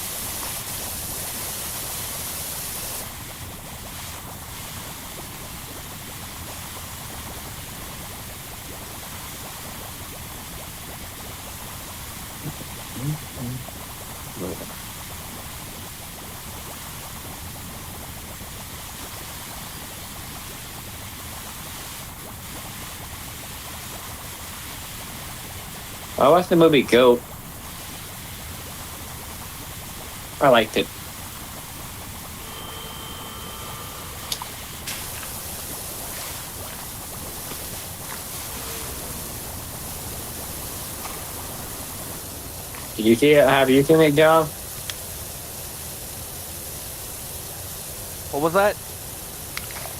I watched the movie Goat. I liked it. Did you see it? Have you seen it, John? What was that?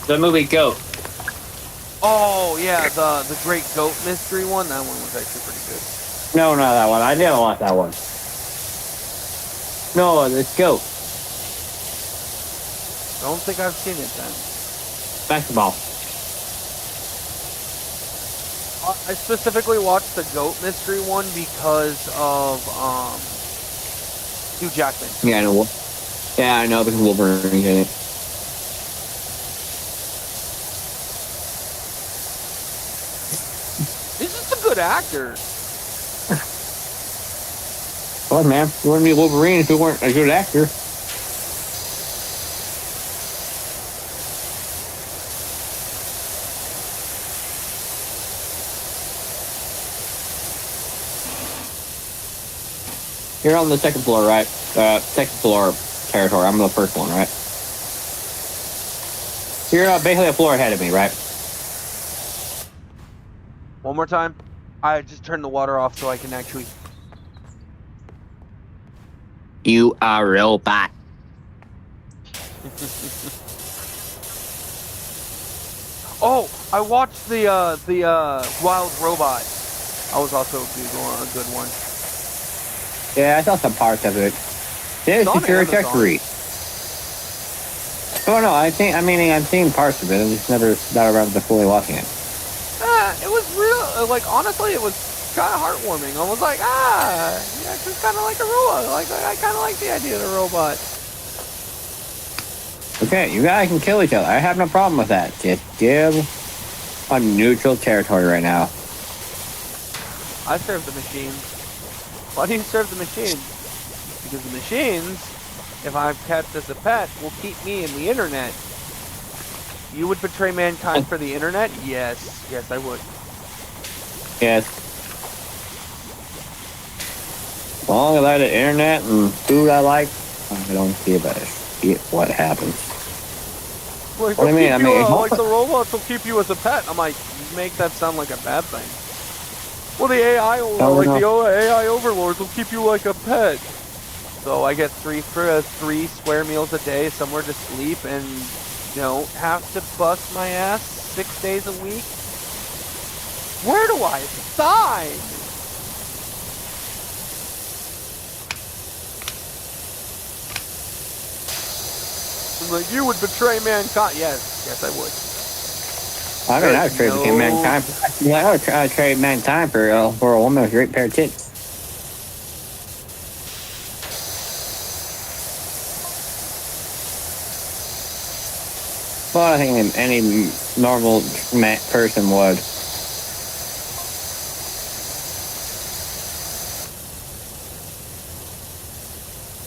The movie Goat. Oh yeah, the Great Goat Mystery one. That one was actually pretty good. No, not that one. I didn't watch that one. No, it's Goat. Don't think I've seen it then. Basketball. I specifically watched the Goat Mystery one because of Hugh Jackman. Yeah, I know. Yeah, I know because Wolverine in it. He's just a good actor. Well, man, you wouldn't be Wolverine if you weren't a good actor. You're on the second floor, right? Second floor territory. I'm on the first one, right? You're basically a floor ahead of me, right? One more time. I just turned the water off so I can actually. You are a robot. Oh, I watched the Wild Robot. I was also a good one. Yeah, I saw some parts of it. This It's on is your Amazon. accessory. Oh no, I've seen parts of it. I'm just never got around to fully watching it. It was real. Like honestly, it was kind of heartwarming. I was like, yeah, it's just kind of like a robot. Like I kind of like the idea of a robot. Okay, you guys can kill each other. I have no problem with that. Just give a neutral territory right now. I serve the machines. Why do you serve the machines? Because the machines, if I've kept as a pet, will keep me in the internet. You would betray mankind for the internet? Yes. Yes, I would. Yes. As long as I have the internet and food I like, I don't give a shit what happens. Like, What do you mean? like the robots will keep you as a pet. I'm like, you make that sound like a bad thing. Well, the AI, AI overlords will keep you like a pet. So I get three square meals a day, somewhere to sleep, and don't have to bust my ass 6 days a week. Where do I sign? I'm like, you would betray mankind. Yes, I would. I mean, I would trade mankind. I would trade mankind for a woman with a great pair of tits. Well, I think any normal person would.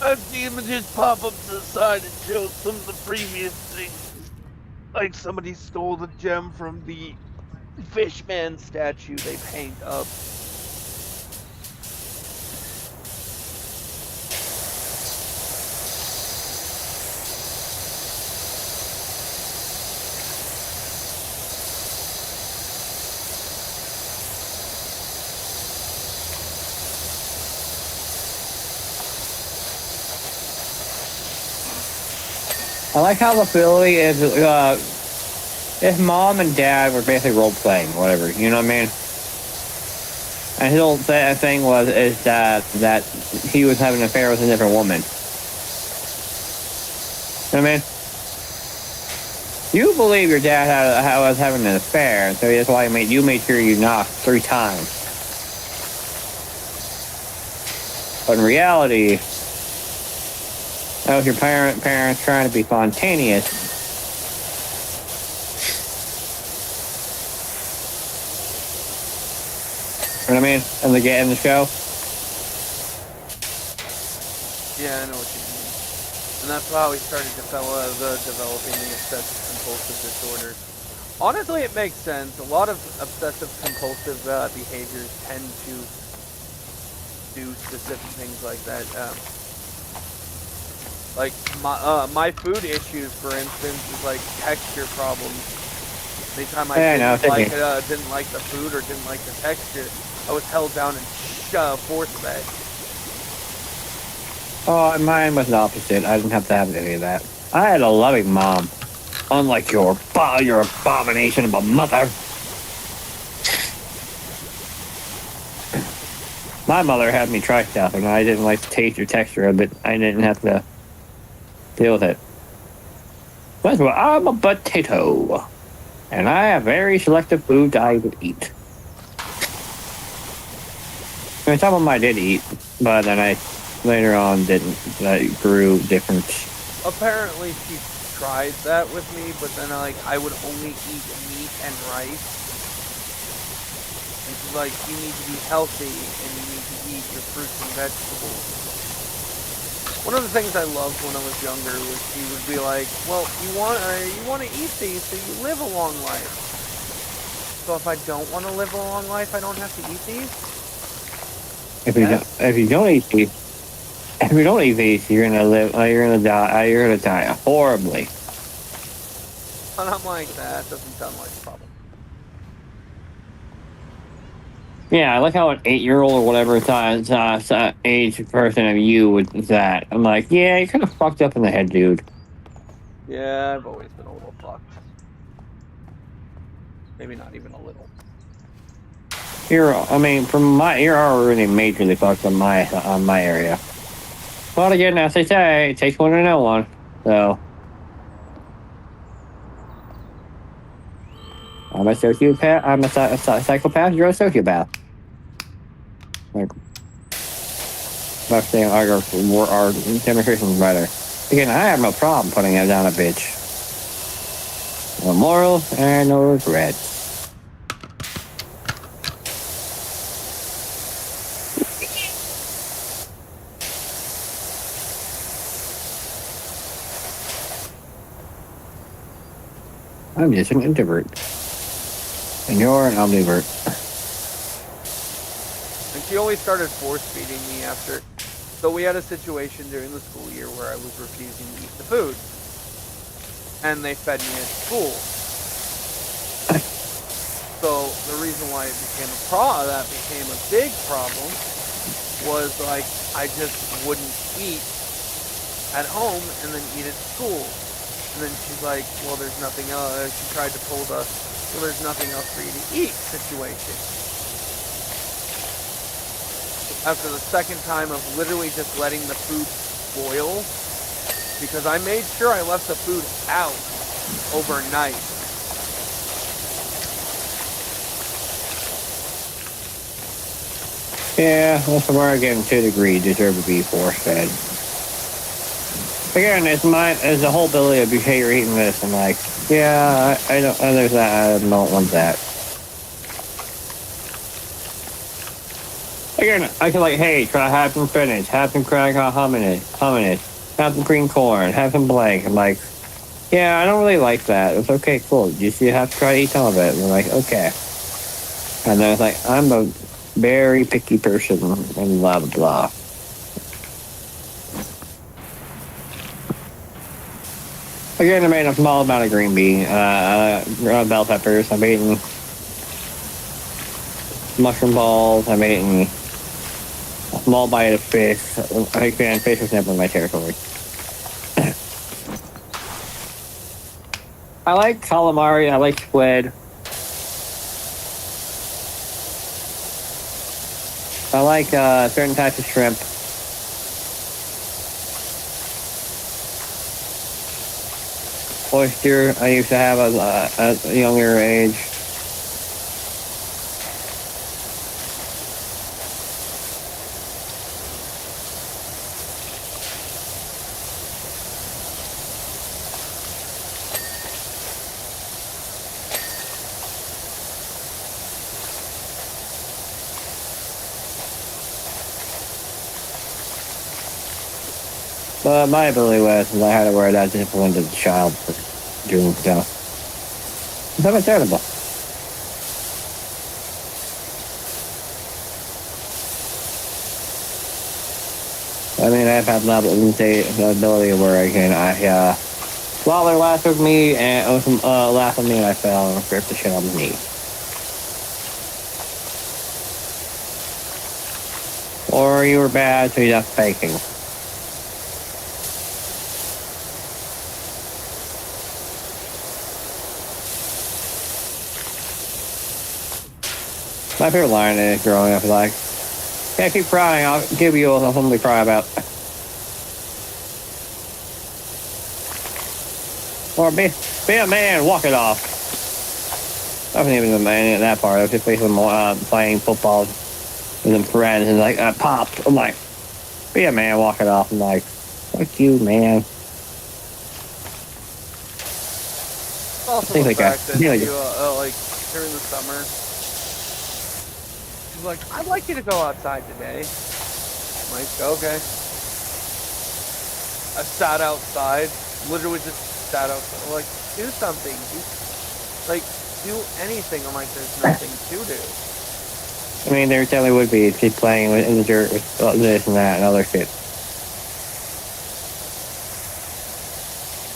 I've seen them just pop up to the side and show some of the previous things. Like somebody stole the gem from the Fishman statue they paint up. I like how the Philly is, his mom and dad were basically role playing, whatever, you know what I mean? And his whole thing is that he was having an affair with a different woman. You know what I mean? You believe your dad was having an affair, so that's why you made sure you knocked 3 times. But in reality, that was your parents trying to be spontaneous. You know what I mean? In the show? Yeah, I know what you mean. And that's how he started developing the obsessive compulsive disorder. Honestly, it makes sense. A lot of obsessive compulsive behaviors tend to do specific things like that. Like my food issues, for instance, is like texture problems. Anytime I didn't like the food or didn't like the texture, I was held down and force fed. Oh, mine was the opposite. I didn't have to have any of that. I had a loving mom, unlike your abomination of a mother. My mother had me try stuff, and I didn't like the taste or texture of it. I didn't have to deal with it. That's why I'm a potato, and I have very selective foods I would eat. I mean, some of them I did eat, but then I later on didn't. That grew different. Apparently, she tried that with me, but then I would only eat meat and rice. And she's like, you need to be healthy and you need to eat your fruits and vegetables. One of the things I loved when I was younger was she would be like, well, you want to eat these so you live a long life. So if I don't want to live a long life, I don't have to eat these? If you don't eat these, if you don't eat these, you're gonna live. You're gonna die. You're gonna die horribly. And I'm like, that doesn't sound like a problem. Yeah, I like how an 8-year-old or whatever age person of you would that. I'm like, yeah, you're kind of fucked up in the head, dude. Yeah, I've always been a little fucked. Maybe not even a little. You're already majorly fucked on my area. But again, as they say, it takes one to know one. So I'm a sociopath. I'm a psychopath. You're a sociopath. Like, that's the our demonstration's better. Again, I have no problem putting it down a bitch. No morals and no regrets. I'm just an introvert. And you're an ambivert. And she always started force feeding me after. So we had a situation during the school year where I was refusing to eat the food. And they fed me at school. So the reason why it became a big problem was like I just wouldn't eat at home and then eat at school. And then she's like, well, there's nothing else. She tried to pull the, well, there's nothing else for you to eat situation. After the second time of literally just letting the food spoil, because I made sure I left the food out overnight. Yeah, well, somewhere again, to a degree, deserve to be force fed. Again, it's the whole ability of, hey, you're eating this, and like, yeah, I don't, there's that, I don't want that. Again, I can like, hey, try have some spinach, have some crack hummus, have some green corn, have some blank. I'm like, yeah, I don't really like that. It's okay, cool. You have to try to eat some of it. And I'm like, okay. And then it's like, I'm a very picky person, and blah, blah, blah. Again, I made a small amount of green bean, bell peppers. I'm eating mushroom balls. I'm eating a small bite of fish. Again, fish is never my territory. I like calamari. I like squid. I like certain types of shrimp. Oyster, I used to have at a younger age. But my ability was I had to wear that discipline to the child for doing stuff. It's understandable. I mean, I've had the ability where while they're laughing with me and laugh at me, and I fell and ripped the shit on my knee. Or you were bad, so you're just faking. My favorite line is growing up is like, yeah, keep crying, I'll give you something to cry about. Or be a man, walk it off. I wasn't even a man in that part, I was just basically playing football then friends and like, popped. I'm like, yeah, man, walking off. I'm like, fuck you, man. Also Things the like that. fact that Yeah, you, like, during the summer, she's like, I'd like you to go outside today. I'm like, okay. I sat outside, literally just sat outside. I'm like, do something. Do anything. I'm like, there's nothing to do. I mean, there definitely would be if she's playing in the dirt with this and that and other shit.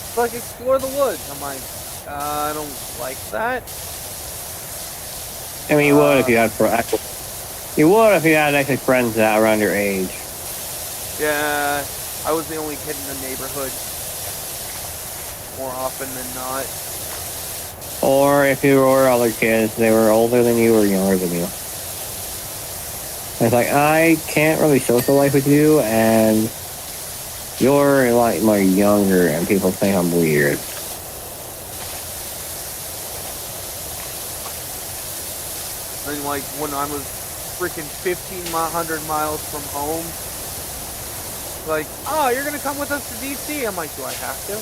It's like, explore the woods. I'm like, I don't like that. I mean, you would if you had you would if you had actually friends that are around your age. Yeah, I was the only kid in the neighborhood more often than not. Or if you were other kids, they were older than you or younger than you. It's like, I can't really socialize with you, and you're like more younger, and people think I'm weird. And like when I was freaking 1,500 miles from home, like, oh, you're gonna come with us to DC? I'm like, do I have to?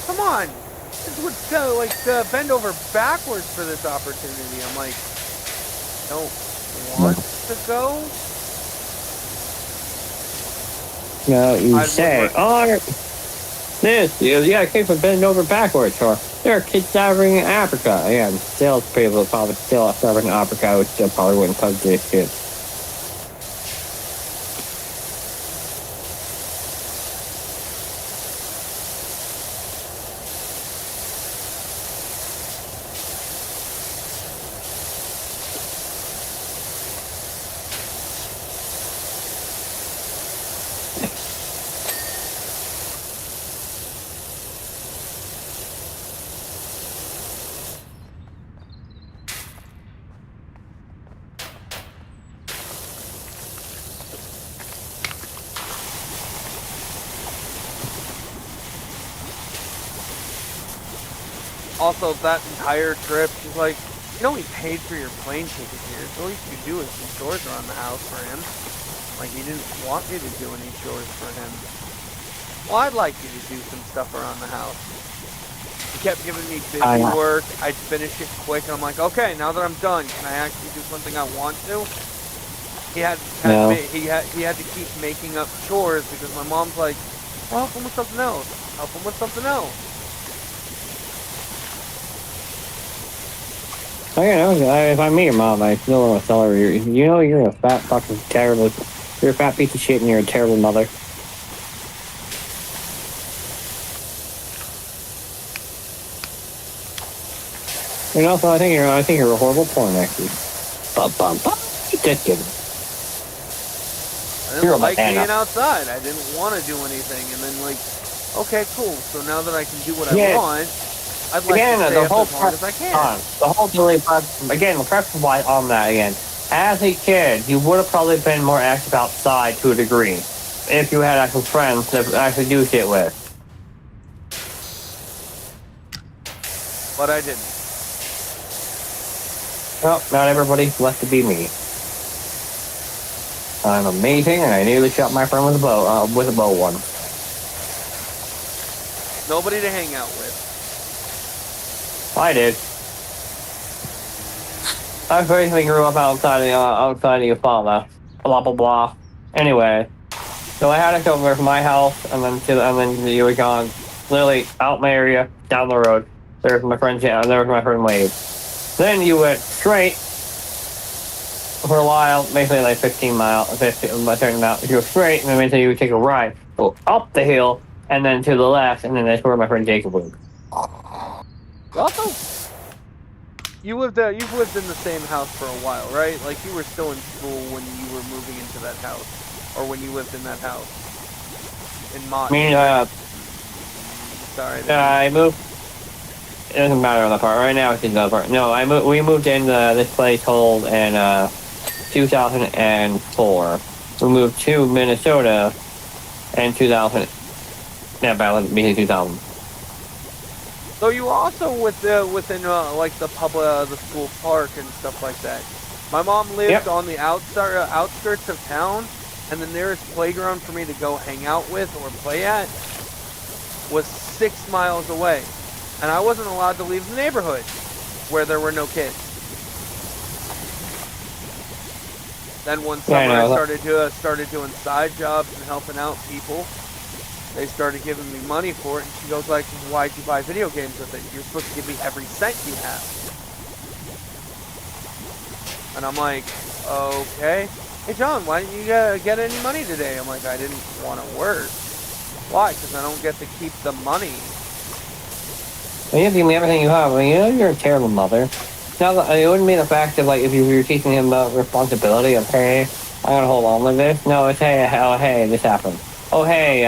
Come on, this would bend over backwards for this opportunity. I'm like, don't want to go. No, you say, you gotta keep from bending over backwards, or there are kids starving in Africa. Yeah, and still people probably still starving in Africa, which still probably wouldn't touch this shit. Also, that entire trip, she's like, you know, he paid for your plane ticket here. So all you could do is some chores around the house for him. Like, he didn't want me to do any chores for him. Well, I'd like you to do some stuff around the house. He kept giving me busy work. I'd finish it quick, and I'm like, okay, now that I'm done, can I actually do something I want to? He had to keep making up chores because my mom's like, well, help him with something else. Help him with something else. Oh, if I meet your mom, I still want to tell her, you know, you're a fat fucking terrible, you're a fat piece of shit and you're a terrible mother. And also, I think you're a horrible porn actor. Just kidding. I didn't like being outside. I didn't want to do anything. And then, like, okay, cool. So now that I can do what I want, I'd like to stay up as long as I can. The whole again, the prep why on that again. As a kid, you would have probably been more active outside to a degree if you had actual friends to actually do shit with. But I didn't. Well, not everybody's left to be me. I'm amazing, and I nearly shot my friend with a bow once. Nobody to hang out with. I did. I basically grew up outside of Eufaula. Blah blah blah. Anyway, so I had to go over from my house, and then you were gone, literally out my area, down the road. There was my friend Wade. Then you went straight for a while, basically like 15 miles, a certain amount. You go straight, and then eventually you would take a right, go up the hill, and then to the left, and then that's where my friend Jacob lived. Also, you've lived in the same house for a while, right? Like, you were still in school when you were moving into that house, or when you lived in that house in Mott. Sorry. I moved. It doesn't matter on that part. Right now, it's in the part. No, we moved in this place called in 2004. We moved to Minnesota in 2000. Yeah, about maybe 2000. So you also within like the school park and stuff like that. My mom lived on the outskirts of town, and the nearest playground for me to go hang out with or play at was 6 miles away. And I wasn't allowed to leave the neighborhood where there were no kids. Then one summer I started doing side jobs and helping out people. They started giving me money for it, and she goes like, "Why'd you buy video games with it? You're supposed to give me every cent you have." And I'm like, "Okay. Hey John, why didn't you get any money today?" I'm like, "I didn't want to work." Why? Because I don't get to keep the money. Well, you have to give me everything you have. I mean, you know, you're a terrible mother. Now, it wouldn't be the fact of, like, if you were teaching him about responsibility of, hey, I'm going to hold on with this. No, it's, hey, oh, hey, this happened. Oh, hey,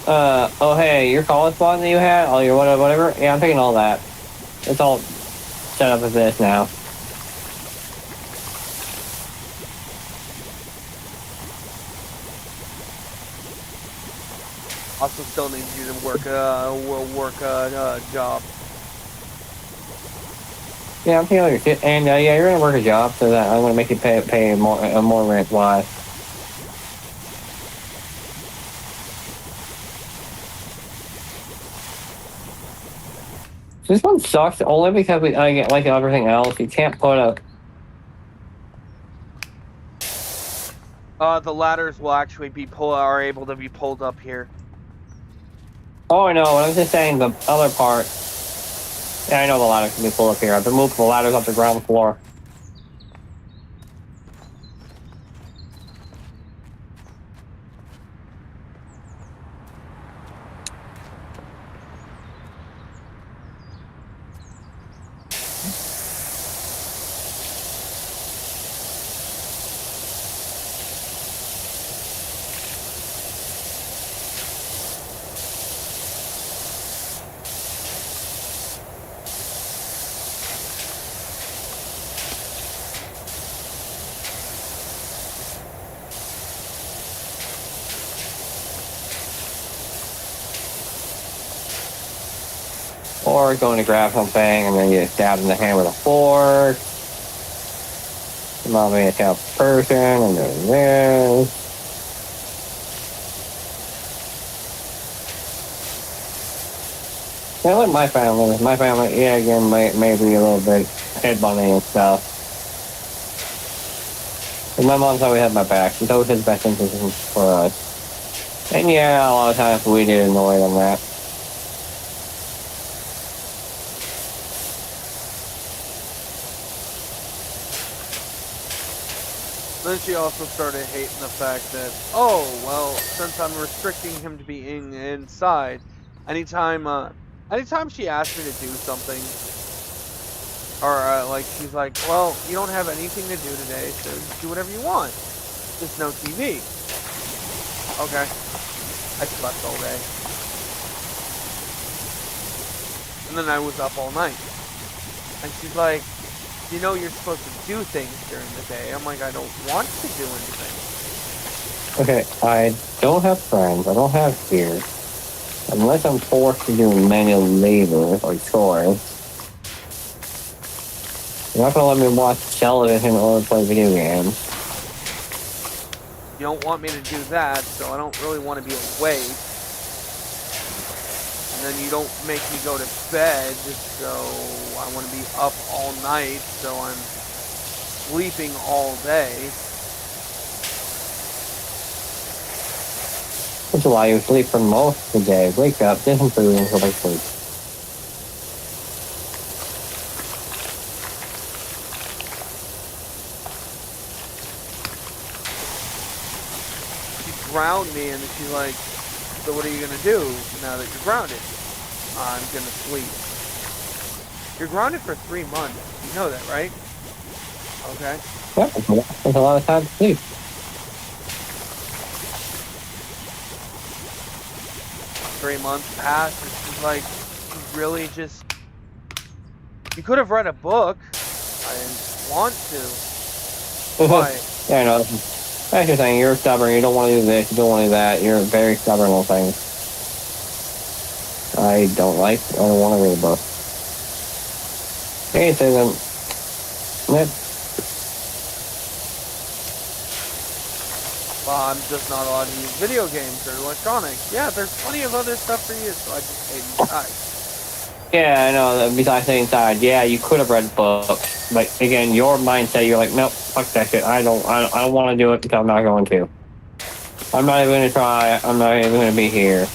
oh, hey, your college bond that you had? Oh, your whatever? Yeah, I'm taking all that. It's all set up as this now. Also still need you to work a job. Yeah, I'm taking all your shit. And, yeah, you're going to work a job so that I'm going to make you pay more rent. Why? This one sucks only because like everything else, you can't put a... The ladders will actually are able to be pulled up here. Oh, I know. I was just saying the other part. Yeah, I know the ladders can be pulled up here. I've been moving the ladders up the ground floor. Or going to grab something and then get stabbed in the hand with a fork. Not being a tough person and doing this. Yeah, like my family, yeah, again, may be a little bit headbutting and stuff. But my mom's always had my back. She's always had the best intentions for us. And yeah, a lot of times we did annoy them that. Then she also started hating the fact that, oh, well, since I'm restricting him to being inside, anytime she asked me to do something, or like she's like, well, you don't have anything to do today, so do whatever you want. Just no TV. Okay. I slept all day. And then I was up all night. And she's like, you know you're supposed to do things during the day. I'm like, I don't want to do anything. Okay, I don't have friends. I don't have fear. Unless I'm forced to do manual labor or chores. You're not going to let me watch television or play video games. You don't want me to do that, so I don't really want to be awake. And then you don't make me go to bed, so I want to be up all night, so I'm sleeping all day. Which is why you sleep for most of the day. Wake up, get some food, and go back to sleep. She grounded me, and she's like, so what are you going to do now that you're grounded? I'm going to sleep. You're grounded for 3 months. You know that, right? Okay. Yeah, there's a lot of time to sleep. 3 months passed, and she's like, you really just... You could have read a book. I didn't want to. Why? Yeah, I know. That's your thing. You're stubborn. You don't want to do this. You don't want to do that. You're very stubborn on things. I don't want to read a book. Anything, Yep. Well, I'm just not allowed to use video games or electronics. Yeah, there's plenty of other stuff for you, so I just stayed inside. Yeah, I know. Besides staying inside, yeah, you could have read books, but again, your mindset, you're like, nope, fuck that shit. I don't want to do it because I'm not going to. I'm not even going to try. I'm not even going to be here.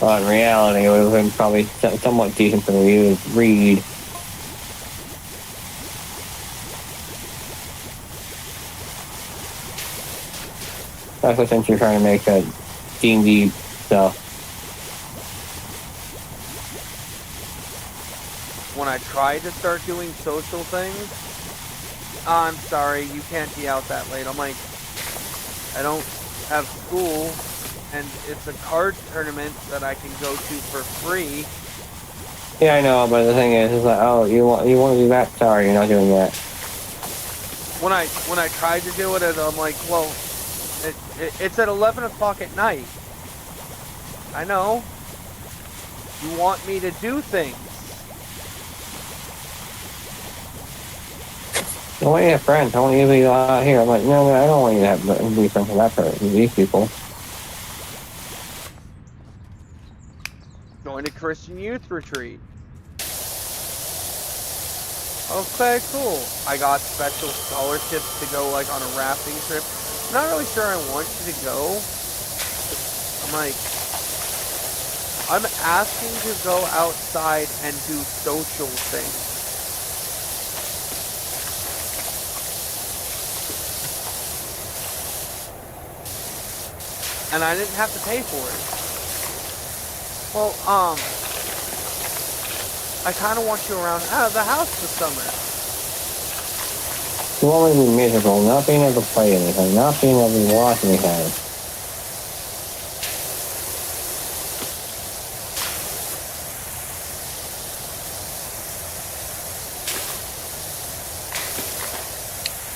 But in reality, it would have been probably somewhat decent for you to read. Especially since you're trying to make a D&D stuff. When I tried to start doing social things, I'm sorry, you can't be out that late. I'm like, I don't have school, and it's a card tournament that I can go to for free. Yeah, I know, but the thing is like, oh, you want to do that? Sorry, you're not doing that. When I tried to do it, I'm like, well, it's at 11 o'clock at night. I know. You want me to do things. I want you to have friends. I want you to be out here. I'm like, no, I don't want you to be friends with that person, these people. Join a Christian youth retreat. Okay, cool. I got special scholarships to go like on a rafting trip. I'm not really sure I want you to go. I'm like, I'm asking to go outside and do social things. And I didn't have to pay for it. Well, I kind of want you around out of the house this summer. You want me to be miserable, not being able to play anything, not being able to watch anything.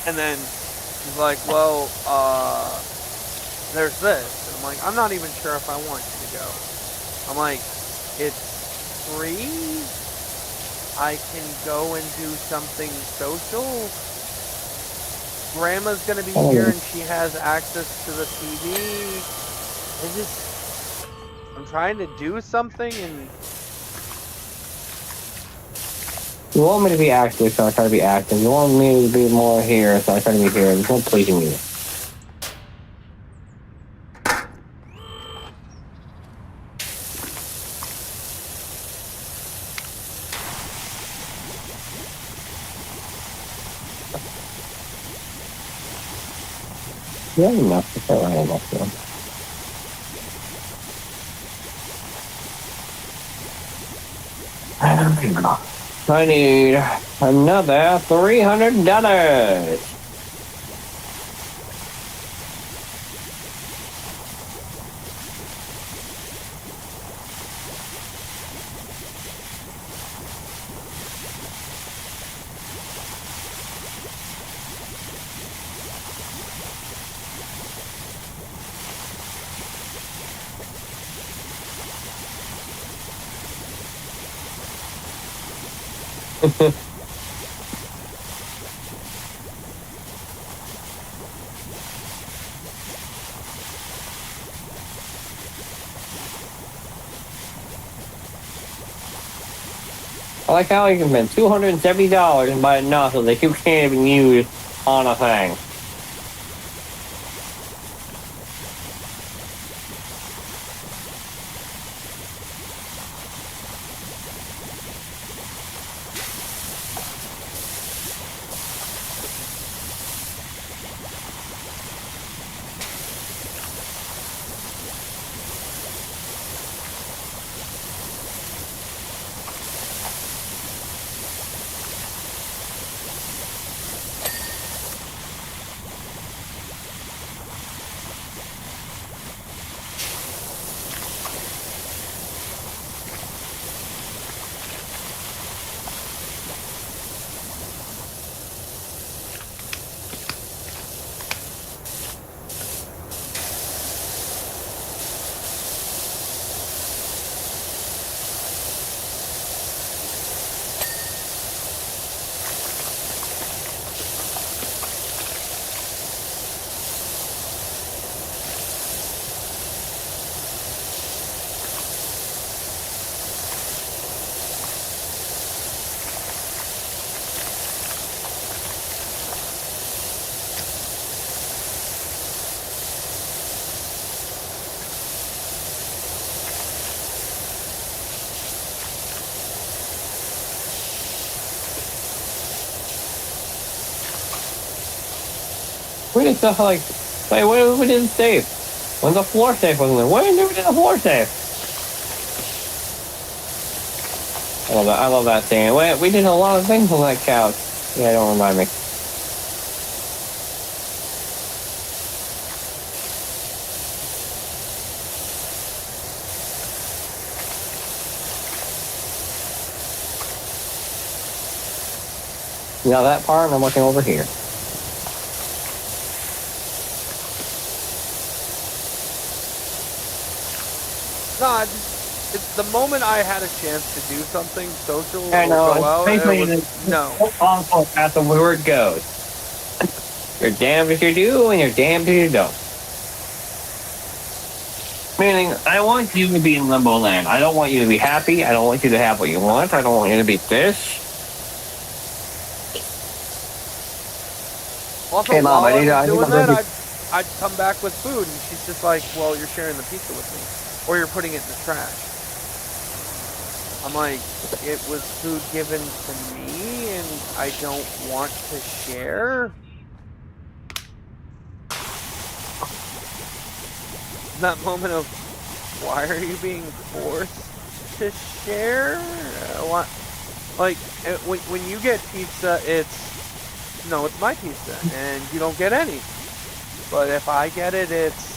And then he's like, well, there's this. And I'm like, I'm not even sure if I want you to go. I'm like, it's free? I can go and do something social? Grandma's gonna be here and she has access to the TV. I'm trying to do something and... You want me to be active, so I try to be active. You want me to be more here, so I try to be here. There's no pleasing you. Yeah, enough. It's alright enough, though. I need another $300. I like how you can spend $270 and buy a nozzle that you can't even use on a thing. We did stuff like, wait, what we didn't save? When the floor safe wasn't there, when did we do the floor safe? I love that thing. We did a lot of things on that couch. Yeah, don't remind me. Now that part, I'm looking over here. No, it's the moment I had a chance to do something social I or know, go out, no. Awful as the word goes. You're damned if you do, and you're damned if you don't. Meaning, I want you to be in limbo land. I don't want you to be happy. I don't want you to have what you want. I don't want you to be this. Also, Hey, Mom, while I need I was doing that, to- I'd come back with food, and she's just like, well, you're sharing the pizza with me. Or you're putting it in the trash. I'm like, it was food given to me, and I don't want to share? That moment of, why are you being forced to share? What? Like, when you get pizza, it's my pizza, and you don't get any. But if I get it, it's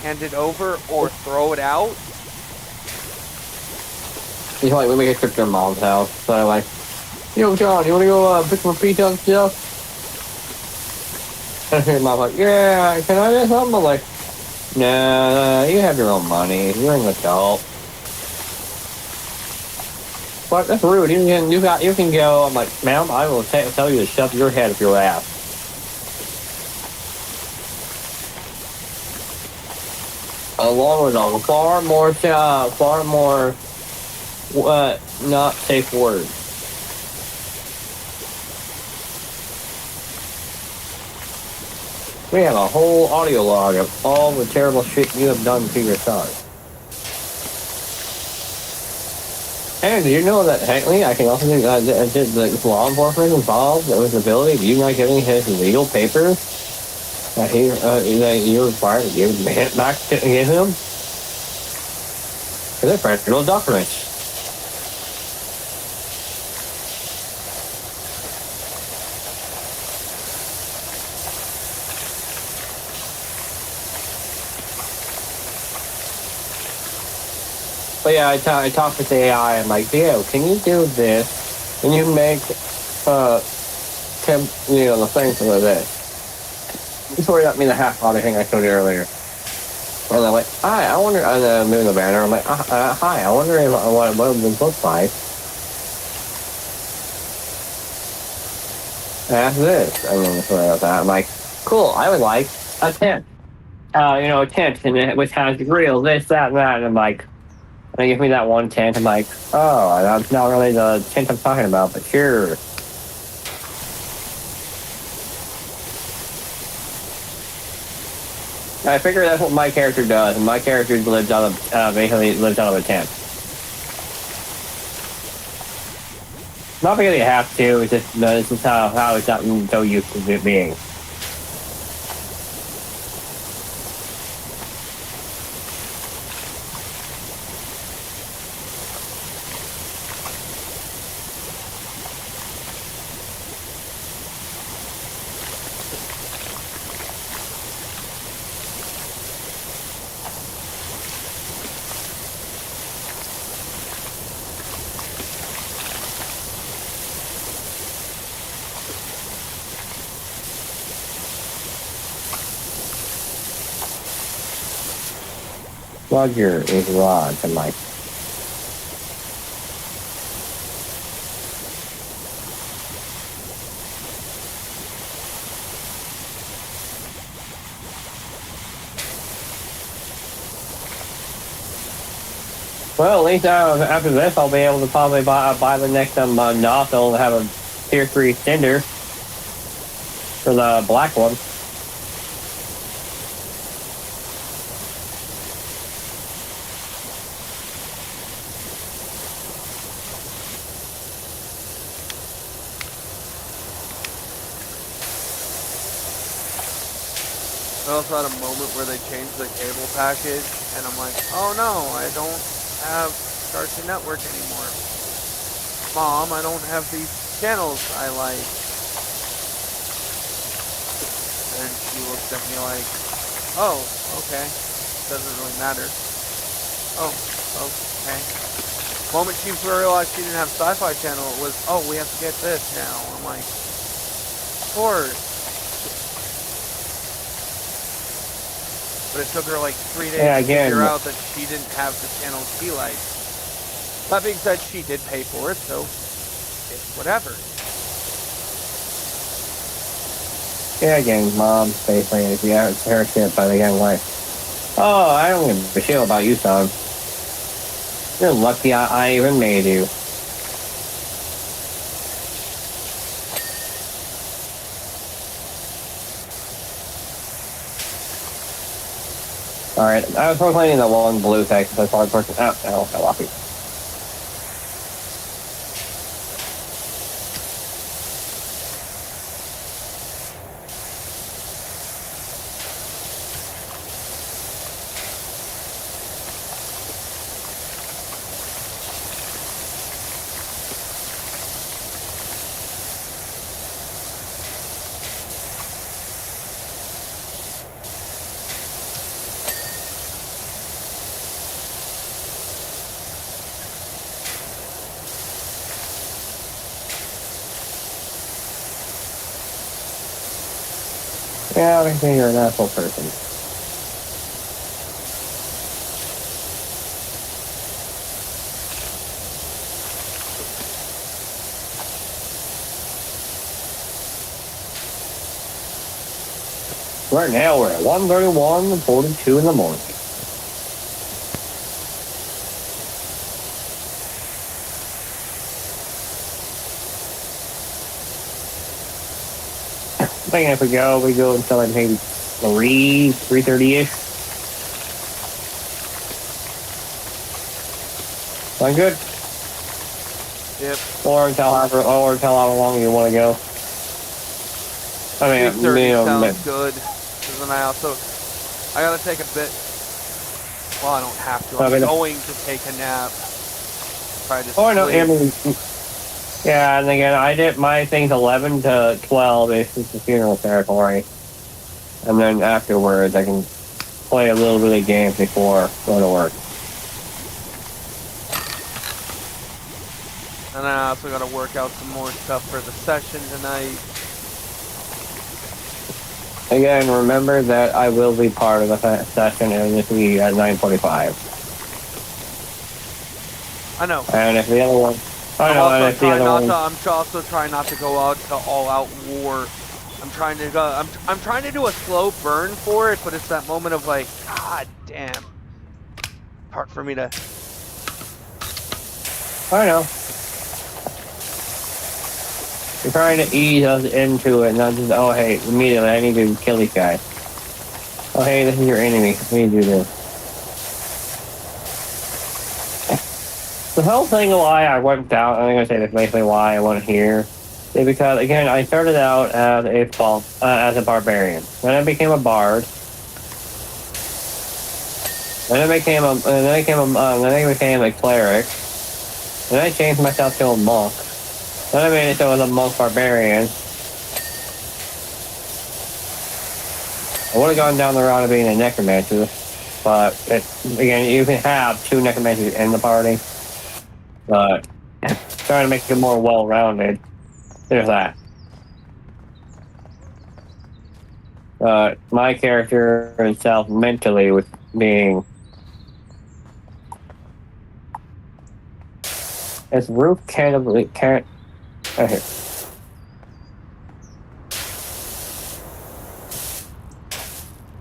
hand it over or throw it out. He's like, we make a trip to Mom's house. So I'm like, yo, John, you want to go pick some pizza and stuff? And Mom's like, yeah, can I do something? I'm like, nah, you have your own money. You're an adult. But that's rude. You can go. I'm like, ma'am, I will tell you to shove your head up your ass. Along with a far more not safe words. We have a whole audio log of all the terrible shit you have done to your son. And did you know that technically I can also do the law enforcement involved with the ability of you not giving his legal papers that you're required to give back to give him? Because they're personal documents. But yeah, I talked with the AI. I'm like, Theo, can you do this? Can you make the thing for this? Just worry about me the half body thing I showed you earlier. And I'm like, hi, I wonder. I'm moving the banner. I'm like, hi, I wonder what this looks like. After this, I'm going to sorry about that. I'm like, cool. I would like a tent. A tent, which has grill, this, that, and that. And I'm like. They give me that one tent. I'm like, oh, that's not really the tent I'm talking about, but sure. I figure that's what my character does, and my character basically lives out of a tent. Not because you have to. It's just this is how it's gotten so used to it being. Roger is Rod to Mike. Well, at least after this, I'll be able to probably buy the next nozzle and have a tier 3 extender for the black one. I also had a moment where they changed the cable package, and I'm like, oh no, I don't have Cartoon Network anymore. Mom, I don't have these channels I like. And she looked at me like, oh, okay. Doesn't really matter. Oh, okay. The moment she realized she didn't have Sci-Fi Channel, it was, oh, we have to get this now. I'm like, of course. But it took her like 3 days to figure out that she didn't have the channel she liked. That being said, she did pay for it, so it's whatever. Yeah, again, Mom, basically, if you have her shit, but again, like, oh, I don't give a shit about you, son. You're lucky I even made you. Alright, I was proclaiming the long blue text, so I saw the person. Oh, hell, I lost you. Yeah, I think you're an asshole person. Right now we're at 1:31:42 in the morning. I think if we go until like maybe 3:30-ish. Sound good? Yep. Or until how long you want to go. I mean, 3:30 sounds good. Because then I gotta take a bit. Well, I don't have to. I'm going to take a nap. Try to sleep. Oh, no, I mean, yeah, and again, I did my thing's 11 to 12. It's just the funeral territory, and then afterwards I can play a little bit of games before going to work. And I also got to work out some more stuff for the session tonight. Again, remember that I will be part of the session, and this will be at 9:45. I know. And if the other one, I'm also trying not to go out to all-out war. I'm trying to do a slow burn for it, but it's that moment of like, God damn, hard for me to. I know. You're trying to ease us into it, not just, oh, hey, immediately, I need to kill these guys. Oh, hey, this is your enemy. We need to do this. The whole thing of why I went out, I'm going to say this basically why I went here, is because, again, I started out as a barbarian. Then I became a bard. Then I became a cleric. Then I changed myself to a monk. Then I made it so I was a monk barbarian. I would have gone down the route of being a necromancer, but again, you can have 2 necromancers in the party. But trying to make it more well-rounded. There's that. My character itself mentally was being. It's roof can't. Okay.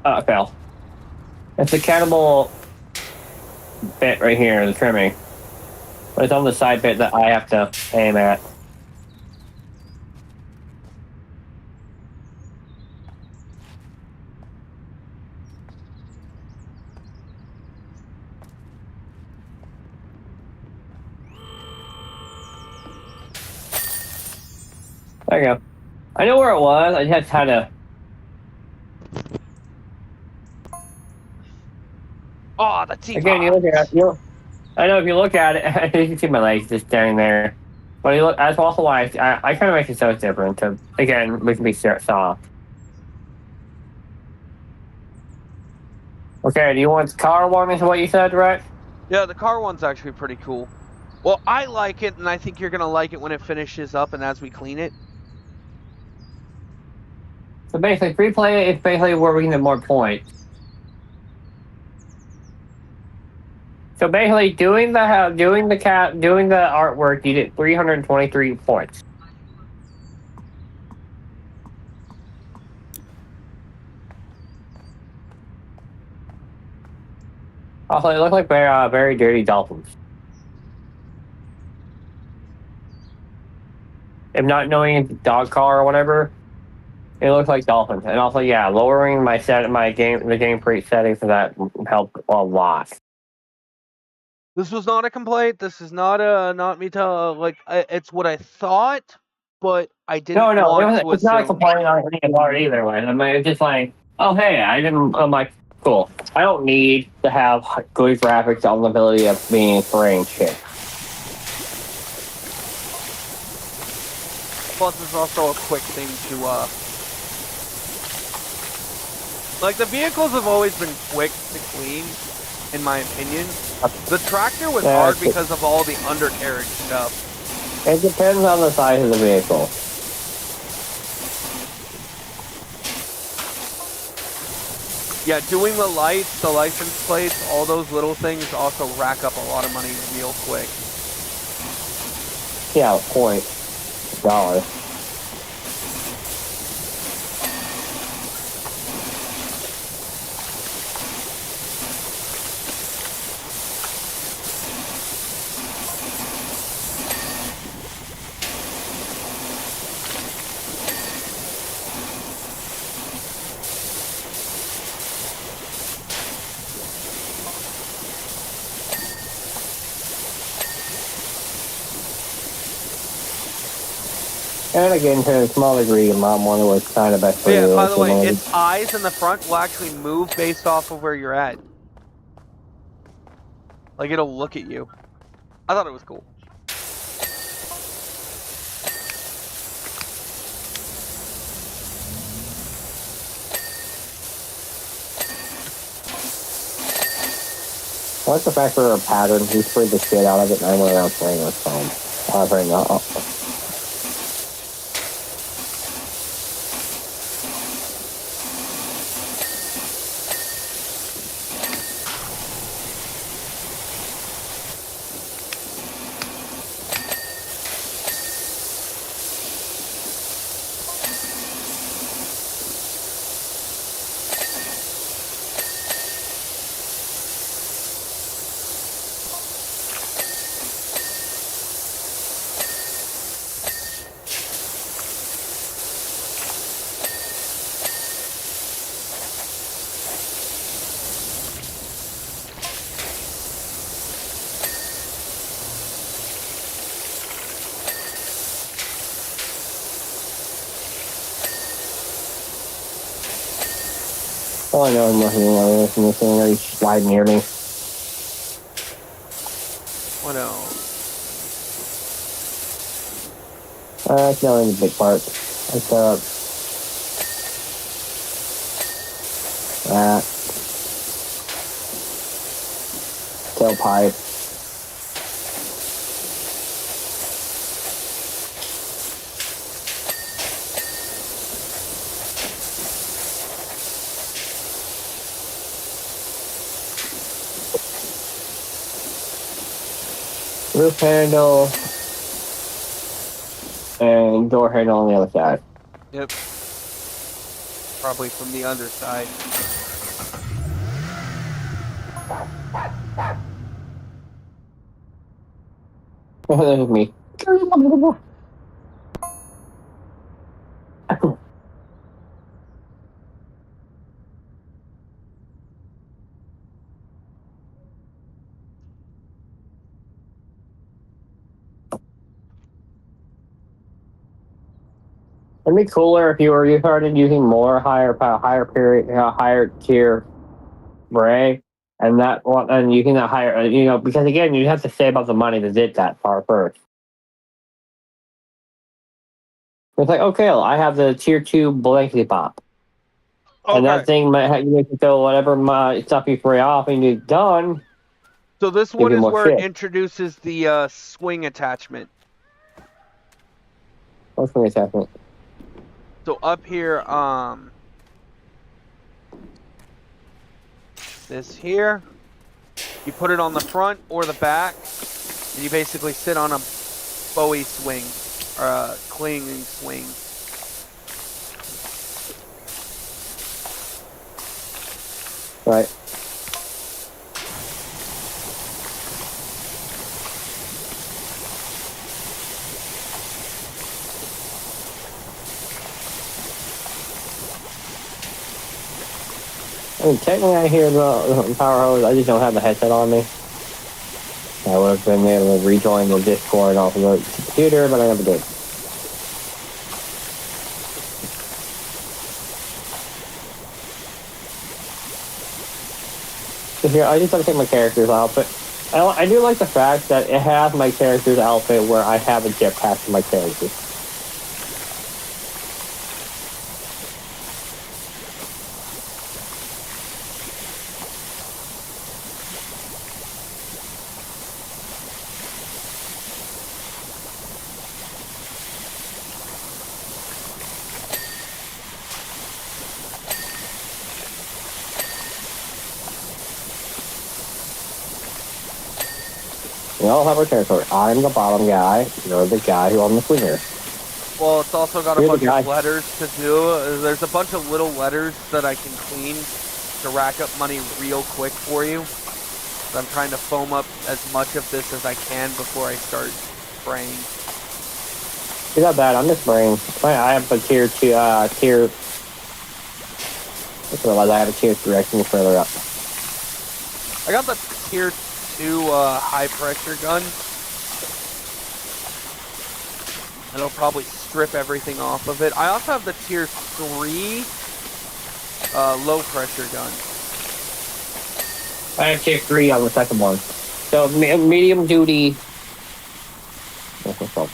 Oh, it fell. It's the cannibal bit right here, the trimming. But it's on the side bit that I have to aim at. There you go. I know where it was. I just had to. Oh, the teapot. Again, you look at it. I know if you look at it, you can see my legs just standing there. But you look, that's also why I kind of make it so it's different. To again, we can be soft. Okay, do you want the car one? Is what you said, right? Yeah, the car one's actually pretty cool. Well, I like it, and I think you're gonna like it when it finishes up and as we clean it. So basically, free play is basically where we can get more points. So basically, doing the artwork, you get 323 points. Also, they look like very dirty dolphins. If not knowing it's a dog car or whatever, it looks like dolphins. And also, yeah, lowering the game pre settings for that helped a lot. This was not a complaint. This is not me it's what I thought, but I didn't want to It's not a assume. complaint on any of it either way. I mean, it's just like, oh hey, I'm like, cool. I don't need to have good graphics on the ability of being spraying shit. Plus, it's also a quick thing to like the vehicles have always been quick to clean, in my opinion. The tractor was hard because of all the undercarriage stuff. It depends on the size of the vehicle. Yeah, doing the lights, the license plates, all those little things also rack up a lot of money real quick. Yeah, $0.1. And again, to a small degree, Mom one was kind of best for you. Yeah, by the way, its eyes in the front will actually move based off of where you're at. Like, it'll look at you. I thought it was cool. What's the fact for a pattern? He sprayed the shit out of it, and I went around spraying with foam. Spraying All I know is nothing like this, and this thing already slide near me. What else? That's not in the big part. That's that tailpipe. Roof handle and door handle on the other side. Yep. Probably from the underside. That is me. It'd be cooler if you started using more higher tier Bray. and you can hire, because again, you have to save up the money to get that far first. It's like, okay, well, I have the tier 2 blankety pop. Okay. And that thing you can throw whatever stuff you free off and you're done. So this one is where shit. it introduces the swing attachment. What swing attachment? So up here, this here, you put it on the front or the back, and you basically sit on a Bowie swing, or a clinging swing. Right. I mean, technically, I hear the power hose. I just don't have the headset on me. I would have been able to rejoin the Discord off of the computer, but I never did. So here, I just have to take my character's outfit. I do like the fact that it has my character's outfit where I have a jetpack for my character. We all have our territory. I'm the bottom guy. You're the guy who on the swinger. Well, it's also got a bunch of letters to do. There's a bunch of little letters that I can clean to rack up money real quick for you. So I'm trying to foam up as much of this as I can before I start spraying. It's not bad. I'm just spraying. I have a tier 2, I have a tier 3 direction further up. I got the tier 2 high pressure gun. It'll probably strip everything off of it. I also have the tier 3 low pressure gun. I have tier 3 on the second one. So medium duty. What's it called?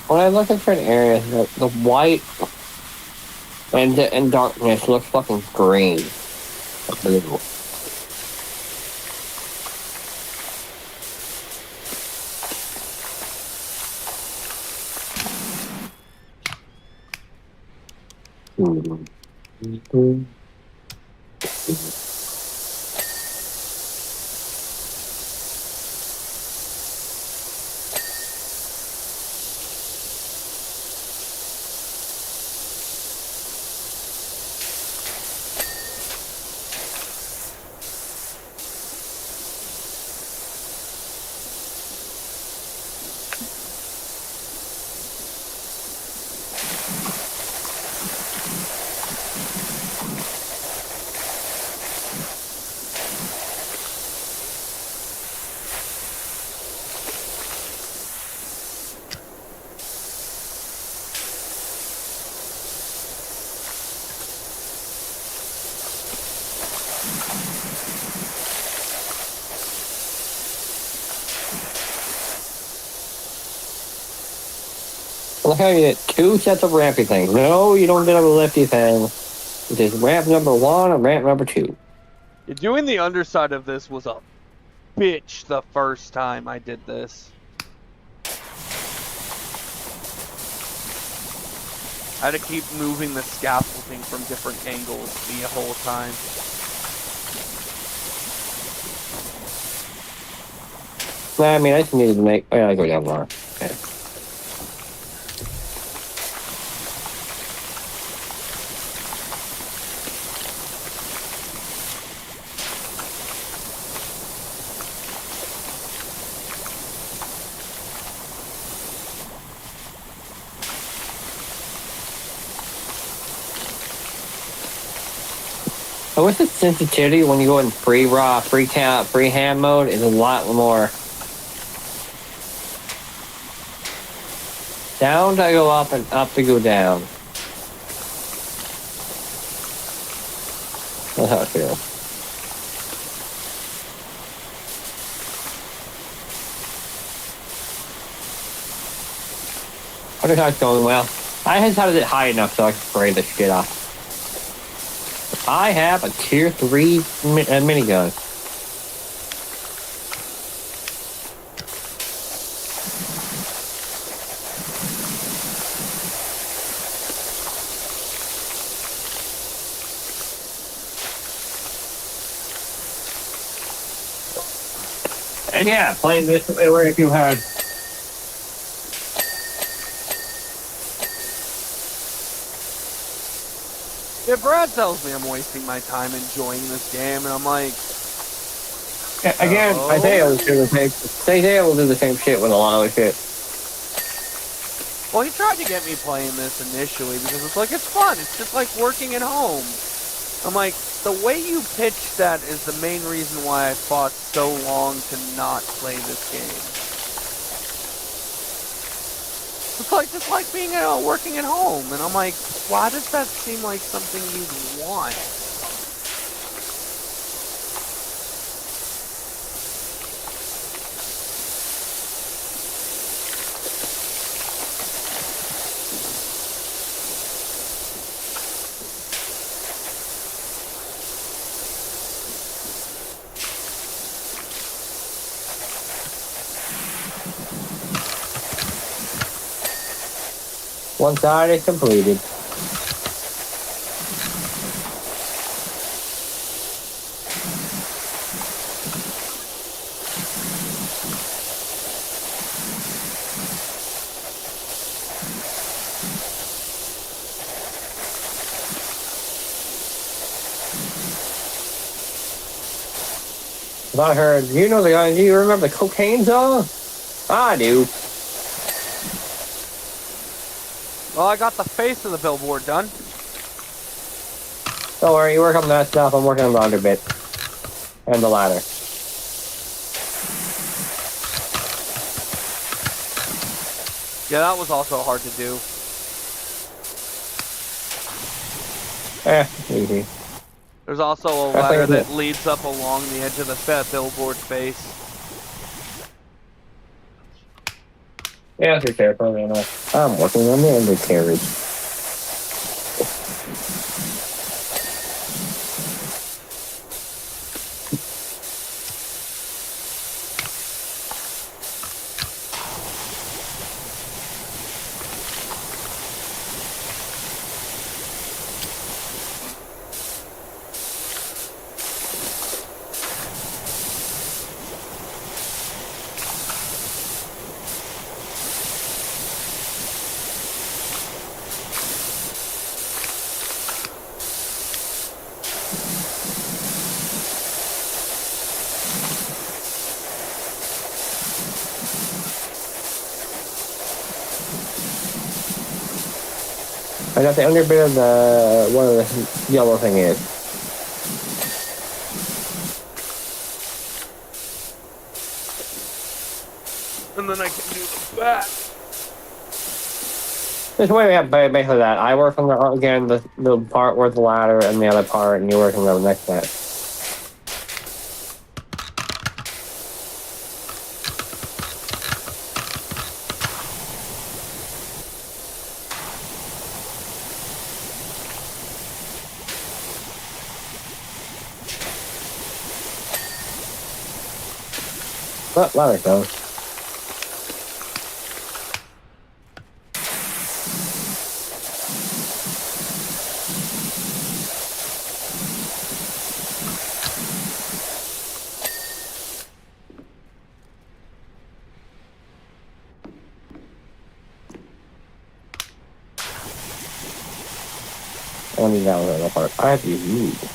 When I look at certain areas, the white and darkness looks fucking green. Blue. Look how you get 2 sets of rampy things. No, you don't get a lifty thing. It is ramp number 1 and ramp number 2. Doing the underside of this was a bitch the first time I did this. I had to keep moving the scaffolding from different angles the whole time. I mean, I just needed to make... Oh, yeah, I go down more. Okay. I wish the sensitivity when you go in free hand mode is a lot more Down to go up and up to go down. That's how I feel. I think that's going well. I just had it high enough so I can spray the shit off. I have a tier 3 minigun. And yeah, playing this where if you had Yeah, Brad tells me I'm wasting my time enjoying this game, and I'm like, again, Isaiah will do the same. Isaiah will do the same shit with a lot of shit. well, he tried to get me playing this initially because it's like, it's fun. It's just like working at home. I'm like, the way you pitched that is the main reason why I fought so long to not play this game. It's like just like being working at home, and I'm like, why does that seem like something you'd want? One side is completed. I heard, you know the guy, do you remember the cocaine song? I do. Well, I got the face of the billboard done. Don't worry, you work on that stuff, I'm working on the under bit. And the ladder. Yeah, that was also hard to do. Easy. There's also a ladder that leads up along the edge of the billboard face. Yeah, you're careful, you know. I'm working on the undercarriage. I got the underbit of the whatever the yellow thing is. And then I can do the back. This way we have basically that. I work on the part where the ladder and the other part, and you work on the next part. Well, ladder goes. Only that other part. I have to use meat.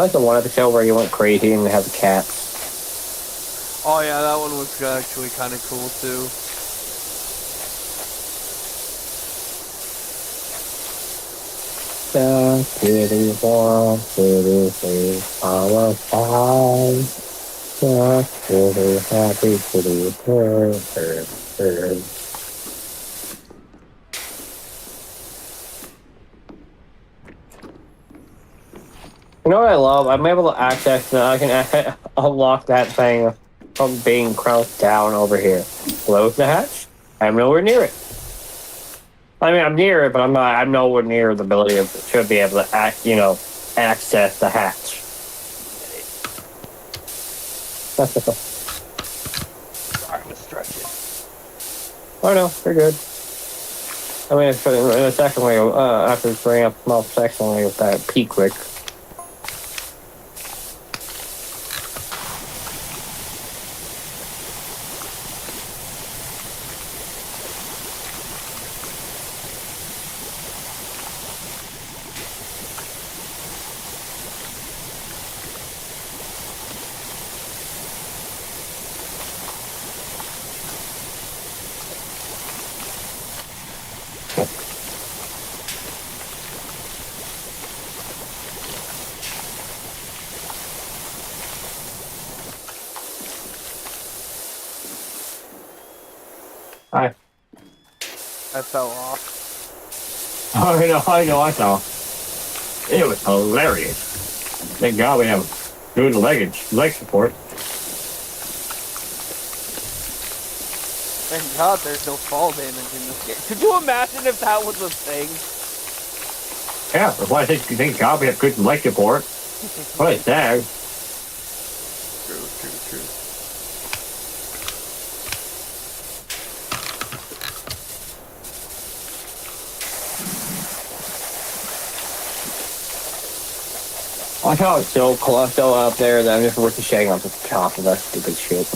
like the one episode where you went crazy and have the cats. Oh yeah, that one was actually kind of cool too. The city one, city three, our five. The city happy city, You know what I love? I'm able to access that. I can unlock that thing from being crouched down over here. Close the hatch. I'm nowhere near it. I mean, I'm near it, but I'm not. I'm nowhere near the ability to be able to access the hatch. Sorry, I was stretching. Oh no, you're good. I mean, in a second, after bringing up small section, with that peak quick. Hi. I fell off. I know, I saw. It was hilarious. Thank God we have good leg support. Thank God there's no fall damage in this game. Could you imagine if that was a thing? Yeah, that's why I think thank God we have good leg support. What a tag. True. I thought it's so close, so up there that I'm just ricocheting off the top of that stupid shit.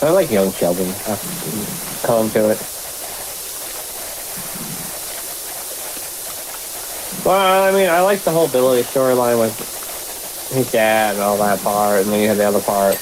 I like young Sheldon. Come to it. Well, I mean, I like the whole Billy storyline with his dad and all that part, and then you had the other part.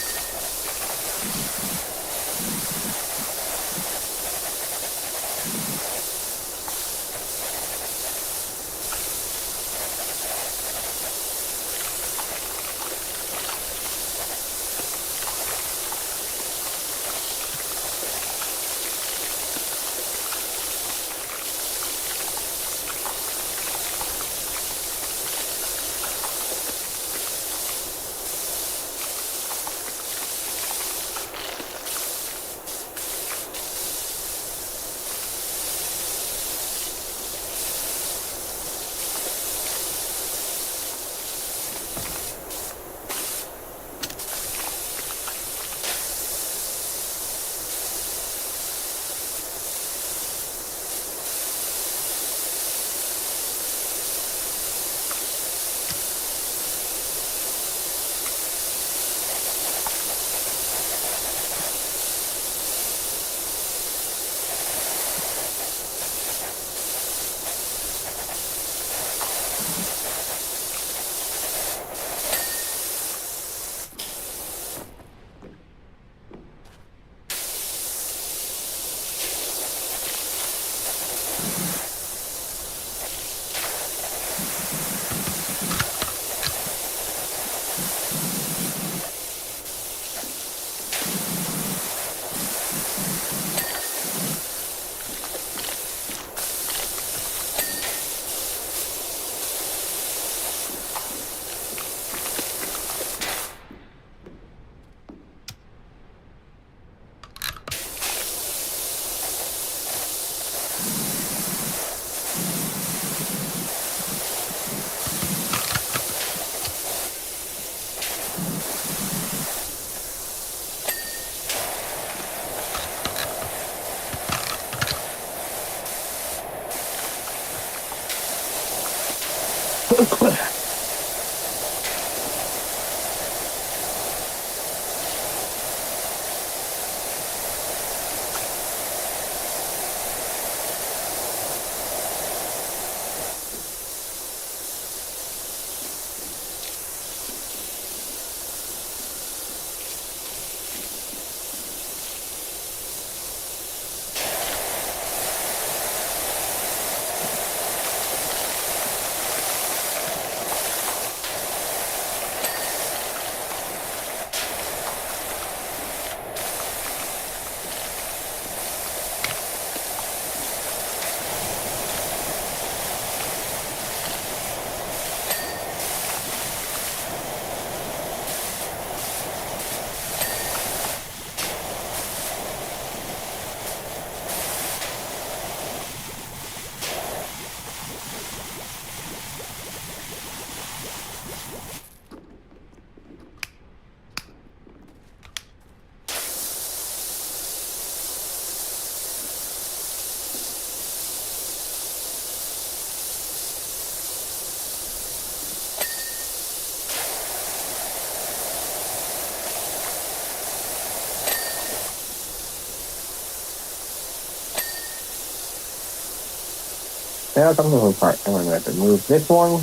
Now comes the fun part. I'm going to have to move this one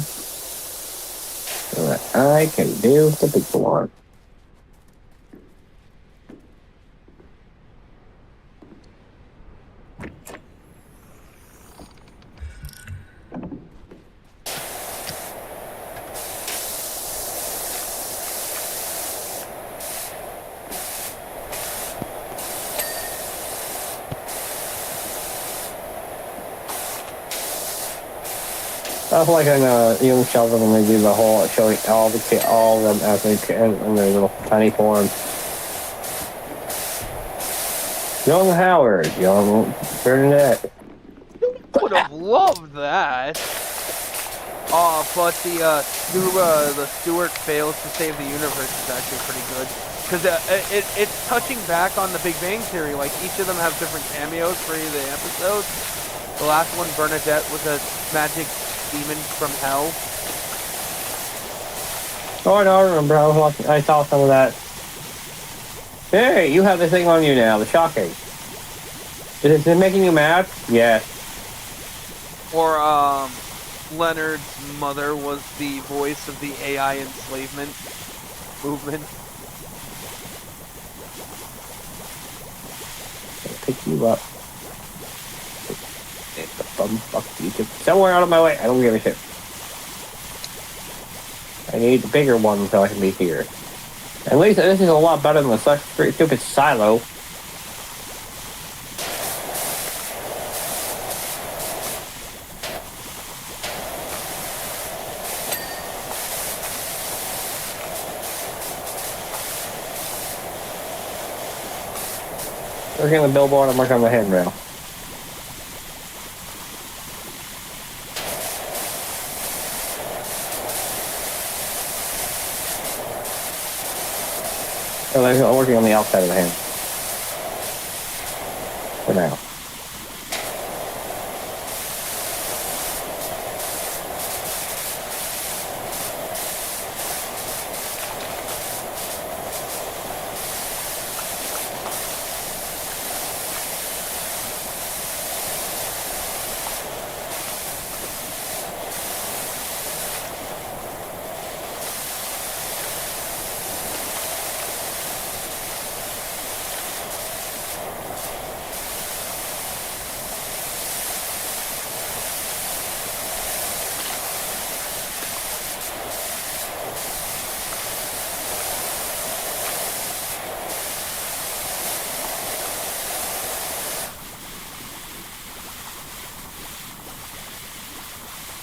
so that I can do the big one. That's like in Young Sheldon when they do the whole showing all of them as they can in their little tiny form. Young Howard, young Bernadette. Would have loved that. But the Stewart fails to save the universe is actually pretty good. Because it's touching back on the Big Bang Theory. Like, each of them have different cameos for each of the episodes. The last one, Bernadette, was a magic demon from hell. Oh, I know, I remember. I saw some of that. Hey, you have this thing on you now. The shocking. Is it making you mad? Yes. Or, Leonard's mother was the voice of the AI enslavement movement. I'll pick you up. Fuck you. Somewhere out of my way. I don't give a shit. I need the bigger one so I can be here. At least this is a lot better than the stupid silo. Working on the billboard, I'm working on the handrail. So I'm working on the outside of the hand. For now.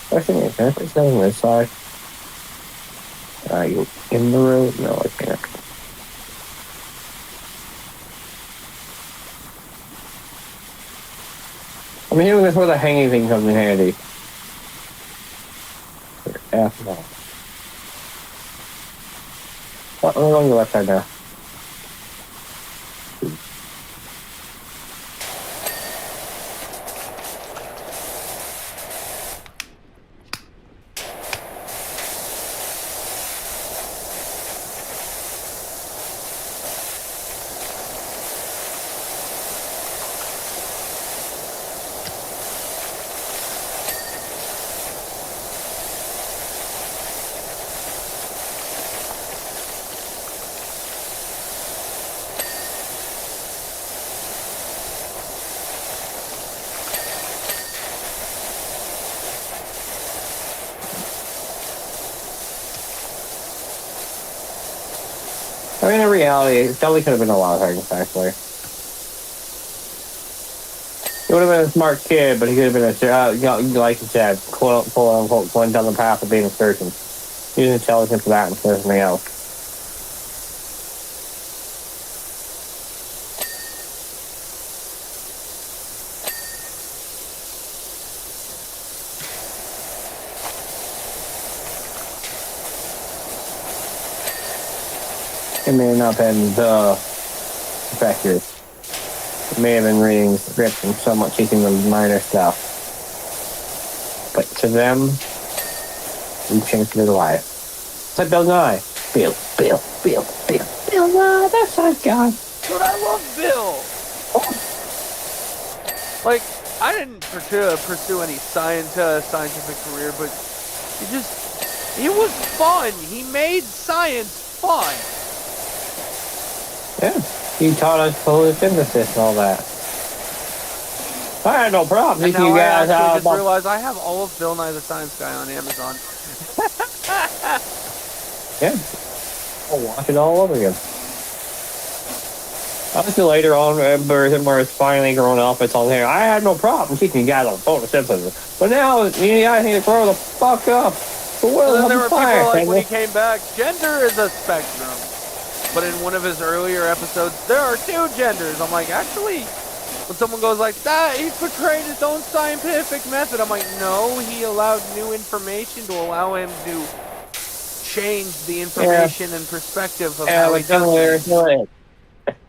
Question is, can I put something on this side? Are you in the road? No, I can't. I'm hearing this where the hanging thing comes in handy. F no. What? I'm going to the left side now. I mean, in reality, it definitely could have been a lot of things, actually. He would have been a smart kid, but he could have been like you said, quote unquote, going down the path of being a surgeon. Using intelligence for that instead of something else. It may not have been the effective. It may have been reading scripts and somewhat teaching them minor stuff. But to them, we changed their life. It's like Bill Nye. Bill Nye, that's our guy. Dude, I love Bill. Like, I didn't pursue any scientific career, but he was fun. He made science fun. Yeah, he taught us photosynthesis and all that. I had no problem And teaching now you guys I how actually just realized I have all of Bill Nye the Science Guy on Amazon. Yeah, I'll watch it all over again. Obviously later on, where it's finally grown up, it's on there. I had no problem teaching you guys on photosynthesis, but now you guys need to grow the fuck up. The world And then there were fire, people like when he came back, gender is a spectrum. But in one of his earlier episodes, there are two genders. I'm like, actually, when someone goes like that, he portrayed his own scientific method. I'm like, no, he allowed new information to allow him to change the information and perspective of how he does things.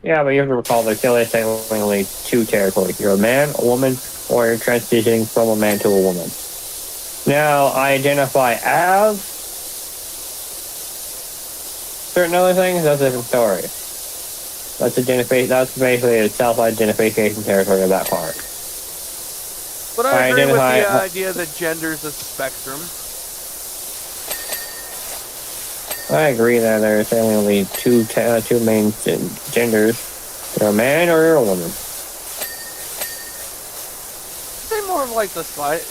Yeah, but you have to recall there's only two territories. You're a man, a woman, or you're transitioning from a man to a woman. Now, I identify as certain other things, that's a different story. That's basically a self-identification territory of that part. But I agree with the idea that gender's a spectrum. I agree that there's only two main genders. You're a man or you're a woman. Say more of like the slide,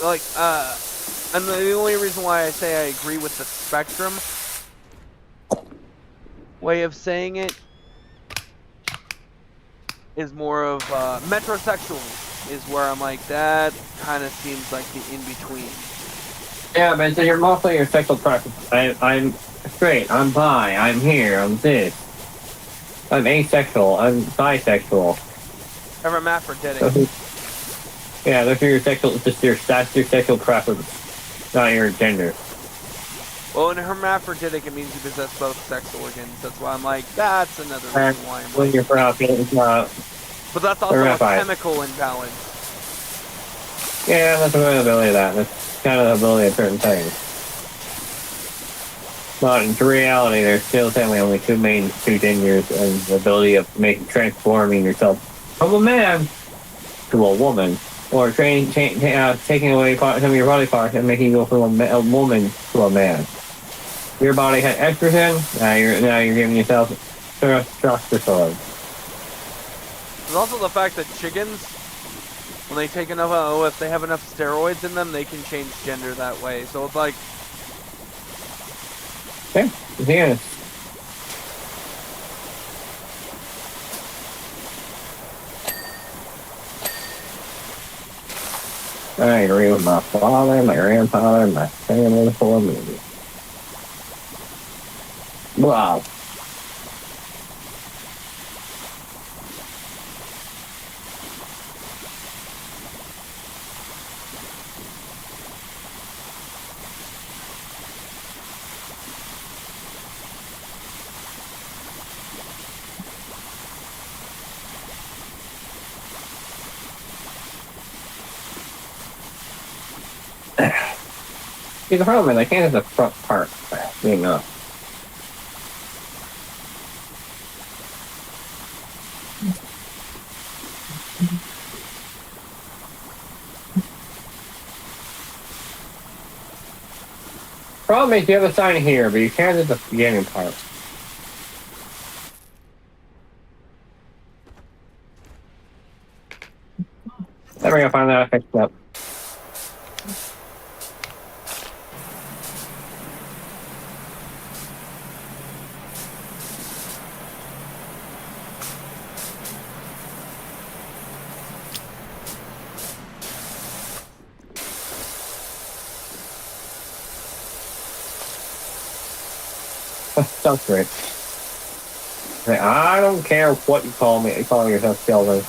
and the only reason why I say I agree with the spectrum way of saying it is more of metrosexual is where I'm like, that kind of seems like the in-between. Yeah, but you're mostly your sexual preference. I'm straight, I'm bi, I'm here, I'm this. I'm asexual, I'm bisexual. I'm hermaphroditic. Yeah, that's your sexual preference, not your gender. Well, in hermaphroditic, it means you possess both sex organs. That's why I'm like, that's another reason why I'm when like... you're proud, it's not... But that's also a chemical imbalance. Yeah, that's the ability of that. That's kind of the ability of certain things. But in reality, there's still only two genders, and the ability of transforming yourself from a man to a woman, or taking away some of your body parts and making you go from a woman to a man. Your body had estrogen, now you're giving yourself testosterone. There's also the fact that chickens, when they take enough, if they have enough steroids in them, they can change gender that way. So it's like... Yeah. I agree with my father, my grandfather, my family for me. Wow. See, the problem is I can't have the front part being up. Problem is you have a sign here, but you can't have the beginning part. There we go, finally I fixed it up. Sounds great. I don't care what you call me. You call yourself Kelvin.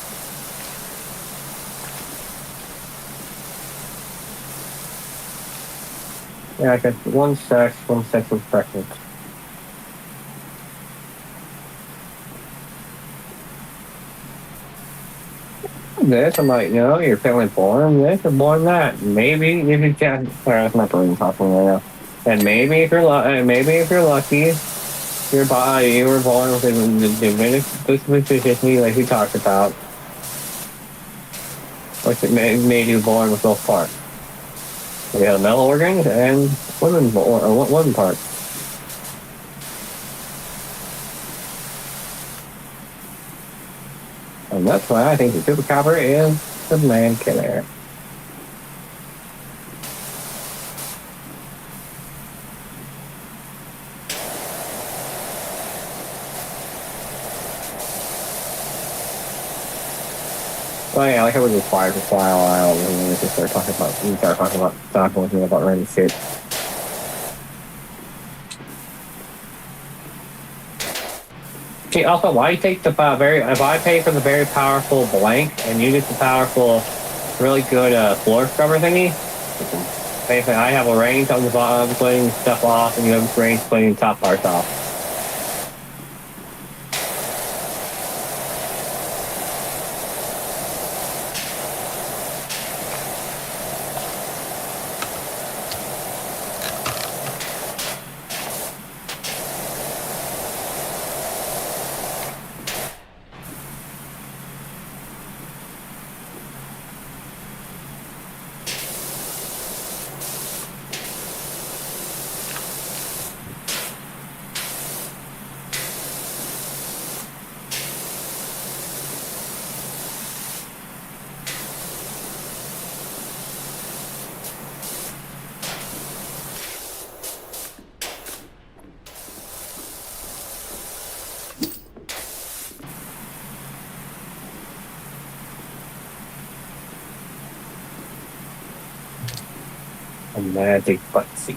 Yeah, I guess one sexual preference. This, I'm like, no, you're feeling born this or born that. Maybe if you can, sorry, that's my brain talking right now. And maybe if you're lucky, your body, you were born with the deficiency like we talked about, which it made you born with both parts. We have male organs and women parts. And that's why I think the chupacabra is the man killer. Well, yeah, like I was just quiet for a while, and then we just started talking about random shit. See, also, why you take the if I pay for the very powerful blank, and you get the powerful, really good floor scrubber thingy, basically I have a range on the bottom cleaning stuff off, and you have a range cleaning the top parts off. A magic butt seat.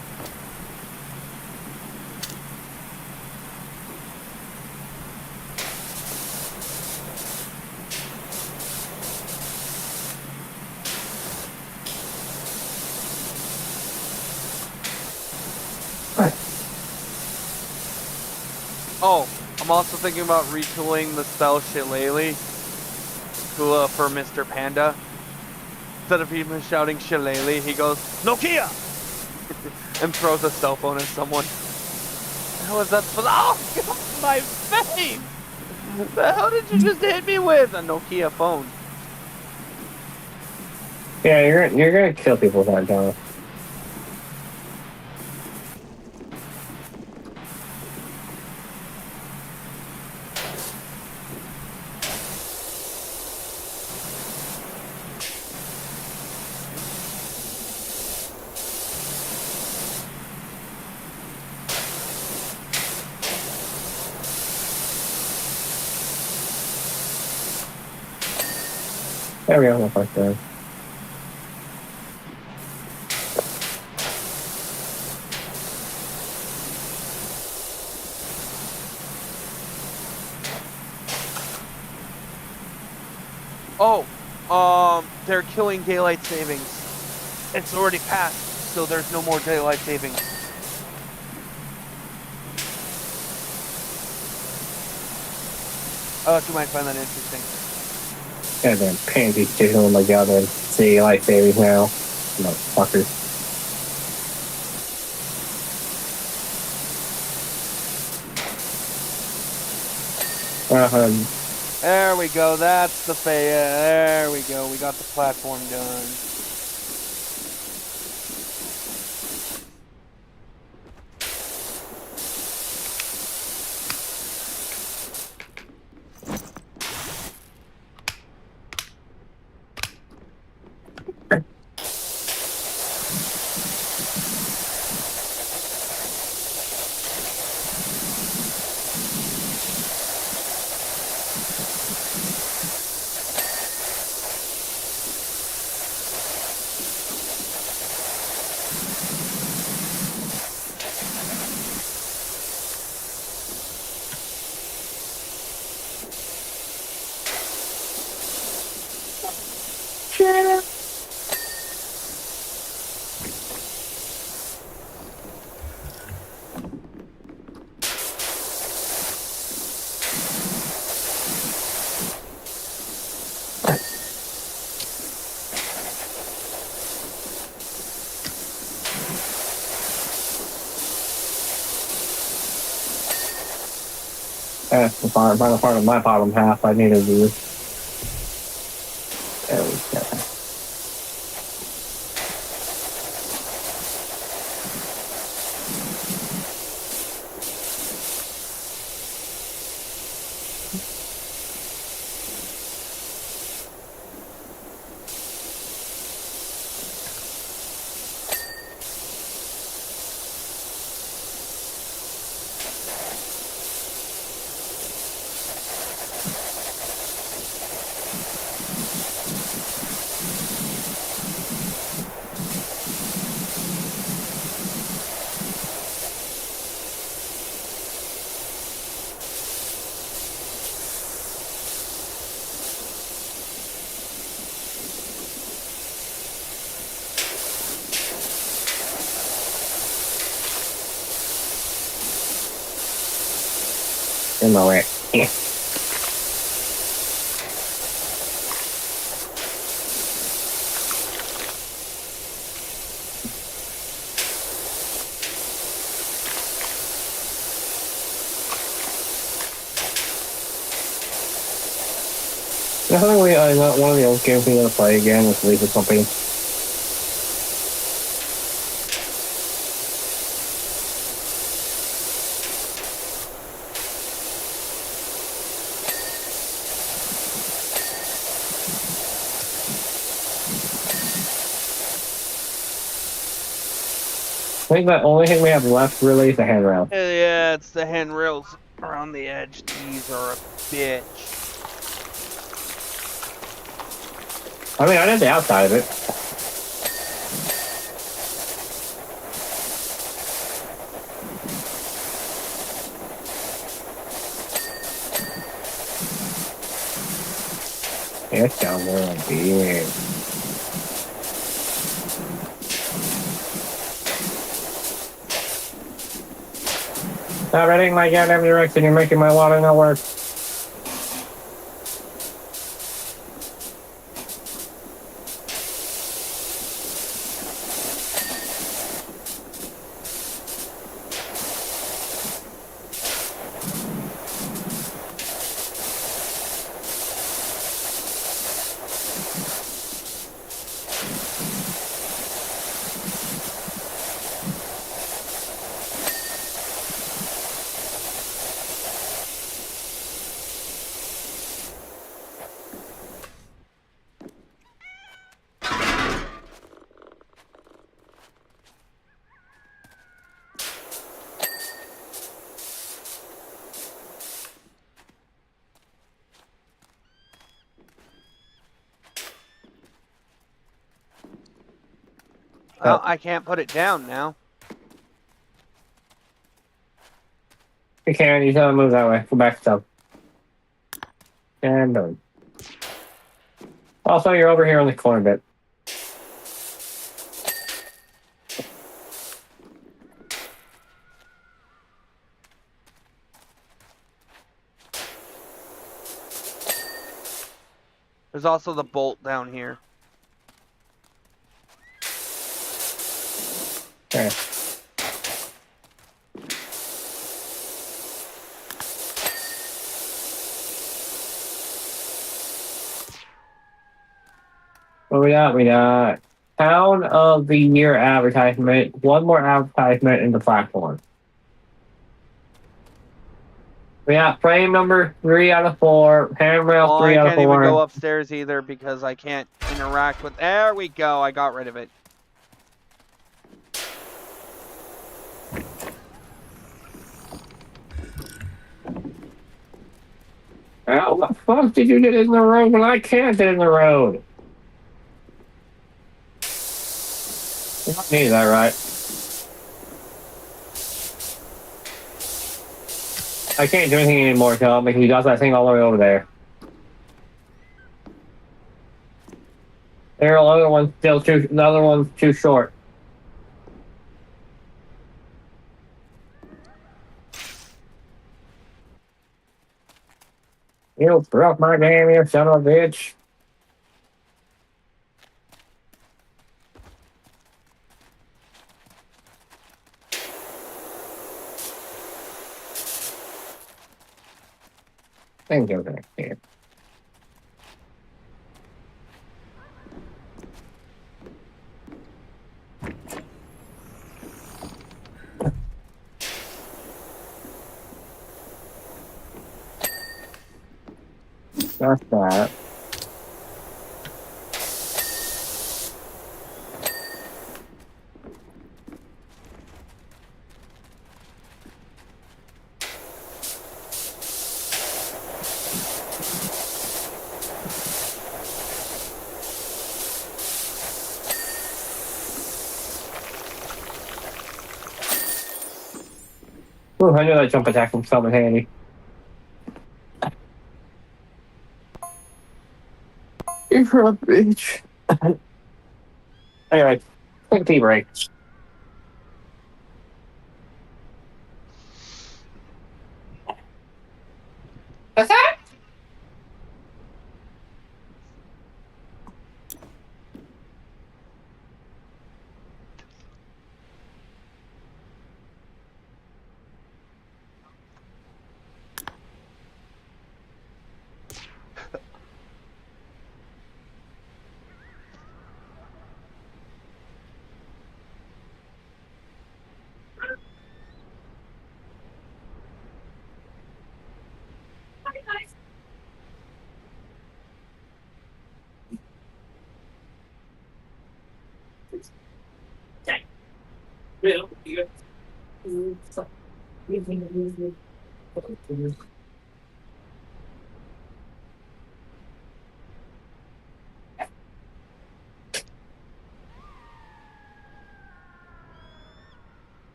Oh, I'm also thinking about retooling the spell Shillelagh for Mr. Panda. Instead of him shouting Shillelagh, he goes, Nokia! and throws a cell phone at someone. How is that supposed to... Oh, my face! The hell did you just hit me with? A Nokia phone. Yeah, you're gonna kill people with that gun. There we go, no fuck there. Oh, they're killing daylight savings. It's already passed, so there's no more daylight savings. I thought you might find that interesting. Goddamn pansies jiggling like y'all done see life savings now. Motherfuckers. There we go, that's the there we go, we got the platform done. That's the final part of my bottom half I need to do. There we go. In the way. Yeah. Definitely, not one of the old games we gotta play again with Lisa Company. I think the only thing we have left really is the handrail. Yeah, it's the handrails around the edge. These are a bitch. I mean, I did the outside of it. Yeah, it's down there on the end. Stop heading my goddamn direction. You're making my water not work. Well, I can't put it down now. You can. You gotta move that way. Go back to and done. Also, you're over here on the corner bit. There's also the bolt down here. Okay. What we got? We got Town of the Year advertisement. One more advertisement in the platform. We got frame number 3 out of 4. Handrail 3 out of 4. I can't even go upstairs either because I can't interact with... There we go. I got rid of it. How the fuck did you get in the road when I can't get in the road? You don't need that, right? I can't do anything anymore, Tom, because he got that thing all the way over there. There are other ones still too. The other one's too short. You broke my game, you son of a bitch. Thank you, thank you. That's that. Oh, I know that jump attack will come in handy. You're a bitch. Anyway, quick tea break. What's that?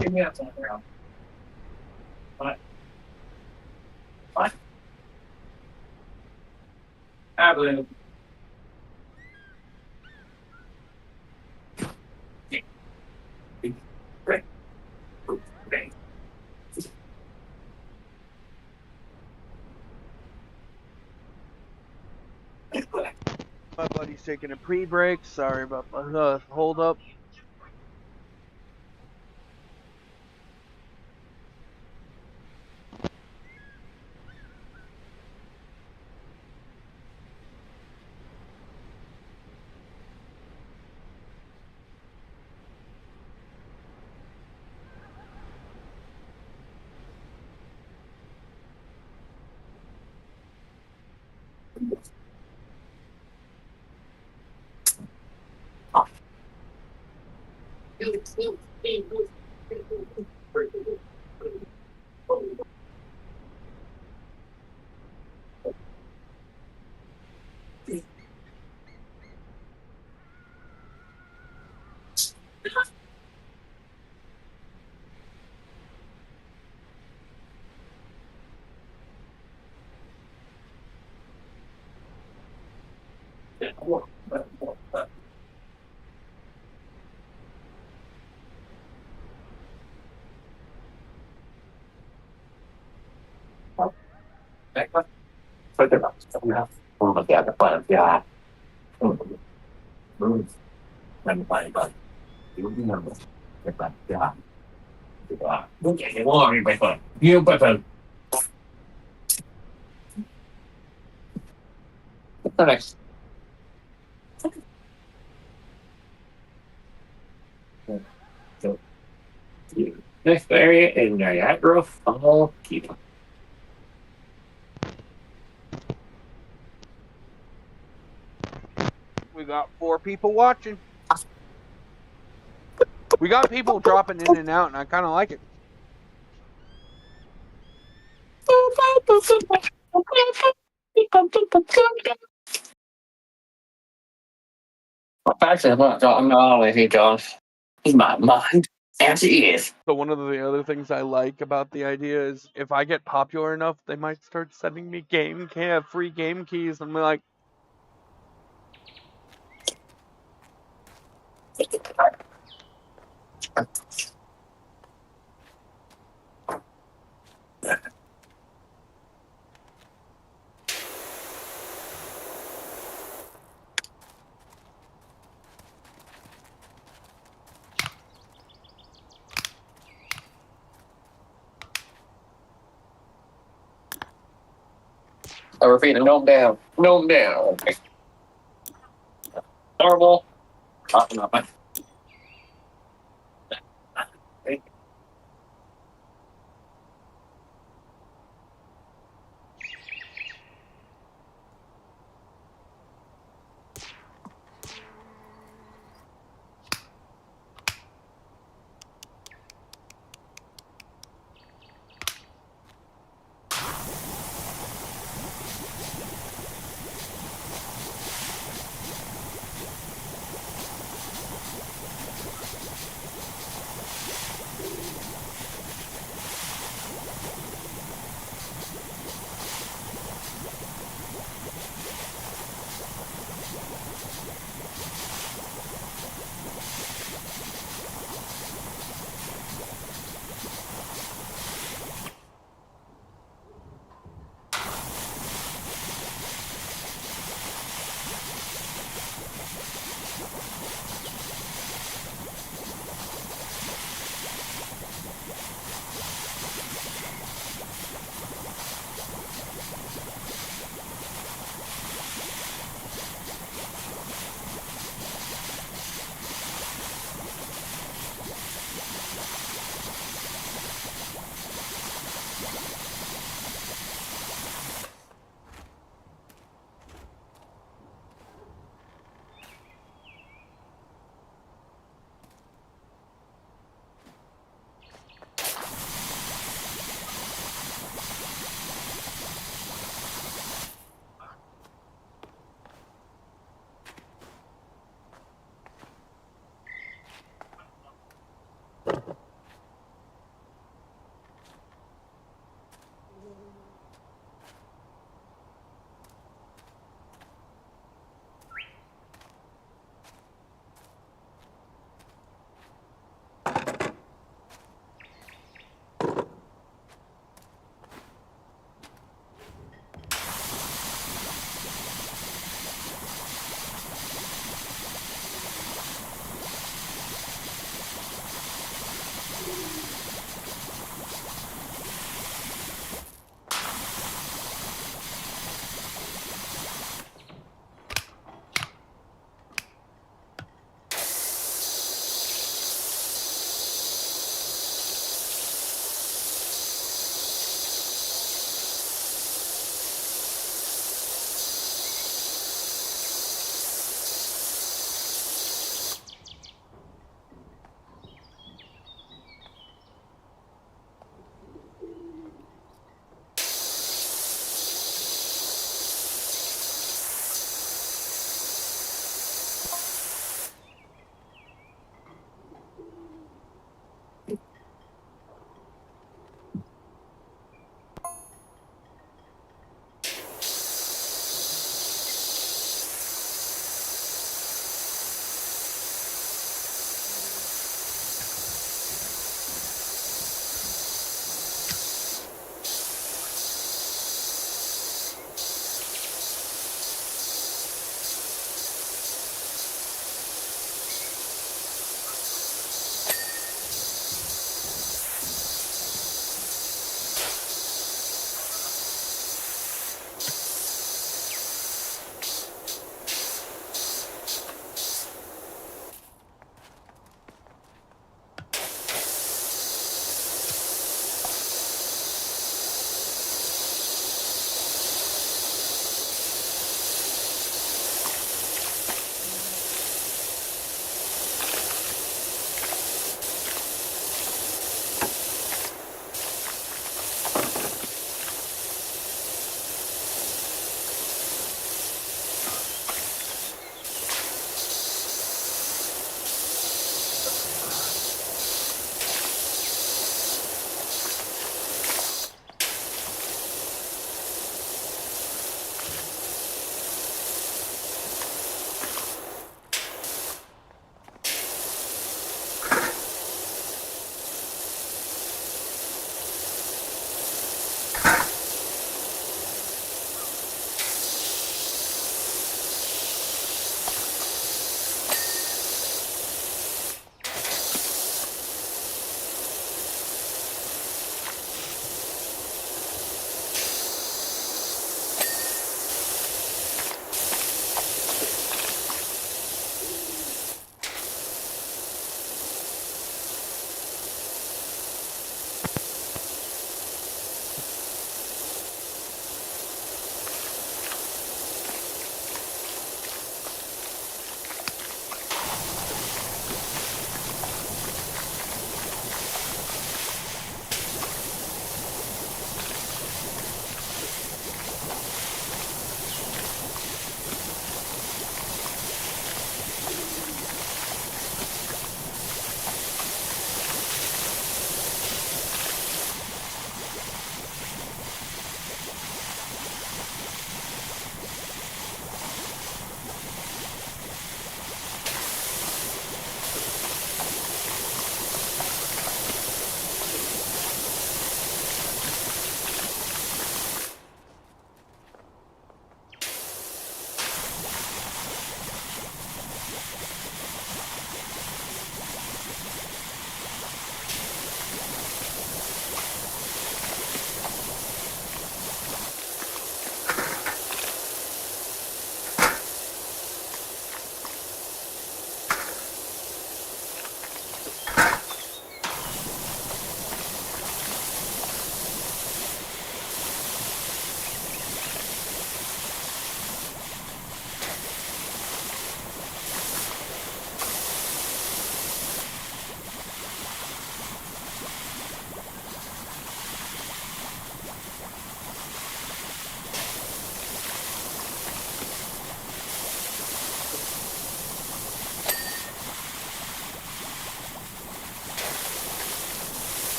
Give me that around. What? What? Absolutely. Great. Great. My buddy's taking a pre-break. Sorry about the hold up. Next. Next area is Niagara Falls Keep. We got 4 people watching. We got people dropping in and out, and I kind of like it. Actually, I'm not always here, John. He's my mind. As he is. So one of the other things I like about the idea is if I get popular enough, they might start sending me free game keys. I'm like, I repeat, a gnome down. Gnome down. Okay. Normal. Not my.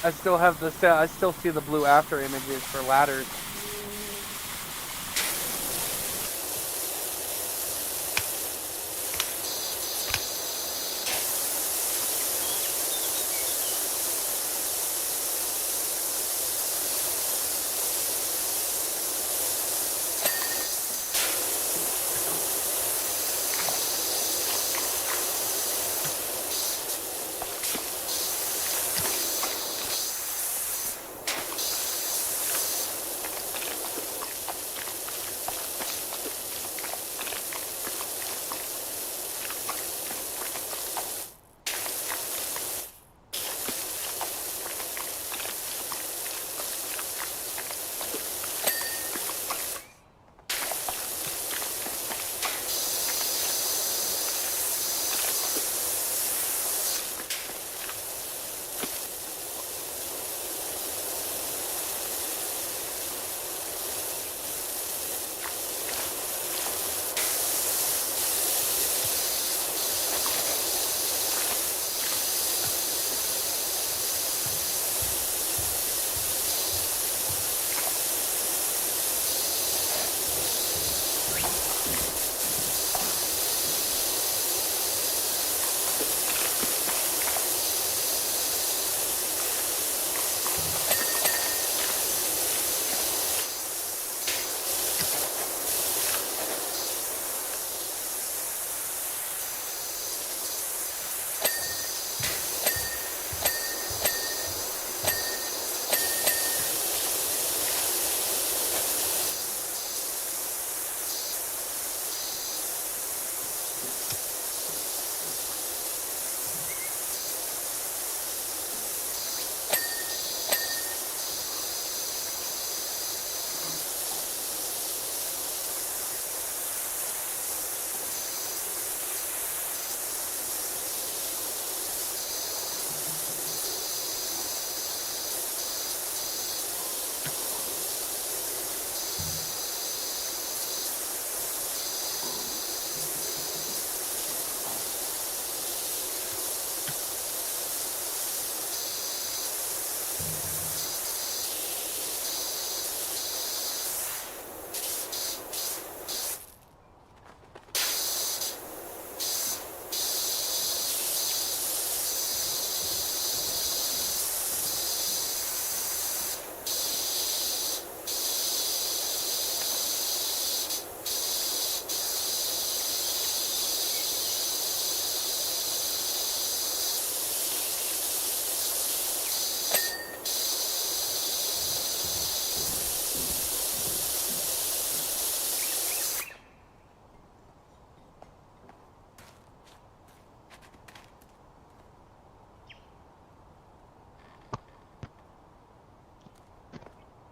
I still have the. I still see the blue after images for ladders.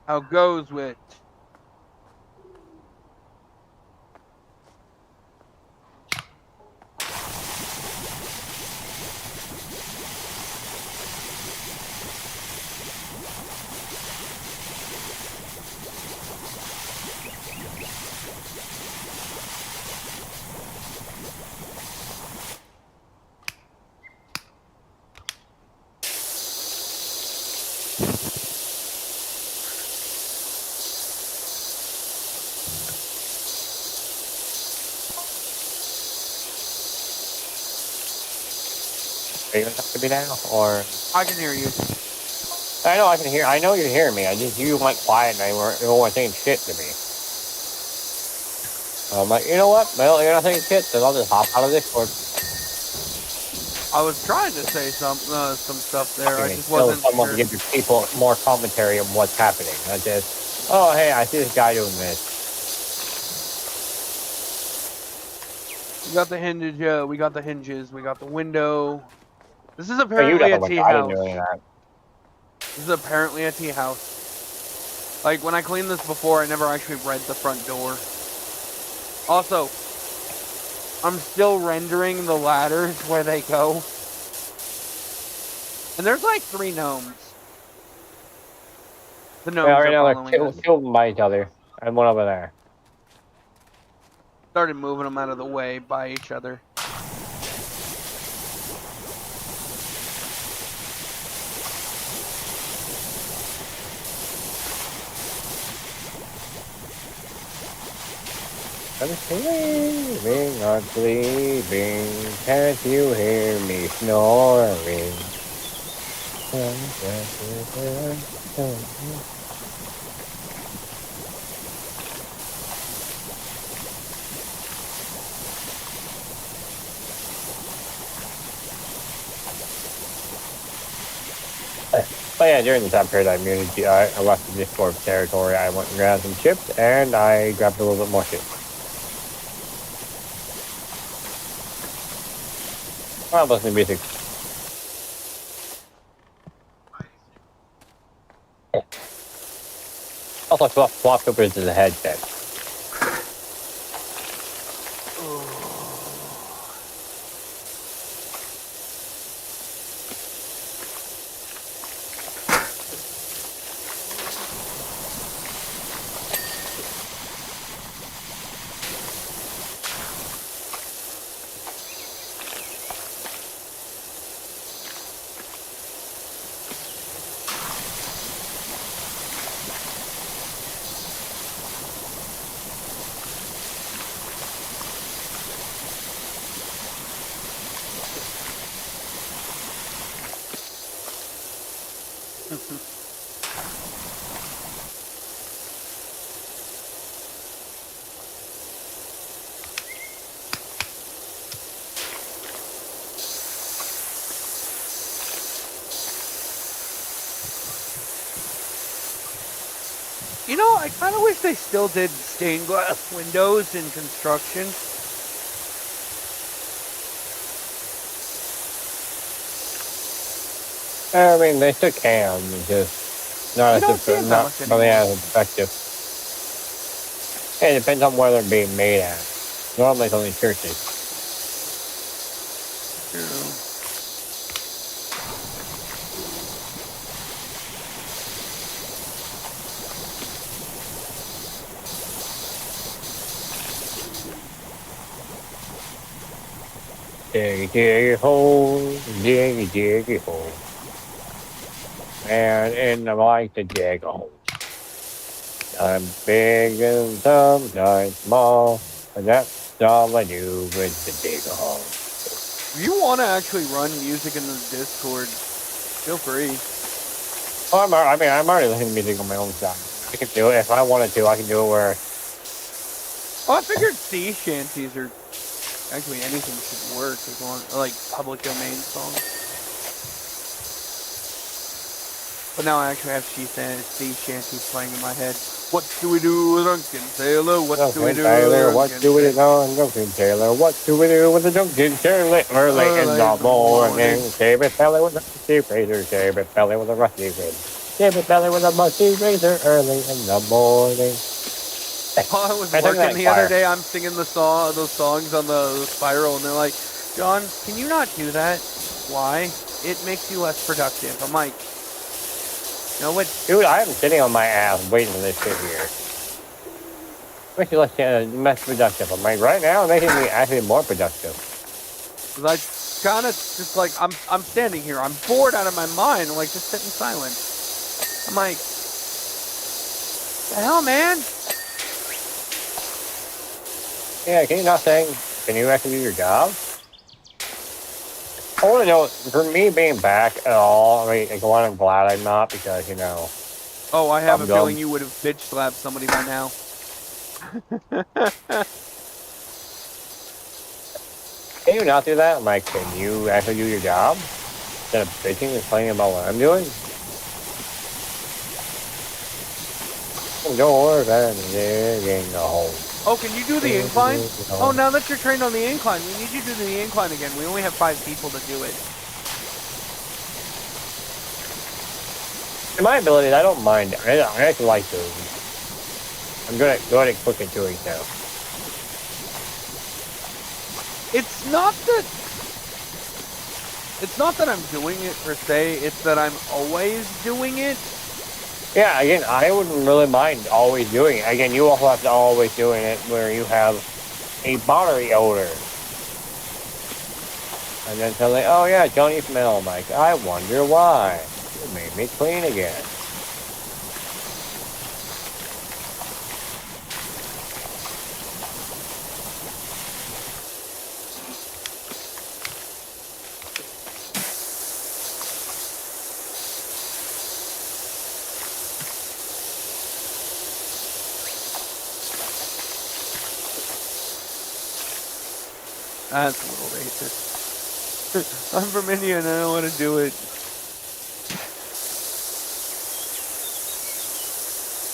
How goes with? Are you gonna talk to me now, or? I can hear you. I know I can hear. I know you're hearing me. I just you went quiet and you weren't saying shit to me. I'm like, you know what? Well, you're not saying shit, so I'll just hop out of Discord. I was trying to say some stuff there. I just Tell wasn't someone sure. to give your people more commentary on what's happening. Not just, oh hey, I see this guy doing this. We got the hinges. We got the hinges. We got the window. This is Oh, you apparently a definitely. tea I didn't do house. any of that. This is apparently a tea house. Like, when I cleaned this before, I never actually read the front door. Also, I'm still rendering the ladders where they go. And there's like 3 gnomes. The gnomes Yeah, right are now following they're us. killed by each other, and one over there. Started moving them out of the way by each other. I'm sleeping, not sleeping. Can't you hear me snoring? But yeah, during the time period I muted, I left the Discord territory. I went and grabbed some chips, and I grabbed a little bit more shit. I'm listening to music. Also, swapped over to the headset. You know, I kind of wish they still did stained glass windows in construction. I mean, they still can, just not not really as effective. It depends on where they're being made at. Normally, it's only churches. True. Diggy, diggy hole, diggy, diggy hole. And I like to dig a hole. I'm big and sometimes small, and that's all I do with the dig a hole. If you want to actually run music in the Discord, feel free. Oh, I'm already listening to music on my own side. I can do it if I wanted to. I can do it where. Oh, I figured sea shanties or actually anything should work as long like public domain songs. But now I actually have sea shanties playing in my head. What do we do with Drunken Sailor? What do we do Taylor, with what do we do on Drunken Taylor? What do we do with the Drunken Taylor? Early in the morning. Shave it belly with a rusty razor. Shave it belly with a rusty razor. Shave it belly with a rusty razor. Early in the morning. While I was working the other day, I'm singing those songs on the spiral, and they're like, John, can you not do that? Why? It makes you less productive. I'm like, no, what? Dude, I'm sitting on my ass waiting for this shit here. Makes you less productive. I'm like, right now, making me actually more productive. I kind of just like, I'm standing here. I'm bored out of my mind. I'm like, just sit in silence. I'm like, the hell, man? Yeah, can you not say, can you actually do your job? I want to know, for me being back at all, I mean, I'm glad I'm not, because, you know. Oh, I have a feeling you would have bitch slapped somebody by now. Can you not do that? I'm like, can you actually do your job? Instead of bitching and complaining about what I'm doing? Door and digging a hole. Oh, can you do the incline? Oh, now that you're trained on the incline, we need you to do the incline again. We only have 5 people to do it. In my abilities, I don't mind. I actually like doing it. I'm good at quick doing now. It's not that I'm doing it per se, it's that I'm always doing it. Yeah, again, I wouldn't really mind always doing it. Again, you also have to always doing it where you have a bodily odor. And then tell me, oh yeah, don't you smell, Mike? I wonder why. You made me clean again. That's a little racist. I'm from India and I don't want to do it.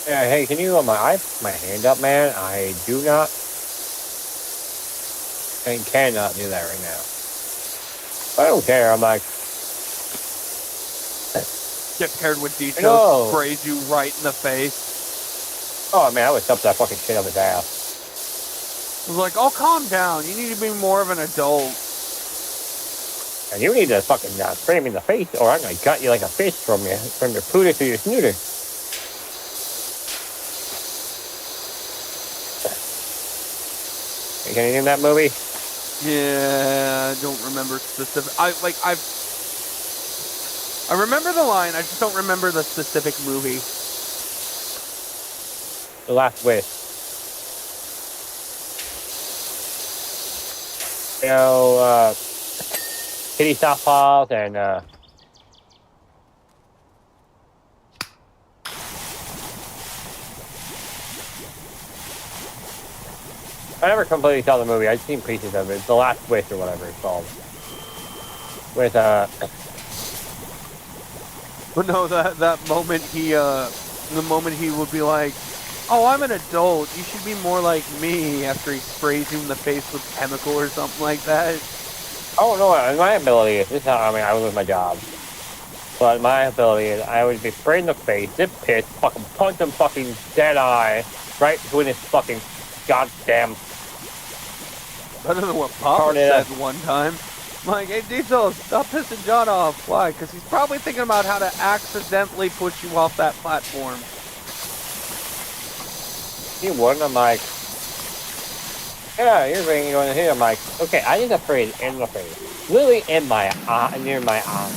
Yeah, hey, can you I put my hand up, man? I do not and cannot do that right now. I don't care. I'm like, Get paired with no. Dito, sprays you right in the face. Oh man, I would stuff that fucking shit up his ass. I was like, oh, calm down. You need to be more of an adult. And you need to fucking spray me in the face, or I'm gonna gut you like a fish from your pooter to your snooter. Can you name that movie? Yeah, I don't remember specific. I remember the line. I just don't remember the specific movie. The Last Wish. You know, Kitty Softballs and I never completely saw the movie. I've seen pieces of it. It's The Last Wish or whatever it's called. With But no, that moment the moment he would be like, oh, I'm an adult. You should be more like me after he sprays you in the face with chemical or something like that. oh no, my ability is this. I mean, I would lose my job. But my ability is I would be sprayed in the face, dip piss, fucking punch him fucking dead eye right between his fucking goddamn. Better than what Papa said one time. I'm like, hey, Diesel, stop pissing John off. Why? Because he's probably thinking about how to accidentally push you off that platform. You wouldn't. I'm like, yeah, you're bringing on here. I'm like, okay, I need a phrase in the face, literally in my eye, near my eye,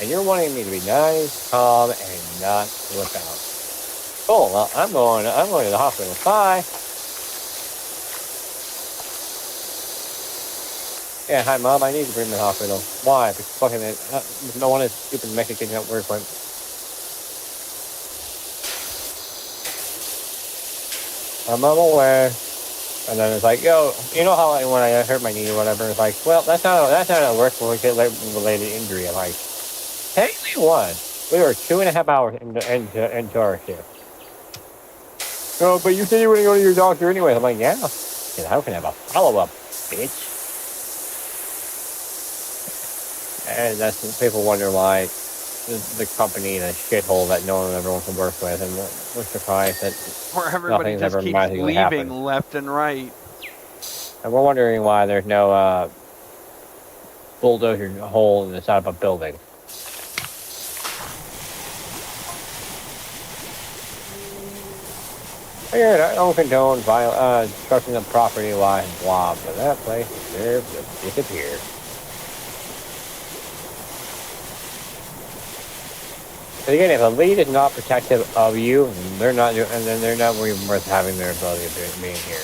and you're wanting me to be nice, calm, and not look out. Oh well, I'm going to the hospital. Bye. Yeah, hi mom, I need to bring me to the hospital. Why? Because fucking no one is stupid Mexican at work went. I'm aware. And then it's like, yo, you know how when I hurt my knee or whatever, it's like, well, that's not a work-related injury. I'm like, technically what? We were 2.5 hours into our shift. Oh, but you said you were going to go to your doctor anyway. I'm like, yeah. And I can have a follow-up, bitch. And that's when people wonder why the company is a shithole that no one ever wants to work with, and we're surprised that where everybody just keeps leaving left and right. And we're wondering why there's no bulldozer hole in the side of a building. Weird, I don't condone destruction of property line, blah, but that place deserves to disappear. But again, if a lead is not protective of you, then they're not even worth having their ability of being here.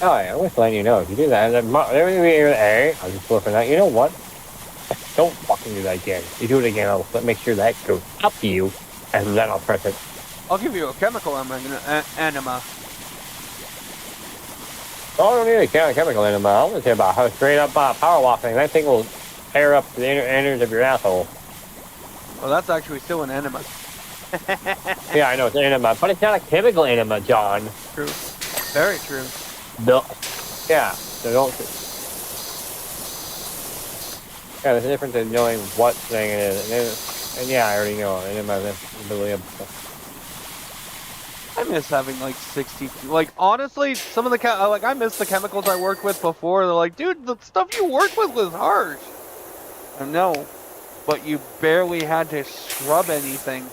Oh yeah, I'm just letting you know, if you do that, I'll just flip that. You know what? Don't fucking do that again. You do it again, I'll make sure that goes up to you, and then I'll press it. I'll give you a chemical enema. Oh, I don't need a chemical enema. I'll just say about how straight up power washing. That thing will tear up the innards of your asshole. Well, that's actually still an enema. Yeah, I know, it's an enema, but it's not a chemical enema, John. True. Very true. Yeah, so don't. Yeah, there's a difference in knowing what thing it is. And yeah, I already know. Enema ability of. I miss having like 60. Like, honestly, some of the I miss the chemicals I worked with before. They're like, dude, the stuff you worked with was harsh. I know, but you barely had to scrub anything.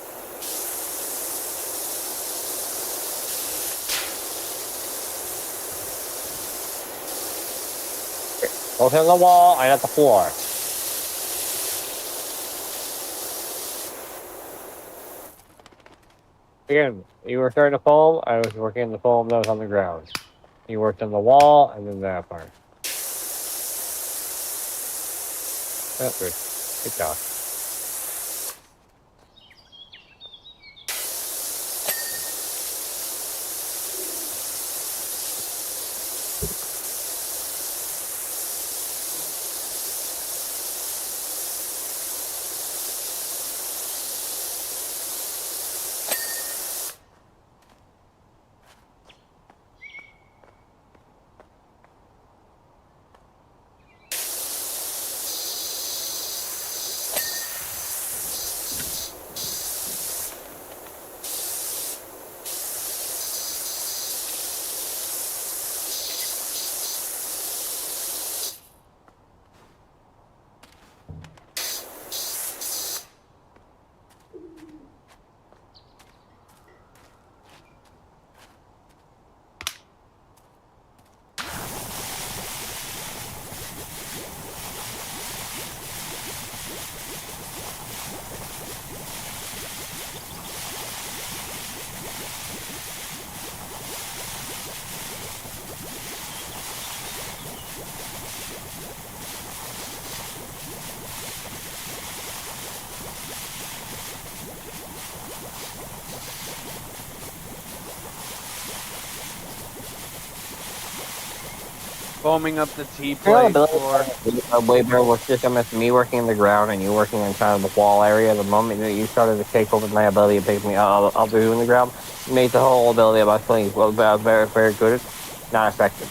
Both on the wall and at the floor. Again, you were starting to foam, I was working on the foam that was on the ground. You worked on the wall and then that part. That's good. Good job. Foaming up the You know, T-plate ability for... way better was just almost me working in the ground and you working in kind of the wall area. The moment that you started to take over my ability and pick me up in the ground, made the whole ability about feeling very, very good, not effective.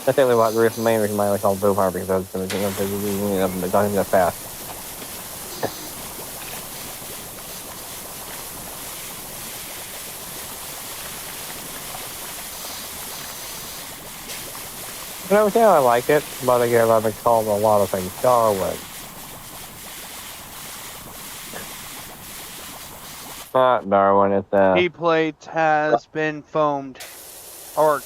That's really what the main reason why I like all Boom Harbor, because I was going to not that fast. But everything I like it, but again, I've been called a lot of things Darwin. Not Darwin, it's T-plate has been foamed. Or...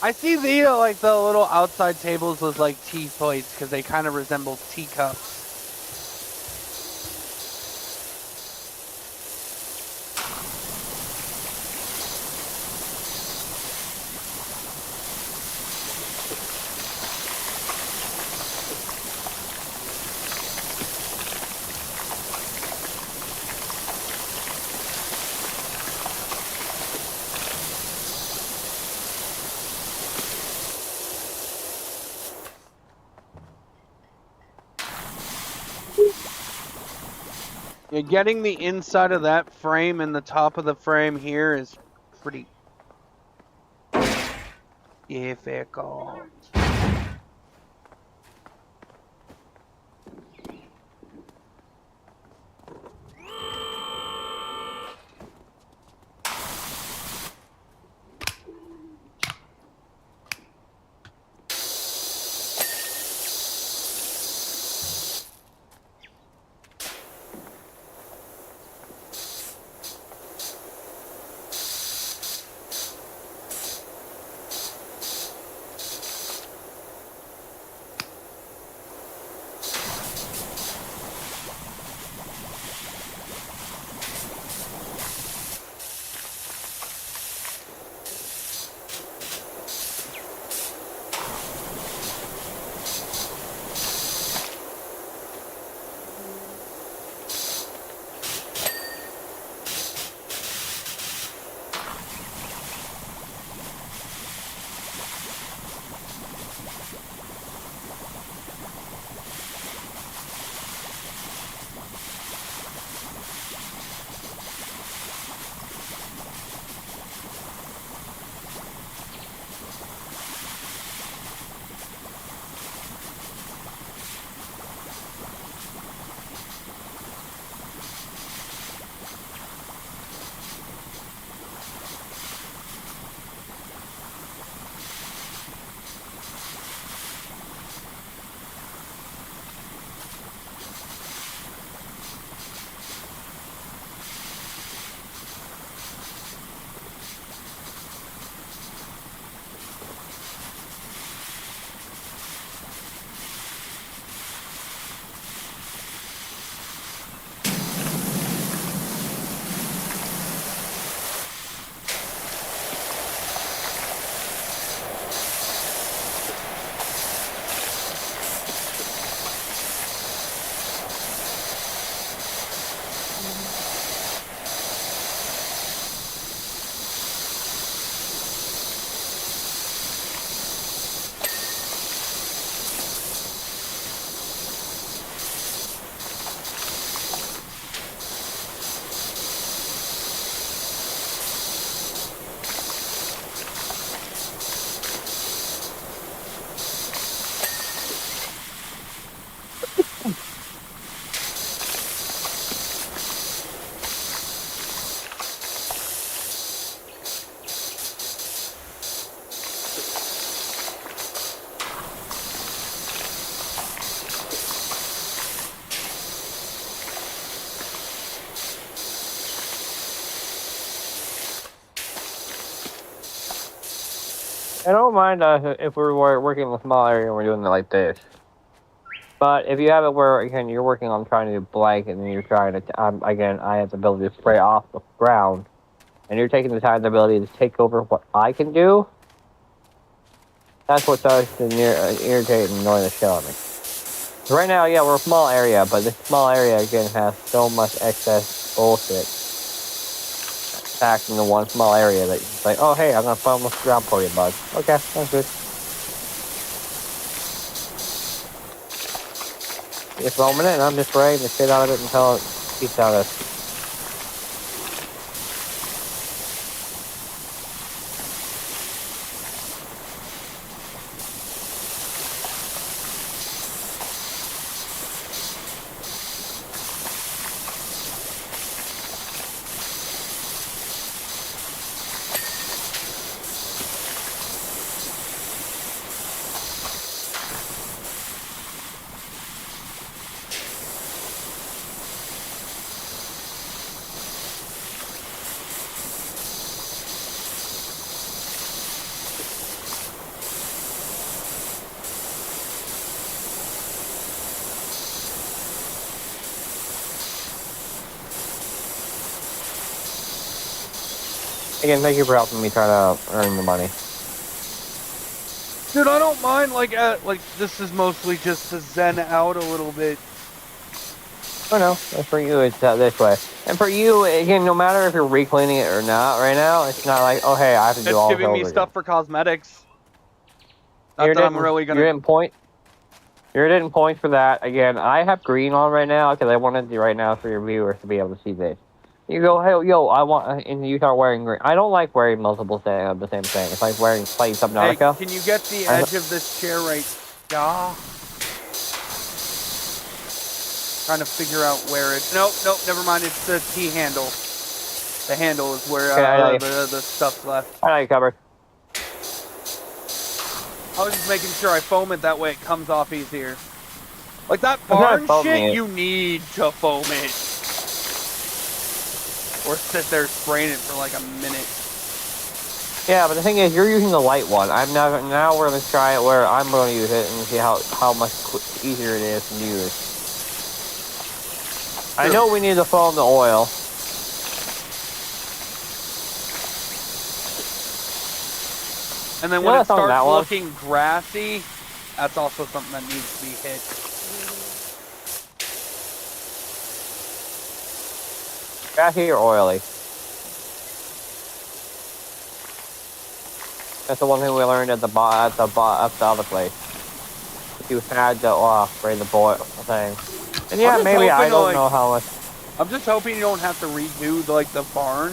I see the like the little outside tables with like T-plates because they kind of resemble teacups. Yeah, getting the inside of that frame and the top of the frame here is pretty difficult. I don't mind if we're working in a small area and we're doing it like this. But if you have it where, again, you're working on trying to do blank and then you're trying to, again, I have the ability to spray off the ground, and you're taking the time and the ability to take over what I can do, that's what starts to irritate and annoy the shit out of me. So right now, yeah, we're a small area, but this small area, again, has so much excess bullshit packed into one small area that it's like, oh, hey, I'm going to farm this ground for you, bud. Okay, sounds good. Just roaming it, and I'm just spraying the shit out of it until it eats out of it. Again, thank you for helping me try to earn the money. Dude, I don't mind, like this is mostly just to zen out a little bit. Oh no, for you it's this way. And for you, again, no matter if you're recleaning it or not right now, it's not like, oh hey, I have to do all this over again. It's giving me stuff for cosmetics. Not You're that I'm really gonna... You're getting points for that. Again, I have green on right now because I wanted to right now for your viewers to be able to see this. You go, hey, yo, I want, and you start wearing green. I don't like wearing multiple things of the same thing. It's like playing Subnautica. Hey, can you get the edge of this chair right? Yeah. Trying to figure out where it... Nope, never mind. It's the T handle. The handle is where the stuff's left. I know you covered. I was just making sure I foam it, that way it comes off easier. Like that barn shit, you need to foam it. Or sit there spraying it for like a minute. Yeah, but the thing is, you're using the light one. Now we're going to try it where I'm going to use it and see how much easier it is to use. Sure. I know we need to foam the oil. And then when it starts looking grassy, that's also something that needs to be hit. Grassy or oily? That's the one thing we learned at the other place. You had to spray the boil thing. And yeah, maybe I don't know how much. I'm just hoping you don't have to redo the barn.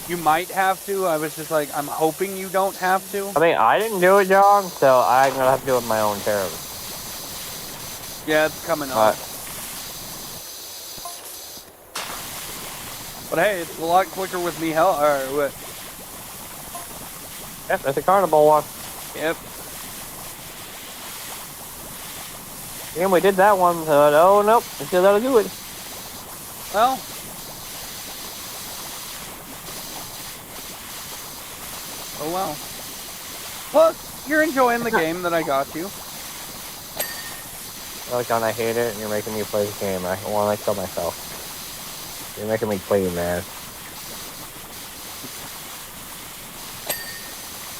You might have to. I was just like, I'm hoping you don't have to. I mean, I didn't do it, John, so I'm gonna have to do it in my own terms. Yeah, it's coming up. But hey, it's a lot quicker with me. Yep, that's a carnival one. Yep. And we did that one. Oh nope, we still gotta do it. Well. Oh well. Look, you're enjoying the game that I got you. Oh John, I hate it, and you're making me play the game. I want to kill myself. You're making me clean, man.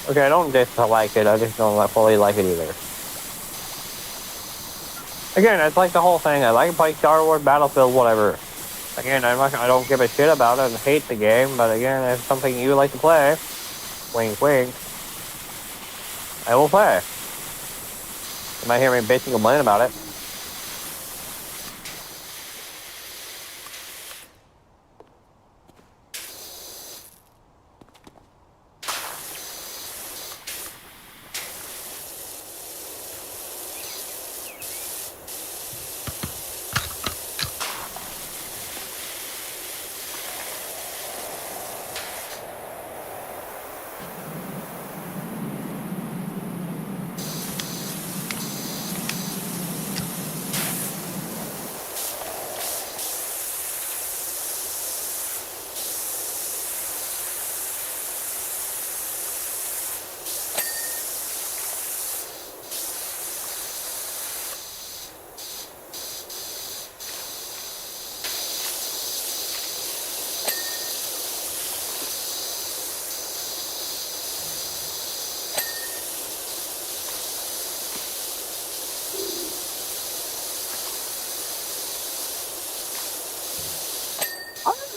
Okay, I don't dislike it, I just don't fully like it either. Again, it's like the whole thing. I like to play Star Wars, Battlefield, whatever. Again, I don't give a shit about it and hate the game, but again, if it's something you like to play, wink wink, I will play. You might hear me bitching and complaining about it.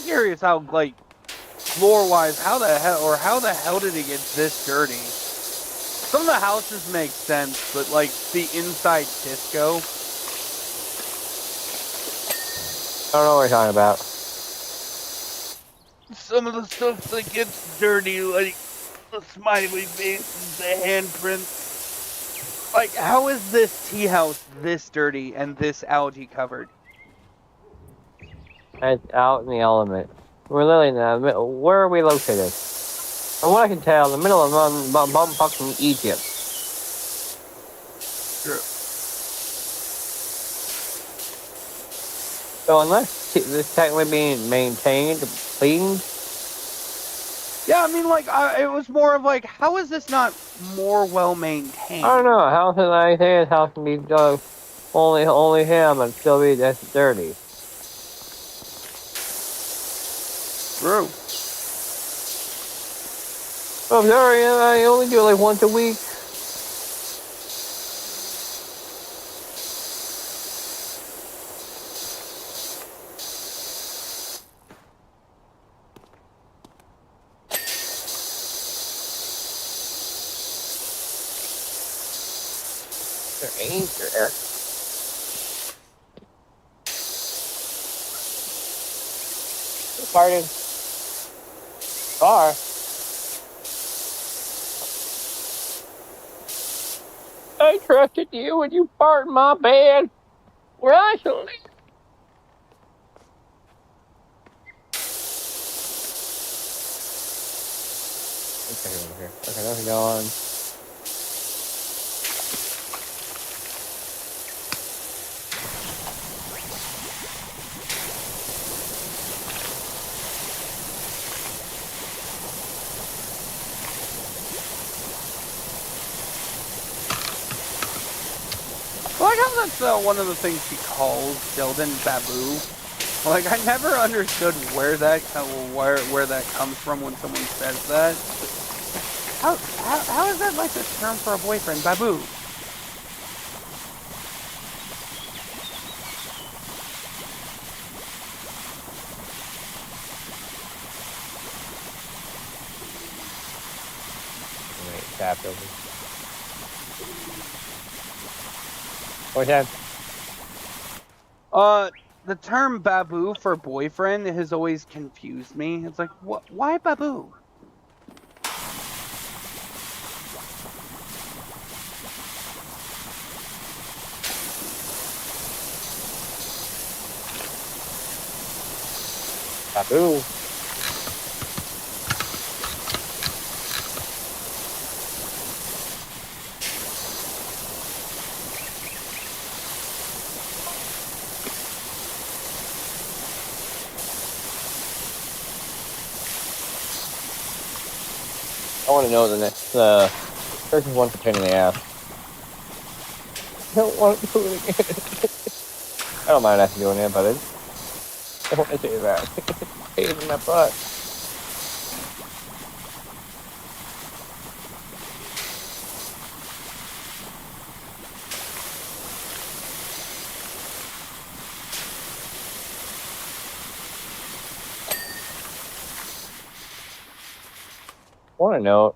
curious how, like, floor-wise, how the hell did it get this dirty? Some of the houses make sense, but, like, the inside disco. I don't know what you're talking about. Some of the stuff that gets dirty, like the smiley faces, the handprints. Like, how is this tea house this dirty and this algae covered? It's out in the element. We're literally in the middle. Where are we located? From what I can tell, in the middle of bumfucking Egypt. True. So unless this technically being maintained, cleaned, Yeah, I mean, like, it was more of like, how is this not more well maintained? I don't know. How can I say his house can be dug only him and still be this dirty? True. Oh, sorry, I only do it like once a week. There ain't there. Pardon. Car. I trusted you and you fart in my bed. Where I should live. Okay, over here. Okay, there's going. I like how that's one of the things she calls Sheldon Babu. Like, I never understood where that comes from when someone says that. How is that like the term for a boyfriend, Babu? Wait, tap over. What's that? The term Babu for boyfriend has always confused me. It's like, what? Why Babu? Babu. I want to know the next person's one for pain in the ass. I don't want to do it again. I don't mind actually doing it, but I don't want to say that. Pain in my butt. I want to know,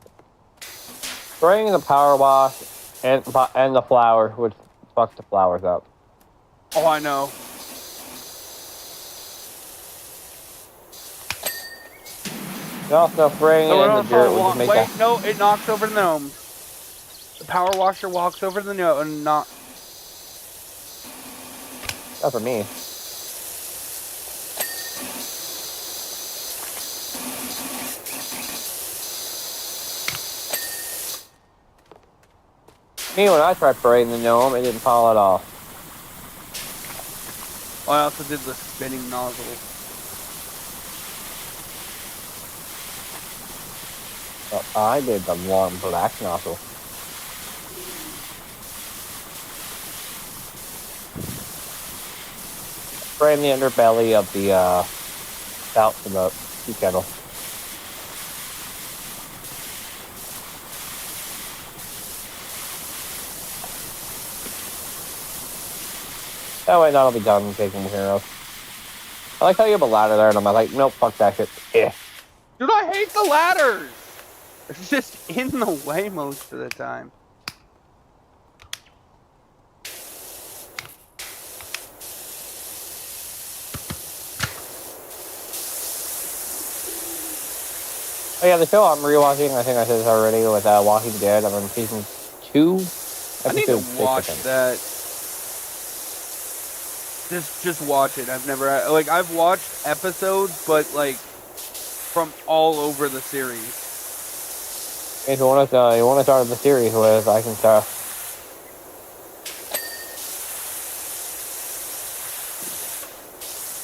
spraying the power wash and the flowers would fuck the flowers up. Oh, I know. And also spraying it in the dirt would just make that. No, it knocks over the gnomes. The power washer walks over the gnome and not. Not for me. Me, when I tried spraying the gnome, it didn't fall at all. Oh, I also did the spinning nozzle. Well, I did the warm black nozzle. Spraying the underbelly of the spout for the tea kettle. That way that'll be done and taken care of. I like how you have a ladder there, and I'm like, nope, fuck that shit. Yeah. Dude, I hate the ladders. It's just in the way most of the time. Oh yeah, the show I'm rewatching, I think I said this already, with Walking Dead. I'm on season 2. I need to Episode 6, I watch think. that. Just watch it. I've never I've watched episodes, but like from all over the series. If you want to start the series with, I can start.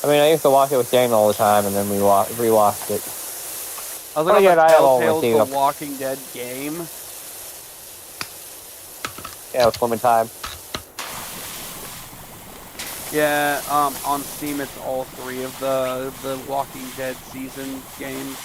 I mean, I used to watch it with Jane all the time, and then we rewatched it. I was like, yeah, on the I have all Telltale's seen The them. Walking Dead game. Yeah, with Clementine. Yeah, on Steam it's all 3 of the Walking Dead season games.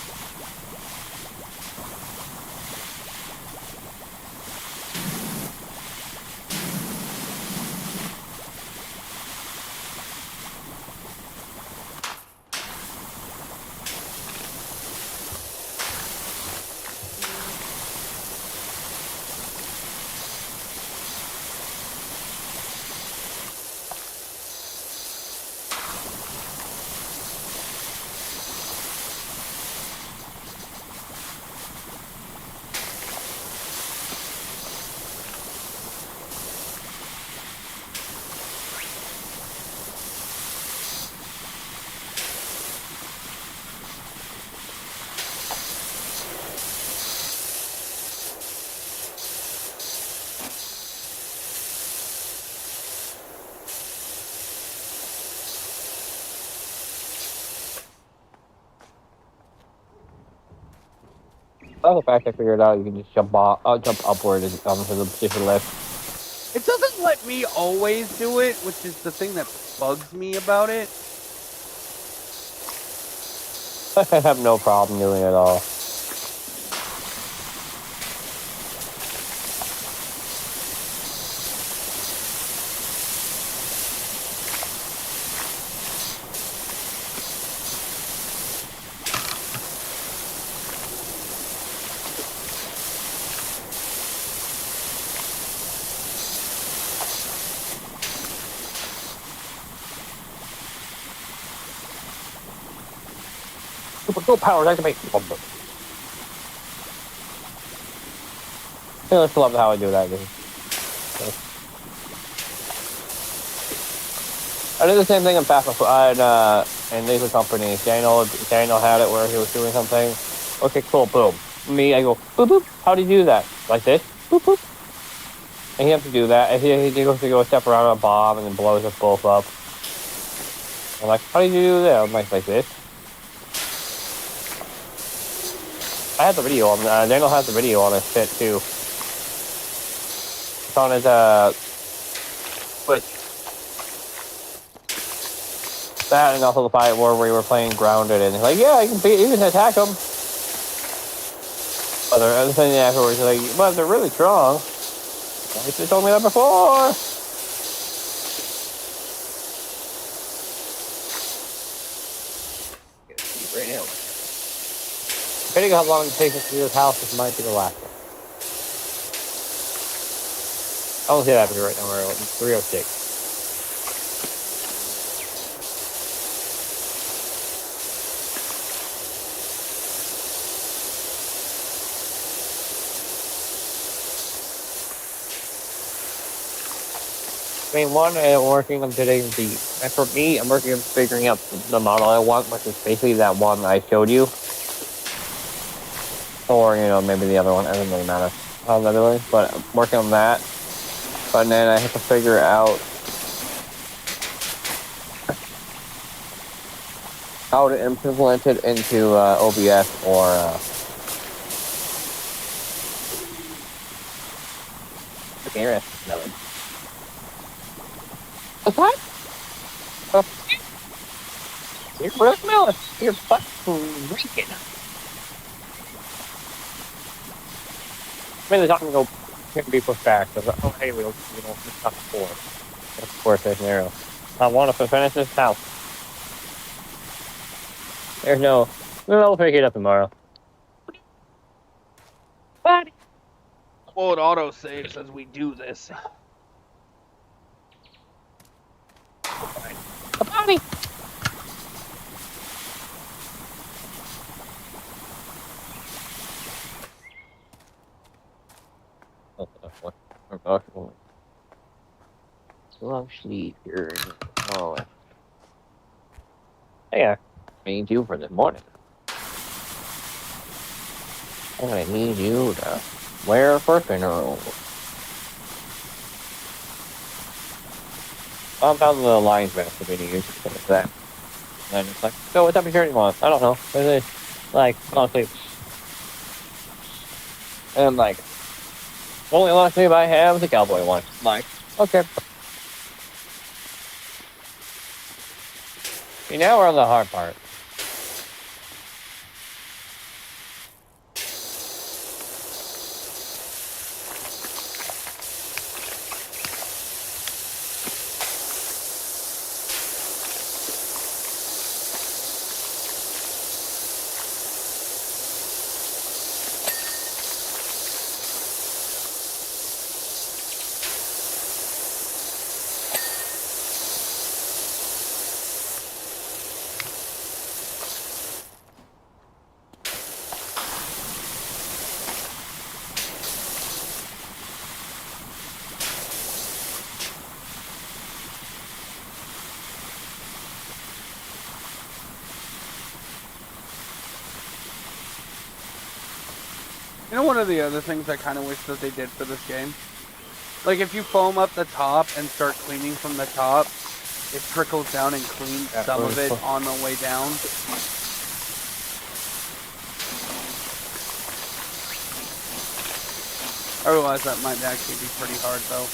I love the fact I figured out you can just jump upward and onto the different lift. It doesn't let me always do it, which is the thing that bugs me about it. I have no problem doing it at all. Super powers activate. I just love how I do that. I did the same thing in in Laser Company. Daniel had it where he was doing something. Okay, cool, boom. Me, I go, boop, boop. How do you do that? Like this? Boop, boop. And he has to do that. And he goes to go step around a bomb and then blows us both up. I'm like, how do you do that? I'm like this. I have the video on, Daniel has the video on his shit too. It's on his, Twitch. That and also the fight where we were playing Grounded, and he's like, yeah, you can attack them. But the thing afterwards, he's like, but they're really strong. You should have told me that before. Right now. Depending on how long it takes us to do this house, this might be the last one. I don't see that right now. We're at 306. I mean, I'm working on getting and for me, I'm working on figuring out the model I want, which is basically that one I showed you. Or, maybe the other one, it doesn't really matter. But I'm working on that. But then I have to figure out how to implement it into OBS or Here, smell it. What? What I smell it? You're fucking reeking. I mean, the talking go can be pushed back. So, oh, hey, we'll it's not 4. That's 4 scenario. I want to finish this house. There's no. We'll pick it up tomorrow. What? Well, it auto saves as we do this. A body. Love sleep here. Oh, hey, I need you for this morning. I'm gonna need you to wear a funeral. I'm down to the lion's mask to be used for that. And it's like, go what type of shirt you want? I don't know. It's like long sleeves. And like, only long sleeve I have is a cowboy one. I'm like, okay. See, now we're on the hard part. You know, one of the other things I kind of wish that they did for this game? Like, if you foam up the top and start cleaning from the top, it trickles down and cleans some of it on the way down. I realize that might actually be pretty hard, though.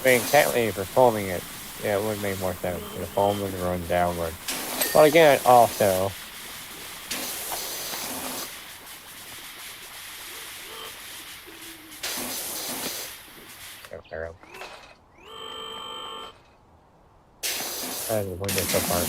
I mean, technically, for foaming it, yeah, it would make more sense. The foam would run downward. But again, also, that is the window part.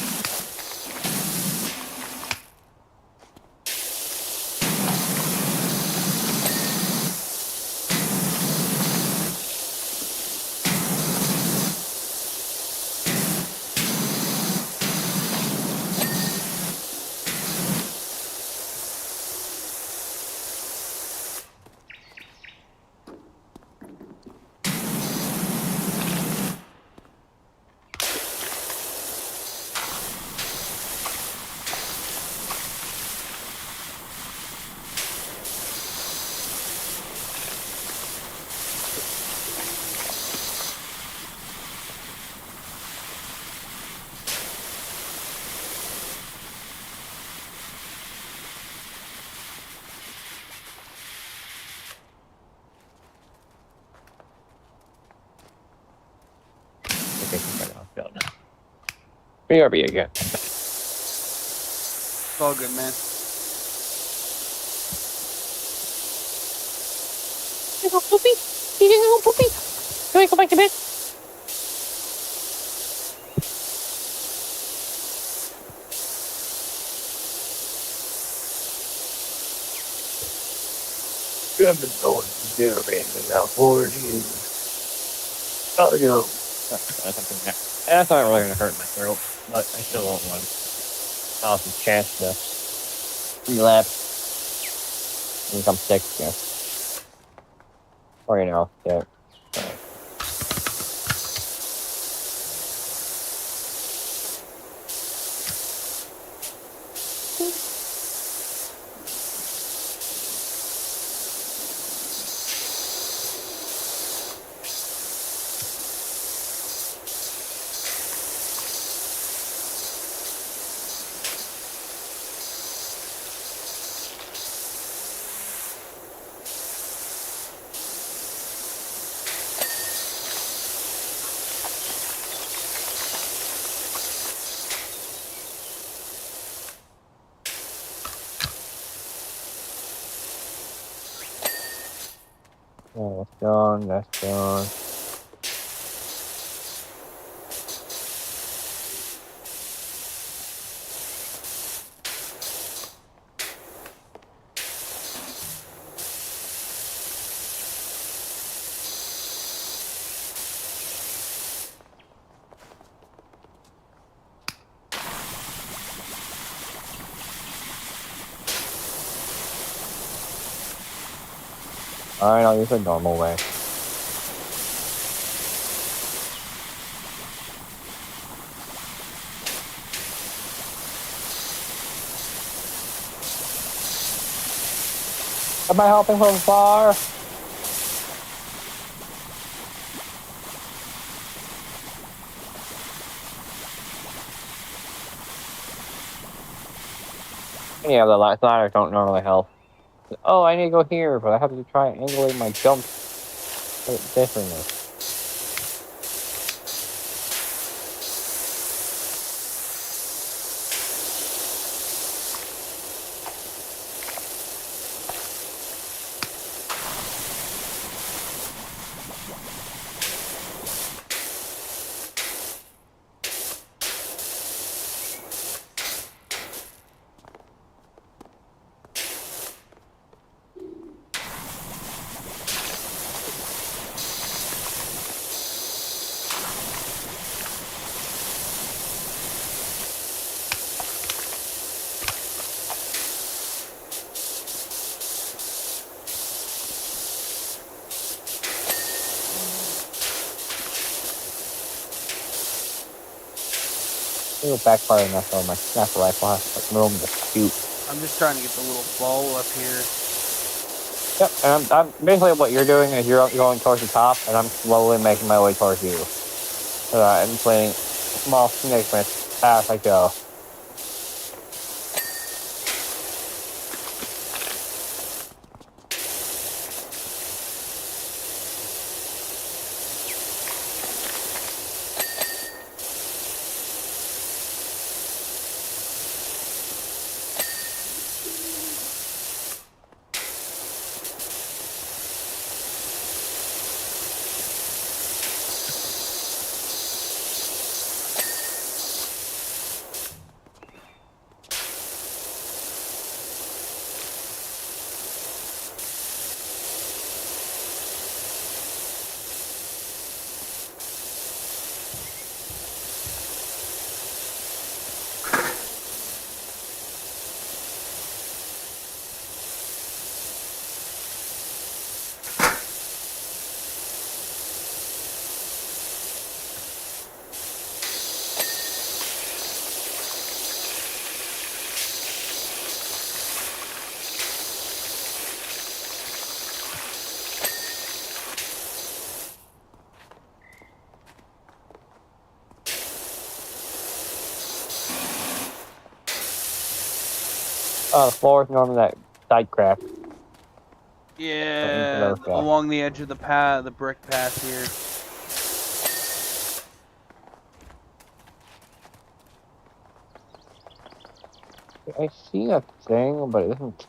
BRB again. It's all good, man. You go poopy? You go poopy? Can we go back to bed? I've been going to dinner and now 4 years. Oh, you know. That's not really going to hurt my throat, but I still don't want awesome chance to relapse and become sick again. Or, you know, yeah. Oh, that's gone, that's gone. Alright, I'll use the normal way. Am I helping from far? Yeah, the ladders don't normally help. Oh, I need to go here, but I have to try angling my jump differently. It'll backfire enough on my snapper rifle. I have room to shoot. I'm just trying to get the little bowl up here. Yep, and I'm basically what you're doing is you're going towards the top, and I'm slowly making my way towards you. So I'm playing small increments as I go. The floor is normally that side crack. Yeah, along the edge of the path, the brick path here. I see a thing, but it isn't.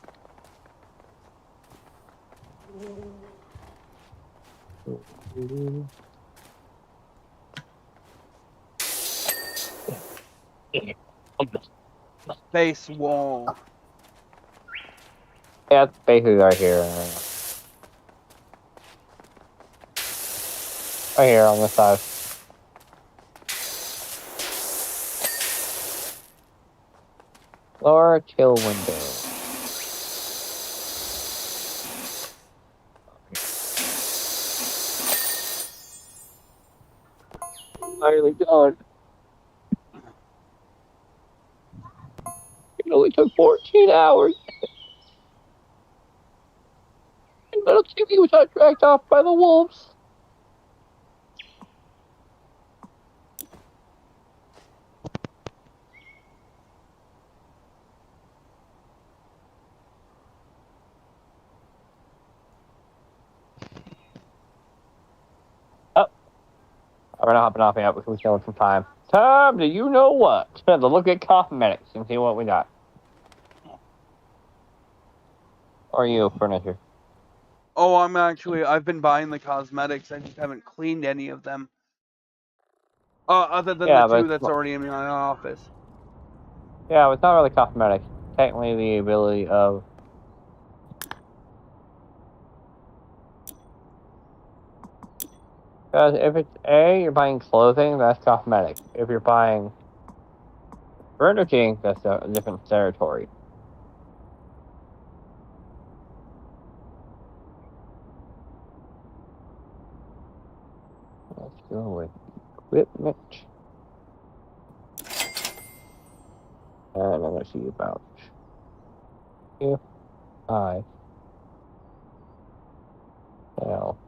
Base wall. Yeah, it's basically right here. Right here on this side. Lower kill window. Finally done. It only took 14 hours. And little Timmy was not dragged off by the wolves. Oh. We're not hopping off yet because we're killing some time. Time, do you know what? To look at cosmetics and see what we got. Or you, furniture. Oh, I've been buying the cosmetics. I just haven't cleaned any of them. Other than the two that's already in my office. Yeah, but it's not really cosmetics. Technically, the ability of. Because if it's you're buying clothing, that's cosmetic. If you're buying furniture, that's a different territory. equipment. And I'm going to see about if I sell.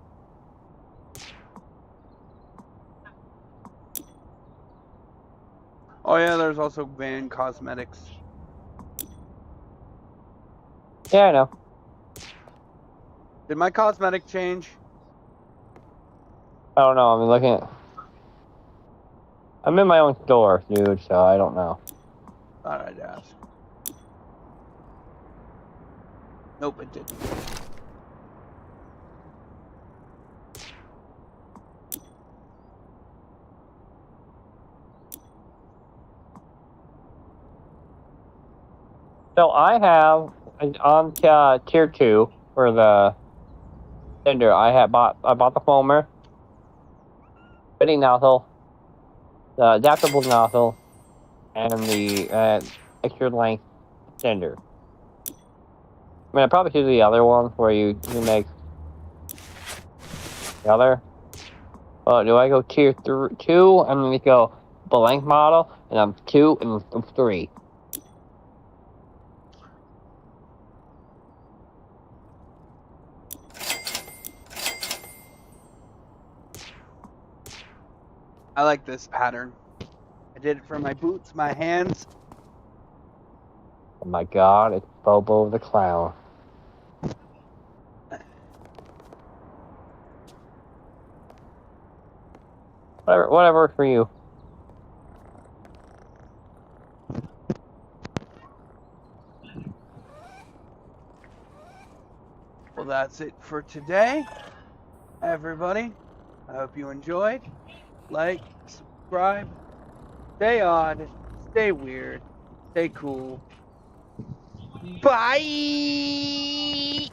Oh yeah, there's also van cosmetics. Yeah, I know. Did my cosmetic change? I don't know. I'm looking at. I'm in my own store, dude, so I don't know. Thought I'd ask. Nope, it didn't. So I have on tier 2 for the Tinder. I bought the foamer, fitting nozzle, the adaptable nozzle, and the extra length Tinder. I mean, I probably should do the other one where you make the other. Well, do I go tier 2 and then we go blank model, and I'm 2 and I'm 3. I like this pattern. I did it for my boots, my hands. Oh my god, it's Bobo the Clown. Whatever works for you. Well, that's it for today, everybody. I hope you enjoyed. Like, subscribe, stay odd, stay weird, stay cool. Bye!